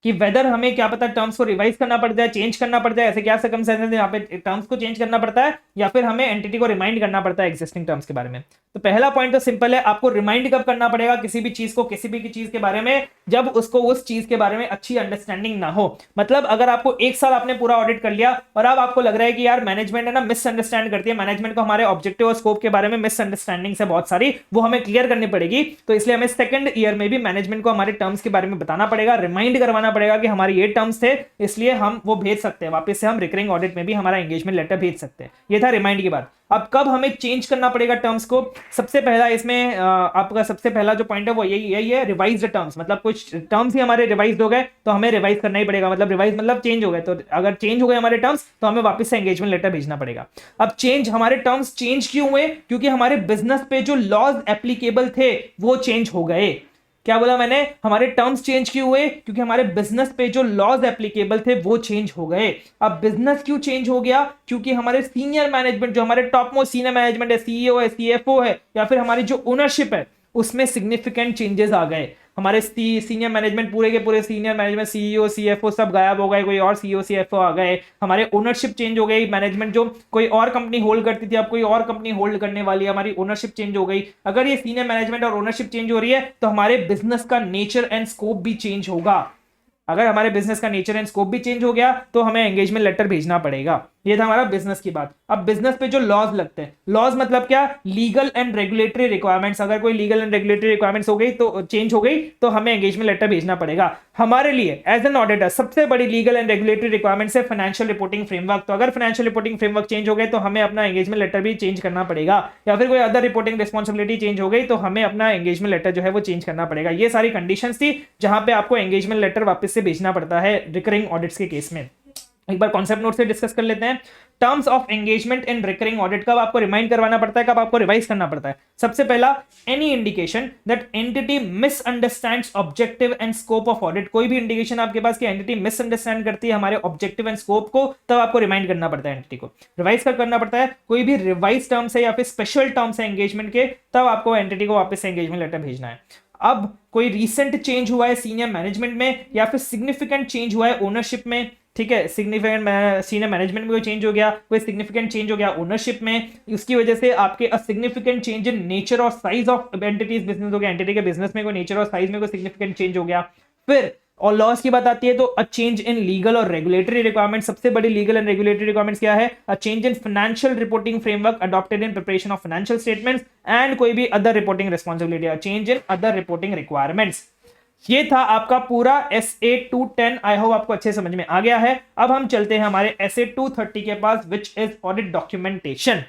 कि वेदर हमें क्या पता टर्म्स को रिवाइज करना पड़ता है, चेंज करना पड़ता है, ऐसे क्या सर्कमस्टेंसेस यहाँ पे टर्म्स को चेंज करना पड़ता है या फिर हमें एंटिटी को रिमाइंड करना पड़ता है एग्जिस्टिंग टर्म्स के बारे में। तो पहला पॉइंट तो सिंपल है, आपको रिमाइंड कब करना पड़ेगा किसी भी चीज को, किसी भी चीज के बारे में, जब उसको उस चीज के बारे में अच्छी अंडरस्टैंडिंग ना हो। मतलब अगर आपको एक साल आपने पूरा ऑडिट कर लिया और अब आपको लग रहा है कि यार मैनेजमेंट है ना मिसअंडरस्टैंड करती है, मैनेजमेंट को हमारे ऑब्जेक्टिव और स्कोप के बारे में मिसअंडरस्टैंडिंग से बहुत सारी, वो हमें क्लियर करनी पड़ेगी। तो इसलिए हमें सेकंड ईयर में भी मैनेजमेंट को हमारे टर्म्स के बारे में बताना पड़ेगा, रिमाइंड करवाना पड़ेगा कि हमारे ये टर्म्स थे, इसलिए हम वो भेज सकते हैं वापस से, हम रिकरिंग ऑडिट में भी हमारा एंगेजमेंट लेटर भेज सकते हैं। ये था रिमाइंड की बात। अब कब हमें चेंज करना पड़ेगा टर्म्स को, सबसे पहला इसमें आपका सबसे पहला जो पॉइंट है वो यही है, रिवाइज्ड टर्म्स। मतलब कुछ टर्म्स ही हमारे रिवाइज हो गए तो हमें रिवाइज करना ही पड़ेगा, मतलब रिवाइज मतलब चेंज हो गए, तो अगर चेंज हो गए हमारे टर्म्स तो हमें वापस से एंगेजमेंट लेटर भेजना पड़ेगा। अब चेंज, हमारे टर्म्स चेंज क्यों हुए, क्योंकि हमारे बिजनेस पे जो लॉज एप्लीकेबल थे वो चेंज हो गए। क्या बोला मैंने, हमारे टर्म्स चेंज क्यों हुए, क्योंकि हमारे बिजनेस पे जो लॉज एप्लीकेबल थे वो चेंज हो गए। अब बिजनेस क्यों चेंज हो गया, क्योंकि हमारे सीनियर मैनेजमेंट, जो हमारे टॉप मोस्ट सीनियर मैनेजमेंट है, सीईओ है, सीएफओ है, या फिर हमारी जो ओनरशिप है उसमें सिग्निफिकेंट चेंजेस आ गए। हमारे सीनियर मैनेजमेंट, पूरे के पूरे सीनियर मैनेजमेंट, सीईओ सीएफओ सब गायब हो गए, कोई और सीईओ सीएफओ आ गए। हमारे ओनरशिप चेंज हो गई, मैनेजमेंट जो कोई और कंपनी होल्ड करती थी अब कोई और कंपनी होल्ड करने वाली है, हमारी ओनरशिप चेंज हो गई। अगर ये सीनियर मैनेजमेंट और ओनरशिप चेंज हो रही है तो हमारे बिजनेस का नेचर एंड स्कोप भी चेंज होगा। अगर हमारे बिजनेस का नेचर एंड स्कोप भी चेंज हो गया तो हमें एंगेजमेंट लेटर भेजना पड़ेगा। ये था हमारा बिजनेस की बात। अब बिजनेस पे जो लॉज लगते हैं, लॉज मतलब क्या, लीगल एंड रेगुलेटरी रिक्वायरमेंट्स। अगर कोई लीगल एंड रेगुलेटरी रिक्वायरमेंट्स हो गई तो चेंज हो गई तो हमें एंगेजमेंट लेटर भेजना पड़ेगा। हमारे लिए एज एन ऑडिटर सबसे बड़ी लीगल एंड रेगुलेटरी रिक्वायरमेंट्स है फाइनेंशियल रिपोर्टिंग फ्रेमवर्क। तो अगर फाइनेंशियल रिपोर्टिंग फ्रेमवर्क चेंज हो गए तो हमें अपना एंगेजमेंट लेटर भी चेंज करना पड़ेगा, या फिर कोई अदर रिपोर्टिंग रिस्पॉन्सिबिलिटी चेंज हो गई तो हमें अपना एंगेजमेंट लेटर जो है वो चेंज करना पड़ेगा। ये सारी कंडीशंस थी जहां पे आपको एंगेजमेंट लेटर वापस से भेजना पड़ता है रिकरिंग ऑडिट्स के केस में। एक बार कॉन्सेप्ट नोट से डिस्कस कर लेते हैं। Terms of engagement in recurring audit, कब आपको रिमाइंड करवाना पड़ता है, कब आपको रिवाइज करना पड़ता है। सबसे पहला, any indication that entity misunderstands objective and scope of audit, कोई भी इंडिकेशन आपके पास कि एंटिटी मिसअंडरस्टैंड करती है हमारे ऑब्जेक्टिव एंड स्कोप को, तब आपको रिमाइंड करना पड़ता है, एंटिटी को रिवाइज करना पड़ता है। कोई भी रिवाइज टर्म्स है या फिर स्पेशल टर्म्स है एंगेजमेंट के, तब आपको एंटिटी को वापस से एंगेजमेंट लेटर भेजना है। अब कोई रीसेंट चेंज हुआ है सीनियर मैनेजमेंट में या फिर सिग्निफिकेंट चेंज हुआ है ओनरशिप में, ठीक है, सिग्निफिकेंट सीनियर मैनेजमेंट में कोई चेंज हो गया, कोई सिग्निफिकेंट चेंज हो गया ओनरशिप में, उसकी वजह से आपके a significant change in nature और साइज ऑफ एंटिटीज बिजनेस हो गया, एंटिटी के बिजनेस में कोई नेचर और साइज में कोई सिग्निफिकेंट चेंज हो गया। फिर और लॉस की बात आती है तो अ चेंज इन लीगल और रेगुलेटरी रिक्वायरमेंट, सबसे बड़ी लीगल एंड रेगुलेटरी रिक्वायरमेंट्स क्या है, a change in financial reporting framework adopted in preparation of financial statements and कोई भी other reporting responsibility, a change in other reporting requirements. ये था आपका पूरा SA 210। आई होप आपको अच्छे समझ में आ गया है। अब हम चलते हैं हमारे SA 230 के पास, विच इज ऑडिट डॉक्यूमेंटेशन।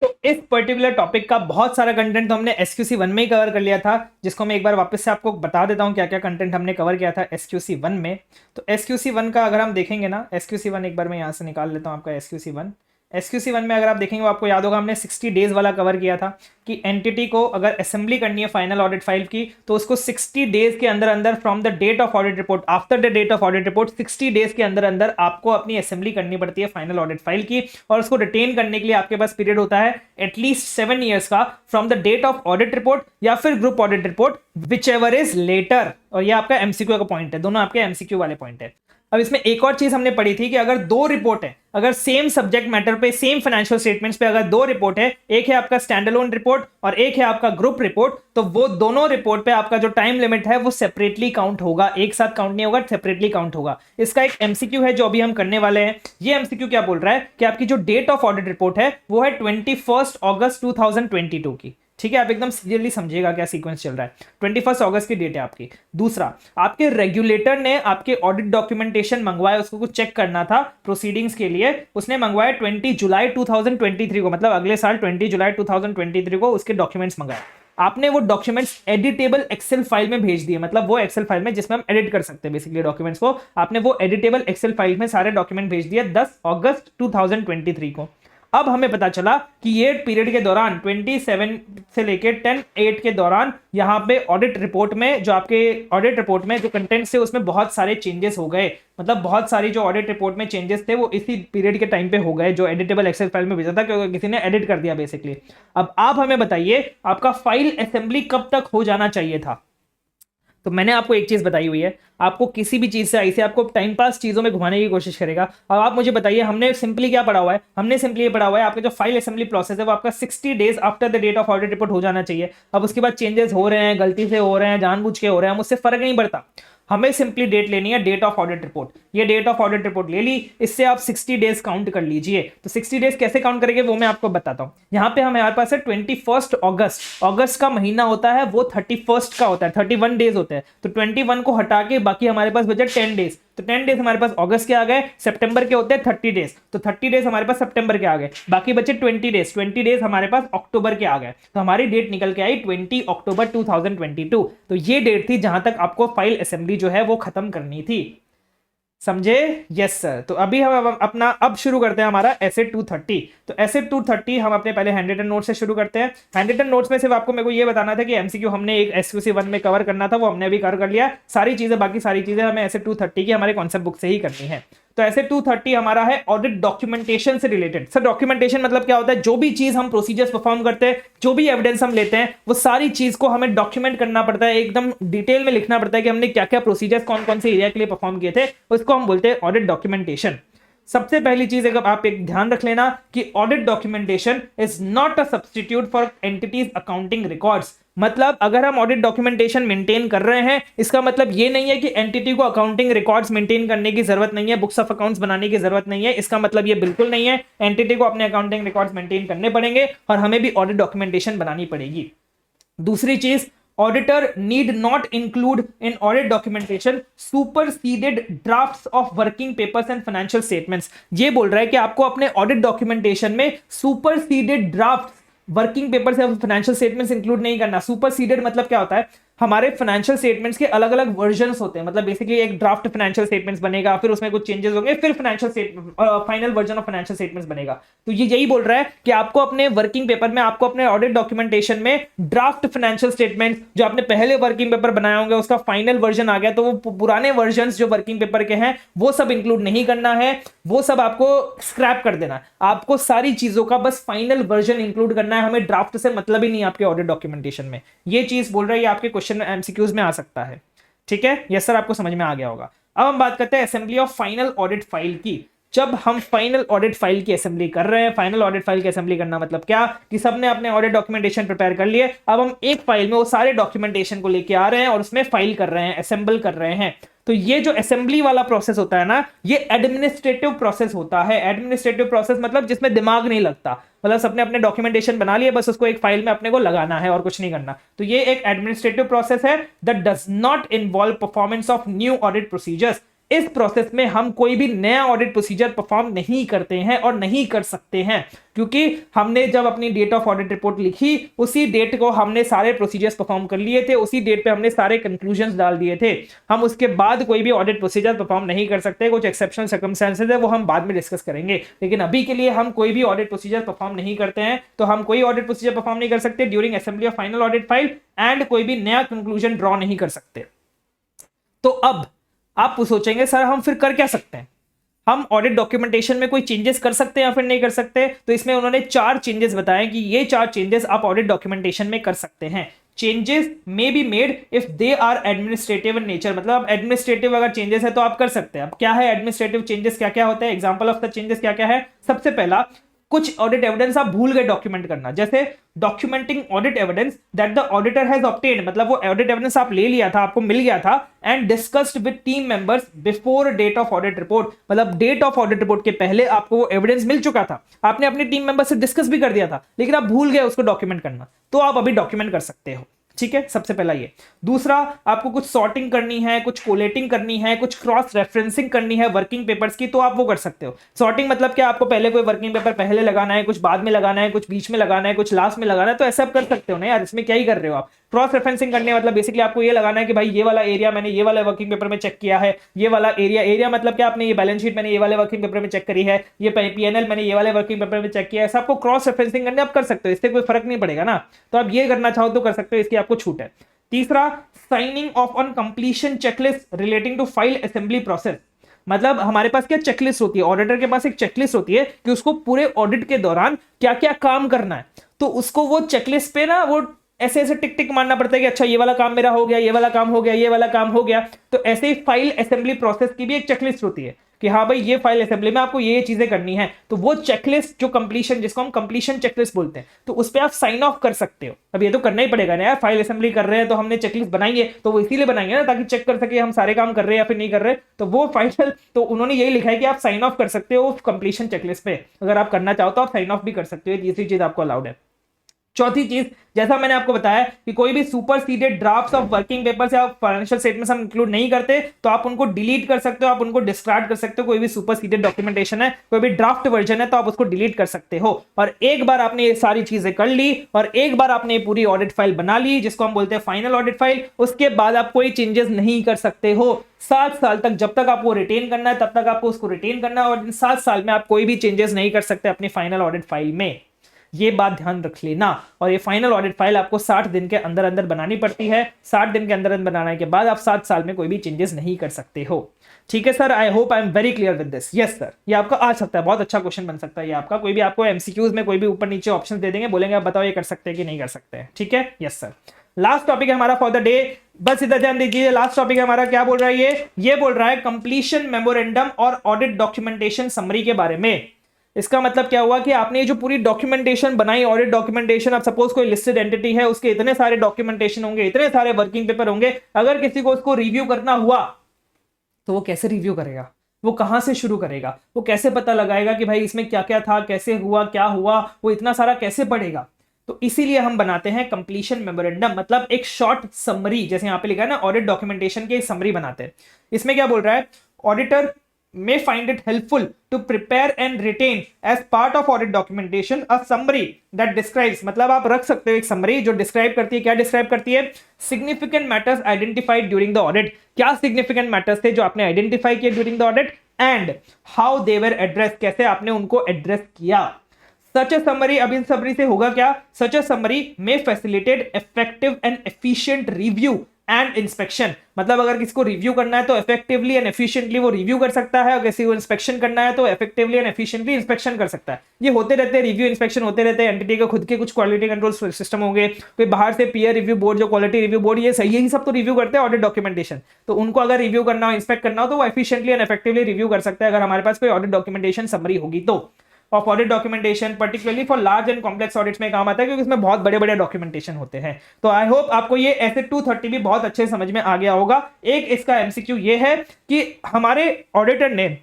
तो इस पर्टिकुलर टॉपिक का बहुत सारा कंटेंट तो हमने SQC 1 में ही कवर कर लिया था, जिसको मैं एक बार वापस से आपको बता देता हूं क्या क्या कंटेंट हमने कवर किया था SQC 1 में। तो SQC 1 का अगर हम देखेंगे ना, SQC 1 एक बार मैं यहां से निकाल लेता हूं आपका SQC 1 में अगर आप देखेंगे, आपको याद होगा हमने 60 डेज वाला कवर किया था कि एंटिटी को अगर असेंबली करनी है फाइनल ऑडिट फाइल की, तो उसको 60 डेज के अंदर अंदर from the date of audit report, after the date of audit report 60 days के अंदर अंदर आपको अपनी असेंबली करनी पड़ती है फाइनल ऑडिट फाइल की, और उसको रिटेन करने के लिए आपके पास पीरियड होता है एटलीस्ट 7 ईयर्स का from the date of audit report या फिर group audit report, whichever is later. और ये आपका MCQ का पॉइंट है, दोनों आपके MCQ वाले पॉइंट है। अब इसमें एक और चीज हमने पढ़ी थी कि अगर दो रिपोर्ट है, अगर सेम सब्जेक्ट मैटर पे, सेम फाइनेंशियल स्टेटमेंट्स पे अगर दो रिपोर्ट है, एक है आपका स्टैंड अलोन रिपोर्ट और एक है आपका ग्रुप रिपोर्ट, तो वो दोनों रिपोर्ट पे आपका जो टाइम लिमिट है वो सेपरेटली काउंट होगा, एक साथ काउंट नहीं होगा, सेपरेटली काउंट होगा। इसका एक MCQ है जो अभी हम करने वाले हैं। ये MCQ क्या बोल रहा है कि आपकी जो डेट ऑफ ऑडिट रिपोर्ट है वो है 21 अगस्त 2022 की, ठीक है। आप एकदम क्लियरली समझिएगा क्या सीक्वेंस चल रहा है। 21 अगस्त की डेट है आपकी। दूसरा, आपके रेगुलेटर ने आपके ऑडिट डॉक्यूमेंटेशन मंगवाया, उसको कुछ चेक करना था प्रोसीडिंग्स के लिए, उसने मंगवाया 20 जुलाई 2023 को, मतलब अगले साल 20 जुलाई 2023 को उसके डॉक्यूमेंट्स मंगाए। आपने वो डॉक्यूमेंट्स एडिटेबल एक्सेल फाइल में भेज दिए, मतलब वो एक्सेल फाइल में जिसमें हम एडिट कर सकते हैं बेसिकली डॉक्यूमेंट्स को, आपने वो एडिटेबल एक्सेल फाइल में सारे डॉक्यूमेंट भेज दिए 10 अगस्त 2023 को। अब हमें पता चला कि ये पीरियड के दौरान 27 से लेकर 10/8 के दौरान यहाँ पे ऑडिट रिपोर्ट में, जो आपके ऑडिट रिपोर्ट में जो कंटेंट्स थे उसमें बहुत सारे चेंजेस हो गए, मतलब बहुत सारी जो ऑडिट रिपोर्ट में चेंजेस थे वो इसी पीरियड के टाइम पे हो गए, जो एडिटेबल एक्सेल फाइल में भेजा था क्योंकि किसी ने एडिट कर दिया बेसिकली। अब आप हमें बताइए आपका फाइल असेंबली कब तक हो जाना चाहिए था। तो मैंने आपको एक चीज बताई हुई है, आपको किसी भी चीज से ऐसे आपको टाइम पास चीजों में घुमाने की कोशिश करेगा। अब आप मुझे बताइए, हमने सिंपली क्या पढ़ा हुआ है, हमने सिंपली ये पढ़ा हुआ है आपका जो फाइल असेंबली प्रोसेस है वो आपका 60 days after the date of audit report हो जाना चाहिए। अब उसके बाद चेंजेस हो रहे हैं, गलती से हो रहे हैं, जानबूझ के हो रहे हैं, मुझसे फर्क नहीं पड़ता, हमें सिंपली डेट लेनी है, डेट ऑफ ऑडिट रिपोर्ट। ये डेट ऑफ ऑडिट रिपोर्ट ले ली, इससे आप 60 डेज काउंट कर लीजिए। तो 60 डेज कैसे काउंट करेंगे वो मैं आपको बताता हूं। यहां पे हमारे पास है 21 अगस्त, अगस्त का महीना होता है वो 31 का होता है, 31 डेज होते हैं, तो 21 को हटा के बाकी हमारे पास बचे 10 डेज। तो 10 डेज हमारे पास अगस्त के आ गए, सितंबर के होते हैं 30 डेज, तो 30 डेज हमारे पास सितंबर के आ गए, बाकी बचे 20 डेज, 20 डेज हमारे पास अक्टूबर के आ गए। तो हमारी डेट निकल के आई 20 अक्टूबर 2022। तो ये डेट थी जहां तक आपको फाइल असेंबली जो है वो खत्म करनी थी, समझे? Yes sir. तो अभी हम अपना अब शुरू करते हैं हमारा एसे 230। तो एसे 230 हम अपने पहले हैंड रिटन नोट से शुरू करते हैं। हैंड रिटन नोट्स में सिर्फ आपको मेरे को ये बताना था कि एमसीक्यू हमने एक SQC 1 में कवर करना था, वो हमने अभी कर लिया। सारी चीजें, बाकी सारी चीजें हमें एसे 230 की हमारे कॉन्सेप्ट बुक से ही करनी है। तो ऐसे 230 हमारा है ऑडिट डॉक्यूमेंटेशन से रिलेटेड। सर डॉक्यूमेंटेशन मतलब क्या होता है? जो भी चीज हम प्रोसीजर्स परफॉर्म करते हैं, जो भी एविडेंस हम लेते हैं, वो सारी चीज को हमें डॉक्यूमेंट करना पड़ता है, एकदम डिटेल में लिखना पड़ता है कि हमने क्या क्या प्रोसीजर्स कौन कौन से एरिया के लिए परफॉर्म किए थे, उसको हम बोलते हैं ऑडिट डॉक्यूमेंटेशन। सबसे पहली चीज अगर आप एक ध्यान रख लेना कि audit documentation is not a substitute for entities accounting records. मतलब अगर हम ऑडिट डॉक्यूमेंटेशन मेंटेन कर रहे हैं, इसका मतलब ये नहीं है कि एंटिटी को अकाउंटिंग रिकॉर्ड्स मेंटेन करने की जरूरत नहीं है, बुक्स ऑफ अकाउंट्स बनाने की जरूरत नहीं है। इसका मतलब ये बिल्कुल नहीं है। एंटिटी को अपने अकाउंटिंग रिकॉर्ड्स मेंटेन करने पड़ेंगे और हमें भी ऑडिट डॉक्यूमेंटेशन बनानी पड़ेगी। दूसरी चीज, auditor need not include in audit documentation superseded drafts of working papers and financial statements। ये बोल रहा है कि आपको अपने ऑडिट डॉक्यूमेंटेशन में सुपरसीडेड ड्राफ्ट वर्किंग पेपर्स या फाइनेंशियल स्टेटमेंट्स इंक्लूड नहीं करना। सुपरसीडेड मतलब क्या होता है? हमारे फाइनेंशियल स्टेटमेंट्स के अलग अलग वर्जन्स होते हैं, मतलब बेसिकली एक ड्राफ्ट फाइनेंशियल स्टेटमेंट्स बनेगा, फिर उसमें कुछ चेंजेस होंगे, फिर final version of financial statements बनेगा। तो ये यही बोल रहा है कि आपको अपने वर्किंग पेपर में, आपको अपने ऑडिट डॉक्यूमेंटेशन में ड्राफ्ट फाइनेंशियल स्टेटमेंट्स जो आपने पहले वर्किंग पेपर बनाए होंगे उसका फाइनल वर्जन आ गया, तो वो पुराने वर्जन जो वर्किंग पेपर के हैं वो सब इंक्लूड नहीं करना है, वो सब आपको स्क्रैप कर देना है। आपको सारी चीजों का बस फाइनल वर्जन इंक्लूड करना है, हमें ड्राफ्ट से मतलब ही नहीं आपके ऑडिट डॉक्यूमेंटेशन में। ये चीज बोल रहा है, ये आपके क्वेश्चन एमसीक्यूज में आ सकता है। ठीक है, यस सर, आपको समझ में आ गया होगा। अब हम बात करते हैं assembly of final audit file की। जब हम फाइनल ऑडिट फाइल की असेंबली कर रहे हैं, फाइनल ऑडिट फाइल की असेंबली करना मतलब क्या कि सबने अपने ऑडिट डॉक्यूमेंटेशन प्रिपेयर कर लिए, अब हम एक फाइल में वो सारे डॉक्यूमेंटेशन को लेके आ रहे हैं और उसमें फाइल कर रहे हैं, असेंबल कर रहे हैं। तो ये जो असेंबली वाला प्रोसेस होता है ना, ये एडमिनिस्ट्रेटिव प्रोसेस होता है। एडमिनिस्ट्रेटिव प्रोसेस मतलब जिसमें दिमाग नहीं लगता, मतलब सबने अपने डॉक्यूमेंटेशन बना लिए, बस उसको एक फाइल में अपने को लगाना है और कुछ नहीं करना। तो ये एक एडमिनिस्ट्रेटिव प्रोसेस है that does not involve performance of new audit procedures. इस प्रोसेस में हम कोई भी नया ऑडिट प्रोसीजर परफॉर्म नहीं करते हैं और नहीं कर सकते हैं, क्योंकि हमने जब अपनी डेट ऑफ ऑडिट रिपोर्ट लिखी उसी डेट को हमने सारे प्रोसीजर्स परफॉर्म कर लिए थे, उसी डेट पे हमने सारे कंक्लूजन्स डाल दिए थे। हम उसके बाद कोई भी ऑडिट प्रोसीजर परफॉर्म नहीं कर सकते। कुछ एक्सेप्शनल सर्कमस्टेंसेस है, वो हम बाद में डिस्कस करेंगे, लेकिन अभी के लिए हम कोई भी ऑडिट प्रोसीजर परफॉर्म नहीं करते हैं। तो हम कोई ऑडिट प्रोसीजर परफॉर्म नहीं कर सकते during assembly of final audit file and कोई भी नया कंक्लूजन ड्रॉ नहीं कर सकते। तो अब आप सोचेंगे सर हम फिर कर क्या सकते हैं, हम ऑडिट डॉक्यूमेंटेशन में कोई चेंजेस कर सकते हैं या फिर नहीं कर सकते। तो इसमें उन्होंने 4 चेंजेस बताए कि ये 4 चेंजेस आप ऑडिट डॉक्यूमेंटेशन में कर सकते हैं। Changes may be made if they are administrative in nature, मतलब एडमिनिस्ट्रेटिव अगर चेंजेस है तो आप कर सकते हैं। अब क्या है एडमिनिस्ट्रेटिव चेंजेस, क्या क्या होता है, एग्जांपल ऑफ द चेंजेस क्या क्या है। सबसे पहला, कुछ ऑडिट एविडेंस आप भूल गए डॉक्यूमेंट करना, जैसे documenting audit evidence that the auditor has obtained, मतलब वो ऑडिट एविडेंस आप ले लिया था, आपको मिल गया था, and discussed with team members before date of audit report, मतलब डेट ऑफ ऑडिट रिपोर्ट के पहले आपको वो एविडेंस मिल चुका था, आपने अपनी टीम मेंबर से डिस्कस भी कर दिया था, लेकिन आप भूल गए उसको डॉक्यूमेंट करना, तो आप अभी डॉक्यूमेंट कर सकते हो। ठीक है, सबसे पहला ये। दूसरा, आपको कुछ सॉर्टिंग करनी है, कुछ कोलेटिंग करनी है, कुछ क्रॉस रेफरेंसिंग करनी है वर्किंग पेपर्स की, तो आप वो कर सकते हो। सॉर्टिंग मतलब क्या, आपको पहले कोई वर्किंग पेपर पहले लगाना है, कुछ बाद में लगाना है, कुछ बीच में लगाना है, कुछ लास्ट में लगाना है, तो ऐसा आप कर सकते हो ना यार, इसमें क्या ही कर रहे हो आप। क्रॉस रेफरेंसिंग करने मतलब बेसिकली आपको ये लगाना है कि भाई ये वाला एरिया मैंने ये वाला वर्किंग पेपर में चेक किया है, ये वाला एरिया मतलब क्या, आपने ये बैलेंस शीट मैंने ये वाले वर्किंग पेपर में चेक करी है, ये पीएनएल मैंने ये वाले वर्किंग पेपर में चेक किया है, ऐसा आपको क्रॉस रेफरेंसिंग करने आप कर सकते हो, इससे कोई फर्क नहीं पड़ेगा ना। तो आप ये करना चाहो तो कर सकते हो, इसकी आपको छूट है। तीसरा, signing off on completion checklist relating to file assembly process, मतलब हमारे पास क्या चेकलिस्ट होती है, ऑडिटर के पास एक चेकलिस्ट होती है कि उसको पूरे ऑडिट के दौरान क्या क्या काम करना है, तो उसको वो चेकलिस्ट पे ना वो ऐसे ऐसे टिक टिक मारना पड़ता है कि अच्छा ये वाला काम मेरा हो गया, ये वाला काम हो गया, ये वाला काम हो गया। तो ऐसे ही फाइल असेंबली प्रोसेस की भी एक चेकलिस्ट होती है कि हाँ भाई ये फाइल असेंबली में आपको ये चीजें करनी है, तो वो चेकलिस्ट जो कंप्लीशन, जिसको हम कंप्लीशन चेकलिस्ट बोलते हैं, तो उस पर आप साइन ऑफ कर सकते हो। अब ये तो करना ही पड़ेगा ना यार, फाइल असेंबली कर रहे हैं तो हमने चेकलिस्ट बनाई है, तो वो इसीलिए बनाएंगे ना ताकि चेक कर सके हम सारे काम कर रहे हैं या फिर नहीं कर रहे। तो वो फाइनल, तो उन्होंने यही लिखा है कि आप साइन ऑफ कर सकते हो कंप्लीशन चेकलिस्ट पे, अगर आप करना चाहो तो आप साइन ऑफ भी कर सकते हो, तीसरी चीज आपको अलाउड है। चौथी चीज, जैसा मैंने आपको बताया कि कोई भी superseded drafts of working papers या फाइनेंशियल स्टेटमेंट्स हम इंक्लूड नहीं करते, तो आप उनको डिलीट कर सकते हो, आप उनको डिस्कार्ड कर सकते हो। कोई भी सुपरसीडेड डॉक्यूमेंटेशन है, कोई भी ड्राफ्ट वर्जन है, तो आप उसको डिलीट कर सकते हो। और एक बार आपने ये सारी चीजें कर ली और एक बार आपने पूरी ऑडिट फाइल बना ली, जिसको हम बोलते हैं फाइनल ऑडिट फाइल, उसके बाद आप कोई चेंजेस नहीं कर सकते हो 7 साल तक। जब तक आपको रिटेन करना है तब तक आपको उसको रिटेन करना है, और इन 7 साल में आप कोई भी चेंजेस नहीं कर सकते अपनी फाइनल ऑडिट फाइल में। ये बात ध्यान रख लेना। और ये फाइनल ऑडिट फाइल आपको 60 दिन के अंदर अंदर बनानी पड़ती है। 60 दिन के अंदर अंदर बनाने के बाद आप 7 साल में कोई भी चेंजेस नहीं कर सकते हो। ठीक है sir, I hope I am very clear with this. Yes sir, ये आपका आ सकता है, बहुत अच्छा क्वेश्चन बन सकता है ये आपका। कोई भी आपको एमसीक्यूज में कोई भी ऊपर नीचे ऑप्शन दे देंगे, बोलेंगे आप बताओ ये कर सकते हैं कि नहीं कर सकते हैं। ठीक है, यस सर। लास्ट टॉपिक है हमारा फॉर द डे, बस इधर ध्यान दीजिए। लास्ट टॉपिक है हमारा, क्या बोल रहा है ये बोल रहा है कंप्लीशन मेमोरेंडम और ऑडिट डॉक्यूमेंटेशन समरी के बारे में। इसका मतलब क्या हुआ कि आपने ये जो पूरी डॉक्यूमेंटेशन बनाई, ऑडिट डॉक्यूमेंटेशन, अब सपोज कोई लिस्टेड एंटिटी है, उसके इतने सारे डॉक्यूमेंटेशन होंगे, इतने सारे वर्किंग पेपर होंगे, अगर किसी को उसको रिव्यू करना हुआ तो वो कैसे रिव्यू करेगा, वो कहां से शुरू करेगा, वो कैसे पता लगाएगा कि भाई इसमें क्या क्या था, कैसे हुआ, क्या हुआ, वो इतना सारा कैसे पढ़ेगा। तो इसीलिए हम बनाते हैं कंप्लीशन मेमोरेंडम, मतलब एक शॉर्ट समरी, जैसे यहां पे लिखा है ना ऑडिट डॉक्यूमेंटेशन की एक समरी बनाते हैं। इसमें क्या बोल रहा है, auditor may find it helpful to prepare and retain as part of audit documentation a summary that describes, मतलब आप रख सकते हो एक summary जो describe करती है, क्या describe करती है, significant matters identified during the audit, क्या significant matters थे जो आपने identify किए during the audit and how they were addressed, कैसे आपने उनको address किया. Such a summary, अब इन summary से होगा क्या, such a summary may facilitate effective and efficient review and inspection, मतलब अगर किसी को रिव्यू करना है तो इफेक्टिवली एंड एफिशिएंटली वो रिव्यू कर सकता है, अगर किसी को इंस्पेक्शन करना है तो इफेक्टिवली एंड एफिशिएंटली इंस्पेक्शन कर सकता है. ये होते रहते हैं, रिव्यू इंस्पेक्शन होते रहते हैं. एंटिटी के खुद के कुछ क्वालिटी कंट्रोल सिस्टम होंगे, फिर बाहर से पीयर रिव्यू बोर्ड, जो क्वालिटी रिव्यू बोर्ड, ये सही यही सब तो रिव्यू करते हैं ऑडिट डॉक्यूमेंटेशन. तो उनको अगर रिव्यू करना हो, इंस्पेक्ट करना हो तो वो एफिशिएंटली एंड इफेक्टिवली रिव्यू कर सकता है अगर हमारे पास कोई ऑडिट डॉक्यूमेंटेशन समरी होगी तो. Of audit documentation particularly for large and complex audits में काम आता है क्योंकि इसमें बहुत बड़े बड़े डॉक्यूमेंटेशन होते हैं. तो आई होप आपको ये ऐसे 230 भी बहुत अच्छे समझ में आ गया होगा. एक इसका एमसीक्यू ये है कि हमारे ऑडिटर ने,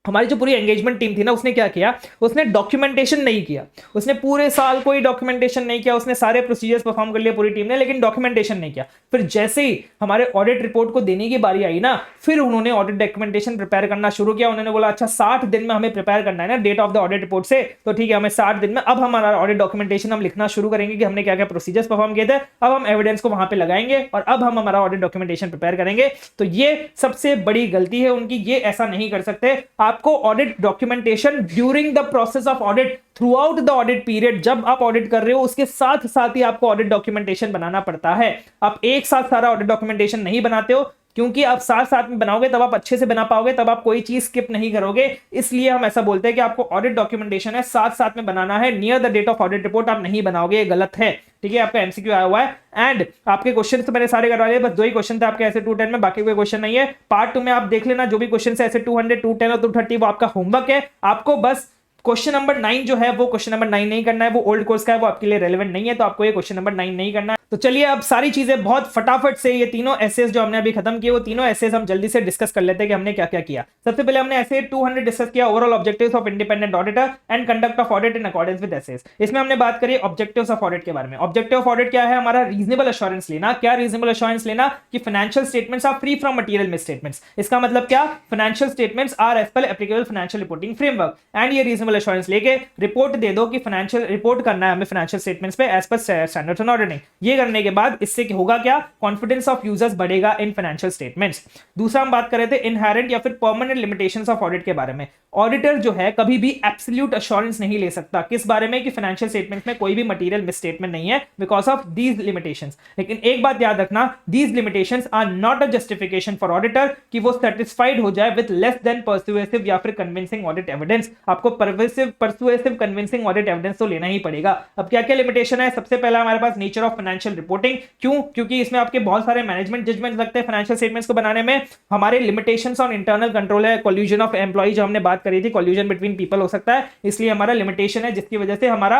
हमारी जो पूरी एंगेजमेंट टीम थी ना, उसने क्या किया, उसने डॉक्यूमेंटेशन नहीं किया, उसने पूरे साल कोई डॉक्यूमेंटेशन नहीं किया, उसने सारे प्रोसीजर्स परफॉर्म कर लिए पूरी टीम ने, लेकिन डॉक्यूमेंटेशन नहीं किया. फिर जैसे ही हमारे ऑडिट रिपोर्ट को देने की बारी आई ना, फिर उन्होंने ऑडिट डॉक्यूमेंटेशन प्रिपेयर करना शुरू किया. उन्होंने बोला अच्छा 60 दिन में हमें प्रिपेयर करना है ना date of the audit report से, तो ठीक है हमें 60 दिन में अब हमारा ऑडिट डॉक्यूमेंटेशन हम लिखना शुरू करेंगे कि हमने क्या क्या प्रोसीजर्स परफॉर्म किए थे, अब हम एविडेंस को वहां पे लगाएंगे और अब हम हमारा ऑडिट डॉक्यूमेंटेशन प्रिपेयर करेंगे. तो ये सबसे बड़ी गलती है उनकी, ये ऐसा नहीं कर सकते. आपको audit documentation during the process of audit, through out the audit period, जब आप ऑडिट कर रहे हो उसके साथ साथ ही आपको ऑडिट डॉक्यूमेंटेशन बनाना पड़ता है. आप एक साथ सारा ऑडिट डॉक्यूमेंटेशन नहीं बनाते हो, क्योंकि आप साथ साथ में बनाओगे तब आप अच्छे से बना पाओगे, तब आप कोई चीज स्किप नहीं करोगे. इसलिए हम ऐसा बोलते हैं कि आपको ऑडिट डॉक्यूमेंटेशन है साथ साथ में बनाना है, near the date of audit report आप नहीं बनाओगे, ये गलत है. ठीक है, आपका एमसीक्यू आया हुआ है. एंड आपके क्वेश्चन तो मैंने सारे करवा लिए, बस 2 ही क्वेश्चन थे आपके ऐसे 210 में, बाकी कोई क्वेश्चन नहीं है. पार्ट 2 में आप देख लेना जो भी क्वेश्चन है ऐसे 200, 210 और 230 वो आपका होमवर्क है. आपको बस क्वेश्चन नंबर 9 जो है वो क्वेश्चन नंबर 9 नहीं करना है, वो ओल्ड कोर्स का है, वो आपके लिए रेलेवेंट नहीं है, तो आपको ये क्वेश्चन नंबर 9 नहीं करना है. तो चलिए अब सारी चीजें बहुत फटाफट से, ये तीनों एसेस जो हमने अभी खत्म किए वो तीनों एसेस हम जल्दी से डिस्कस कर लेते हैं कि हमने क्या क्या किया. सबसे पहले हमने एसे 200 डिस्कस किया, overall objectives of independent auditor and conduct of audit in accordance with SAs. इसमें हमने बात करी ऑब्जेक्टिव्स ऑफ ऑडिट के बारे में. ऑब्जेक्टिव ऑफ ऑडिट क्या है हमारा, रीजनेबल एश्योरेंस लेना. क्या रीजनेबल एश्योरेंस लेना कि financial statements are free from material misstatements. इसका मतलब क्या, फाइनेंशियल स्टेटमेंट्स आर एज पर applicable financial reporting framework. And ये रीजनेबल एश्योरेंस लेके रिपोर्ट दे दो कि फाइनेंशियल रिपोर्ट करना है हमें फाइनेंशियल स्टेटमेंट्स पे as per standards on auditing. ये करने के बाद इससे होगा क्या, कॉन्फिडेंस ऑफ यूजर्स बढ़ेगा इन फाइनेंशियल स्टेटमेंट्स. दूसरा हम बात कर रहे थे इनहेरेंट या फिर परमानेंट लिमिटेशंस ऑफ ऑडिट के बारे में. ऑडिटर जो है कभी भी एब्सोल्यूट एश्योरेंस नहीं ले सकता, किस बारे में कि फाइनेंशियल स्टेटमेंट्स में कोई भी मटेरियल मिसस्टेटमेंट नहीं है बिकॉज ऑफ दीज लिमिटेशंस. लेकिन एक बात याद रखना, these limitations are not a justification for auditor कि वो सेटिस्फाइड हो जाए विद लेस देन परसुएसिव या फिर कन्विंसिंग ऑडिट एविडेंस. आपको परसुएसिव कन्विंसिंग ऑडिट एविडेंस तो लेना ही पड़ेगा. अब क्या क्या लिमिटेशन है, सबसे पहला हमारे पास नेचर ऑफ फाइनेंशियल रिपोर्टिंग. क्यों, क्योंकि इसमें आपके बहुत सारे मैनेजमेंट जजमेंट लगते हैं फाइनेंशियल स्टेटमेंट्स को बनाने में. हमारे लिमिटेशंस ऑन इंटरनल कंट्रोल है, कोल्यूजन ऑफ एम्प्लॉय जो हमने बात करी थी, कोल्यूजन बिटवीन पीपल हो सकता है, इसलिए हमारा लिमिटेशन है जिसकी वजह से हमारा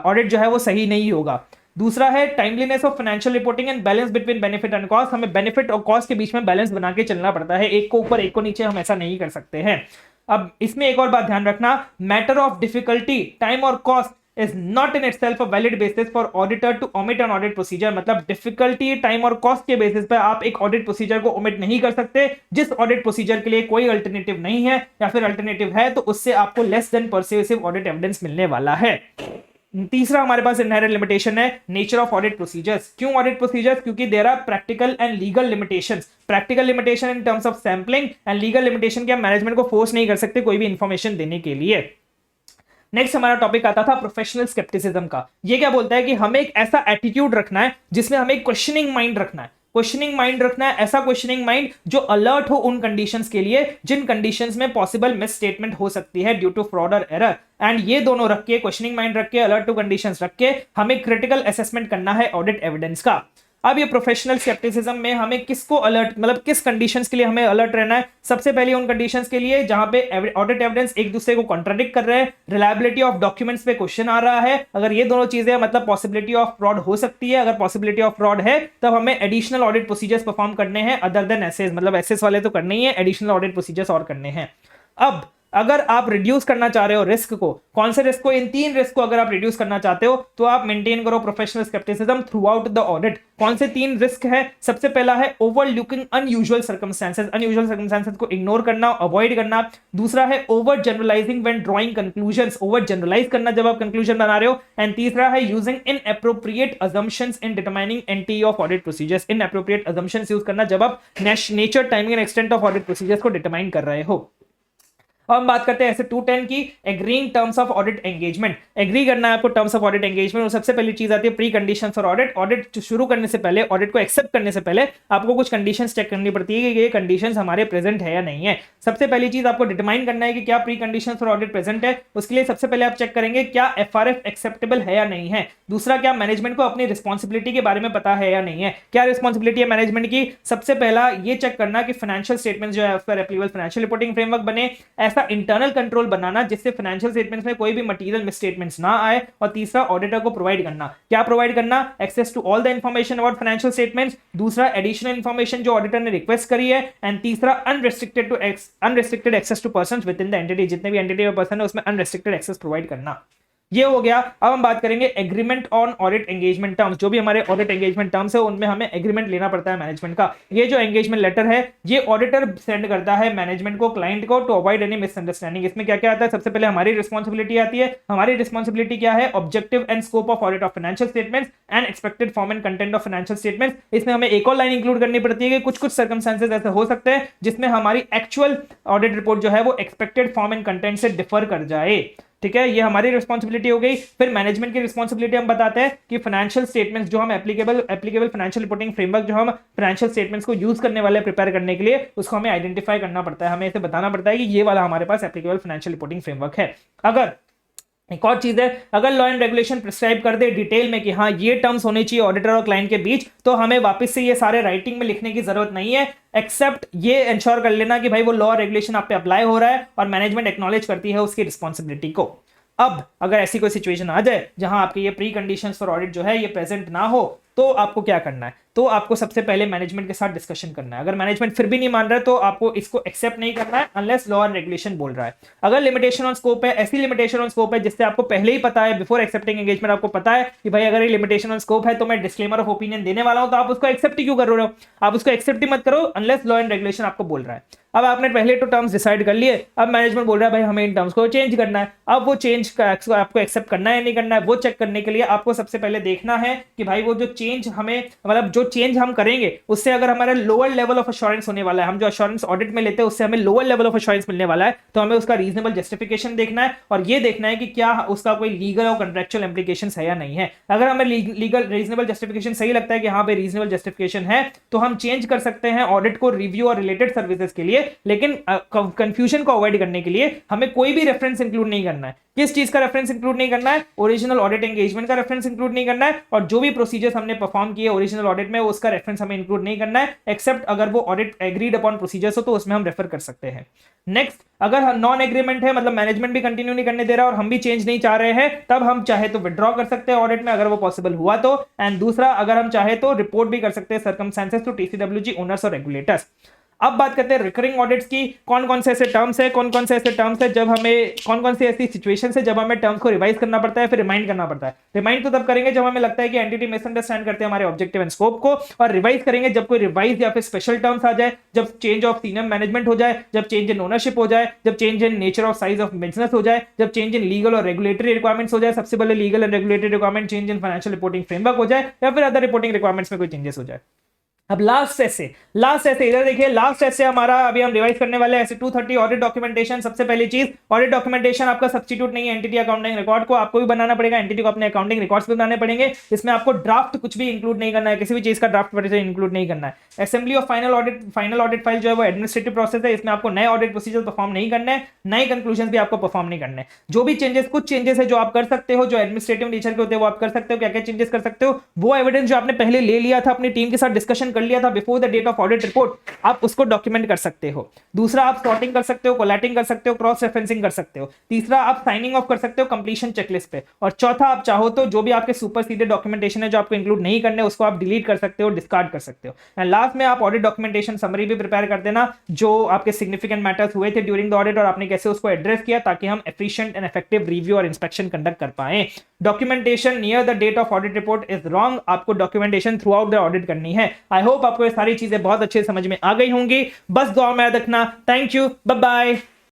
ऑडिट जो है वो सही नहीं होगा. दूसरा है timeliness of financial reporting and balance between benefit and cost. हमें बेनिफिट और कॉस्ट के बीच में बैलेंस बना के चलना पड़ता है, एक को ऊपर एक को नीचे हम ऐसा नहीं कर सकते हैं. अब इसमें एक और बात ध्यान रखना, मैटर ऑफ डिफिकल्टी, टाइम और cost is not in itself a valid basis for auditor to omit an audit procedure. मतलब डिफिकल्टी, टाइम और कॉस्ट के बेसिस पे आप एक ऑडिट प्रोसीजर को ओमिट नहीं कर सकते जिस ऑडिट प्रोसीजर के लिए कोई अल्टरनेटिव नहीं है, या फिर अल्टरनेटिव है तो उससे आपको less than persuasive audit evidence मिलने वाला है. तीसरा हमारे पास इनहेरेंट लिमिटेशन है नेचर ऑफ ऑडिट प्रोसीजर्स. क्यों ऑडिट प्रोसीजर्स, क्योंकि there are practical and legal limitations. Practical limitation in terms of sampling and legal limitation क्या, मैनेजमेंट को फोर्स नहीं कर सकते कोई भी इंफॉर्मेशन देने के लिए. नेक्स्ट हमारा टॉपिक आता था प्रोफेशनल स्केप्टिसिज्म का. ये क्या बोलता है कि हमें एक ऐसा एटीट्यूड रखना है जिसमें हमें क्वेश्चनिंग माइंड रखना है. क्वेश्चनिंग माइंड रखना है, ऐसा क्वेश्चनिंग माइंड जो अलर्ट हो उन कंडीशंस के लिए जिन कंडीशंस में पॉसिबल मिस स्टेटमेंट हो सकती है ड्यू टू फ्रॉड और एरर. एंड ये दोनों रख के, क्वेश्चनिंग माइंड रख के, अलर्ट टू कंडीशंस रख के हमें क्रिटिकल असेसमेंट करना है ऑडिट एविडेंस का. अब ये प्रोफेशनल स्केप्टिसिज्म में हमें किसको अलर्ट, मतलब किस कंडीशंस के लिए हमें अलर्ट रहना है. सबसे पहले उन कंडीशंस के लिए जहां पे ऑडिट एविडेंस एक दूसरे को कॉन्ट्राडिक्ट कर रहे हैं, रिलायबिलिटी ऑफ डॉक्यूमेंट्स पे क्वेश्चन आ रहा है. अगर ये दोनों चीजें, मतलब पॉसिबिलिटी ऑफ फ्रॉड हो सकती है, अगर पॉसिबिलिटी ऑफ फ्रॉड है तब हमें एडिशनल ऑडिट प्रोसीजर्स परफॉर्म करने हैं अदर देन एसेस. मतलब एसेस वाले तो करने ही है, एडिशनल ऑडिट प्रोसीजर्स और करने हैं. अब अगर आप रिड्यूस करना चाह रहे हो रिस्क को, कौन से रिस्क को, इन 3 रिस्क को अगर आप रिड्यूस करना चाहते हो तो आप मेंटेन करो professional scepticism throughout the audit. कौन से 3 रिस्क है? सबसे पहला है overlooking unusual circumstances, unusual circumstances को इग्नोर करना, अवॉइड करना। दूसरा है over generalising when drawing conclusions, over generalize करना जब आप कंक्लूजन बना रहे हो। एंड तीसरा है using inappropriate assumptions in determining NT of audit procedures, inappropriate assumptions use करना जब आप nature, timing and extent of audit procedures को डिटरमाइन कर रहे हो। अब हम बात करते हैं ऐसे 210 की, agreeing terms of audit engagement. Agree करना है आपको टर्म्स ऑफ ऑडिट एंगेजमेंट, और सबसे पहली चीज आती है pre conditions for audit. Audit शुरू करने से पहले, ऑडिट को एक्सेप्ट करने से पहले आपको कुछ कंडीशंस चेक करनी पड़ती है कि ये कंडीशंस हमारे प्रेजेंट है या नहीं है। सबसे पहली चीज आपको डिटरमाइन करना है कि क्या pre conditions for audit present है। उसके लिए सबसे पहले आप चेक करेंगे क्या एफआरएफ एक्सेप्टेबल है या नहीं है। दूसरा, क्या मैनेजमेंट को अपनी रिस्पॉन्सिबिलिटी के बारे में पता है या नहीं है। क्या रिस्पॉन्सिबिलिटी है मैनेजमेंट की? सबसे पहला ये चेक करना कि फाइनेंशियल स्टेटमेंट्स जो है उस पर एप्लीकेबल फाइनेंशियल रिपोर्टिंग फ्रेमवर्क बने, ऐसा इंटरनल कंट्रोल बनाना जिससे फाइनेंशियल स्टेटमेंट्स में कोई भी मटेरियल मिसस्टेटमेंट्स ना आए। और तीसरा, ऑडिटर को प्रोवाइड करना, क्या प्रोवाइड करना? Access to all the information about financial statements. दूसरा, एडिशनल इंफॉर्मेशन जो ऑडिटर ने रिक्वेस्ट करी है। एंड तीसरा, unrestricted access to persons within the entity, जितने भी एंटिटी में पर्सन है उसमें अनरिस्ट्रिक्टेड एक्सेस प्रोवाइड करना। ये हो गया। अब हम बात करेंगे agreement on audit engagement terms. जो भी हमारे ऑडिट एंगेजमेंट टर्म्स है उनमें हमें एग्रीमेंट लेना पड़ता है मैनेजमेंट का। ये जो एंगेजमेंट लेटर है ये ऑडिटर सेंड करता है मैनेजमेंट को, क्लाइंट को, टू अवॉइड एनी मिसअंडरस्टैंडिंग। इसमें क्या क्या आता है? सबसे पहले हमारी रिस्पॉन्सिबिलिटी आती है। हमारी रिस्पॉन्सिबिलिटी क्या है? Objective and scope of audit of financial statements and expected form and content of financial statements. इसमें हमें एक और लाइन इंक्लूड करनी पड़ती है कि कुछ कुछ सर्कमस्टेंसेस ऐसे हो सकते हैं जिसमें हमारी एक्चुअल ऑडिट रिपोर्ट जो है वो एक्सपेक्टेड फॉर्म एंड कंटेंट से डिफर कर जाए। ठीक है, ये हमारी रिस्पॉन्सिबिलिटी हो गई। फिर मैनेजमेंट की रिस्पॉन्सिबिलिटी हम बताते हैं कि फाइनेंशियल स्टेटमेंट्स जो हम एप्लीकेबल फाइनेंशियल रिपोर्टिंग फ्रेमवर्क जो हम फाइनेंशियल स्टेटमेंट्स को यूज करने वाले प्रिपेयर करने के लिए उसको हमें आइडेंटिफाई करना पड़ता है। हमें इसे बताना पड़ता है कि ये वाला हमारे पास एप्लीकेबल फाइनेंशियल रिपोर्टिंग फ्रेमवर्क है। अगर एक और चीज है, अगर लॉ एंड रेगुलेशन प्रिस्क्राइब कर दे डिटेल में कि हाँ ये टर्म्स होने चाहिए ऑडिटर और क्लाइंट के बीच, तो हमें वापस से ये सारे राइटिंग में लिखने की जरूरत नहीं है। एक्सेप्ट ये इंश्योर कर लेना कि भाई वो लॉ रेगुलेशन आप पे अप्लाई हो रहा है और मैनेजमेंट एक्नॉलेज करती है उसकी रिस्पॉन्सिबिलिटी को। अब अगर ऐसी कोई सिचुएशन आ जाए जहां आपके ये प्री कंडीशंस फॉर ऑडिट जो है ये प्रेजेंट ना हो, तो आपको क्या करना है? तो आपको सबसे पहले मैनेजमेंट के साथ डिस्कशन करना है। अगर मैनेजमेंट फिर भी नहीं मान रहा है तो आपको इसको एक्सेप्ट नहीं करना है अनलेस लॉ एंड रेगुलेशन बोल रहा है। अगर लिमिटेशन ऑन स्कोप है, ऐसी लिमिटेशन ऑन स्कोप है जिससे आपको पहले ही पता है, बिफोर एक्सेप्टिंग एंगेजमेंट आपको पता है कि भाई अगर ये लिमिटेशन ऑन स्कोप है तो मैं डिस्क्लेमर ऑफ ओपिनियन देने वाला हूं, तो आप उसको एक्सेप्ट क्यों कर रहे हो? आप उसको एक्सेप्ट ही मत करो अनलेस लॉ एंड रेगुलेशन आपको बोल रहा है। अब आपने पहले तो टर्म्स डिसाइड कर लिए, अब मैनेजमेंट बोल रहा है भाई हमें इन टर्म्स को चेंज करना है। अब वो चेंज आपको एक्सेप्ट करना है या नहीं करना है, वो चेक करने के लिए आपको सबसे पहले देखना है कि भाई वो जो चेंज हमें, मतलब जो चेंज हम करेंगे उससे अगर हमारा लोअर लेवल ऑफ एश्योरेंस होने वाला है, हम जो एश्योरेंस ऑडिट में लेते हैं उससे हमें लोअर लेवल ऑफ एश्योरेंस मिलने वाला है, तो हमें उसका रीजनेबल जस्टिफिकेशन देखना है और ये देखना है कि क्या उसका कोई लीगल और कॉन्ट्रेक्चुअल इंप्लीकेशंस है या नहीं है। अगर हमें लीगल रीजनेबल जस्टिफिकेशन सही लगता है कि हाँ भाई रीजनेबल जस्टिफिकेशन है, तो हम चेंज कर सकते हैं ऑडिट को रिव्यू और रिलेटेड सर्विसेज के लिए। लेकिन कंफ्यूजन को अवॉइड करने के लिए हमें कोई भी रेफरेंस इंक्लूड नहीं करना है। किस चीज का रेफरेंस इंक्लूड नहीं करना है? ओरिजिनल ऑडिट एंगेजमेंट का रेफरेंस इंक्लूड नहीं करना है, और जो भी प्रोसीजर्स हमने परफॉर्म किए ओरिजिनल ऑडिट में उसका रेफरेंस हमें इंक्लूड नहीं करना है, एक्सेप्ट अगर वो ऑडिट एग्रीड अपॉन प्रोसीजर्स हो तो उसमें हम रेफर कर सकते हैं। नेक्स्ट, अगर नॉन एग्रीमेंट है, मतलब मैनेजमेंट भी कंटिन्यू नहीं करने दे रहा और हम भी चेंज नहीं चाह रहे हैं, तब हम चाहे तो विड्रॉ कर सकते हैं ऑडिट में अगर वो पॉसिबल हुआ तो। एंड दूसरा, अगर हम चाहे तो रिपोर्ट भी कर सकते हैं सर्कमस्टेंसेस टू टीसीडब्ल्यूजी ओनर्स और रेगुलेटर्स। अब बात करते हैं रिकरिंग ऑडिट्स की। कौन कौन से ऐसे टर्म्स है, कौन कौन से ऐसे टर्म्स है जब हमें, कौन कौन सी ऐसी सिचुएशन है जब हमें टर्म्स को रिवाइज करना पड़ता है, फिर रिमाइंड करना पड़ता है। रिमाइंड तो तब करेंगे जब हमें लगता है कि एंटिटी मिसअंडरस्टैंड करते हैं हमारे ऑब्जेक्टिव एंड स्कोप को, और रिवाइज करेंगे जब कोई रिवाइज या फिर स्पेशल टर्म्स आ जाए, जब चेंज ऑफ सीनियर मैनेजमेंट हो जाए, जब चेंज इन ओनरशिप हो जाए, जब change in nature of size of business हो जाए, जब चेंज इन लीगल और रेगुलेटरी रिक्वायरमेंट्स हो जाए। सबसे पहले legal and regulatory requirement change in financial reporting framework हो जाए, या फिर अदर रिपोर्टिंग रिक्वायरमेंट्स में कोई चेंजेस हो जाए। अब लास्ट ऐसे इधर देखिए, लास्ट ऐसे हमारा अभी हम रिवाइज करने वाले हैं ऐसे 230 ऑडिट डॉक्यूमेंटेशन। सबसे पहली चीज, ऑडिट डॉक्यूमेंटेशन आपका सब्स्टिट्यूट नहीं है एंटिटी अकाउंटिंग रिकॉर्ड को, आपको भी बनाना पड़ेगा, एंटिटी को अपने अकाउंटिंग रिकॉर्ड्स भी बनाने पड़ेंगे। इसमें आपको ड्राफ्ट कुछ भी इंक्लूड नहीं करना है, किसी भी चीज का ड्राफ्ट इंक्लूड नहीं करना है। Assembly of final audit file जो है वो एडमिनिस्ट्रेटिव प्रोसेस है, इसमें आपको नए ऑडिट प्रोसीजर परफॉर्म नहीं करना है, नए कंक्लूजन भी आपको परफॉर्म नहीं करने। जो भी चेंजेस, कुछ चेंजेस है जो आप कर सकते हो, जो एडमिनिस्ट्रेटिव नेचर के होते हैं वो आप कर सकते हो। क्या क्या चेंजेस कर सकते हो? वो एविडेंस जो आपने पहले ले लिया था अपनी टीम के साथ डिस्कशन कर लिया था before the date of audit report, आप उसको डॉक्यूमेंट कर सकते हो। दूसरा, आप सॉर्टिंग कर सकते हो, कोलैटिंग कर सकते हो, क्रॉस रेफरेंसिंग कर सकते हो। तीसरा, आप साइनिंग ऑफ कर सकते हो कंप्लीशन चेकलिस्ट पे। और चौथा, आप चाहो तो जो भी आपके सुपरसीडेड डॉक्यूमेंटेशन है जो आपको इंक्लूड नहीं करने, उसको आप डिलीट कर सकते हो, डिस्कार्ड कर सकते हो। एंड लास्ट में आप ऑडिट डॉक्यूमेंटेशन समरी भी प्रिपेयर कर देना, जो आपके सिग्निफिकेंट मैटर्स हुए थे ड्यूरिंग द ऑडिट और आपने कैसे उसको एड्रेस किया, ताकि हम एफिशिएंट एंड इफेक्टिव रिव्यू और इंस्पेक्शन कंडक्ट कर पाए। Documentation near the date of audit report is wrong, आपको documentation throughout the audit करनी है। आई होप आपको ये सारी चीजें बहुत अच्छे समझ में आ गई होंगी। बस दुआ में याद रखना। Thank you, bye bye.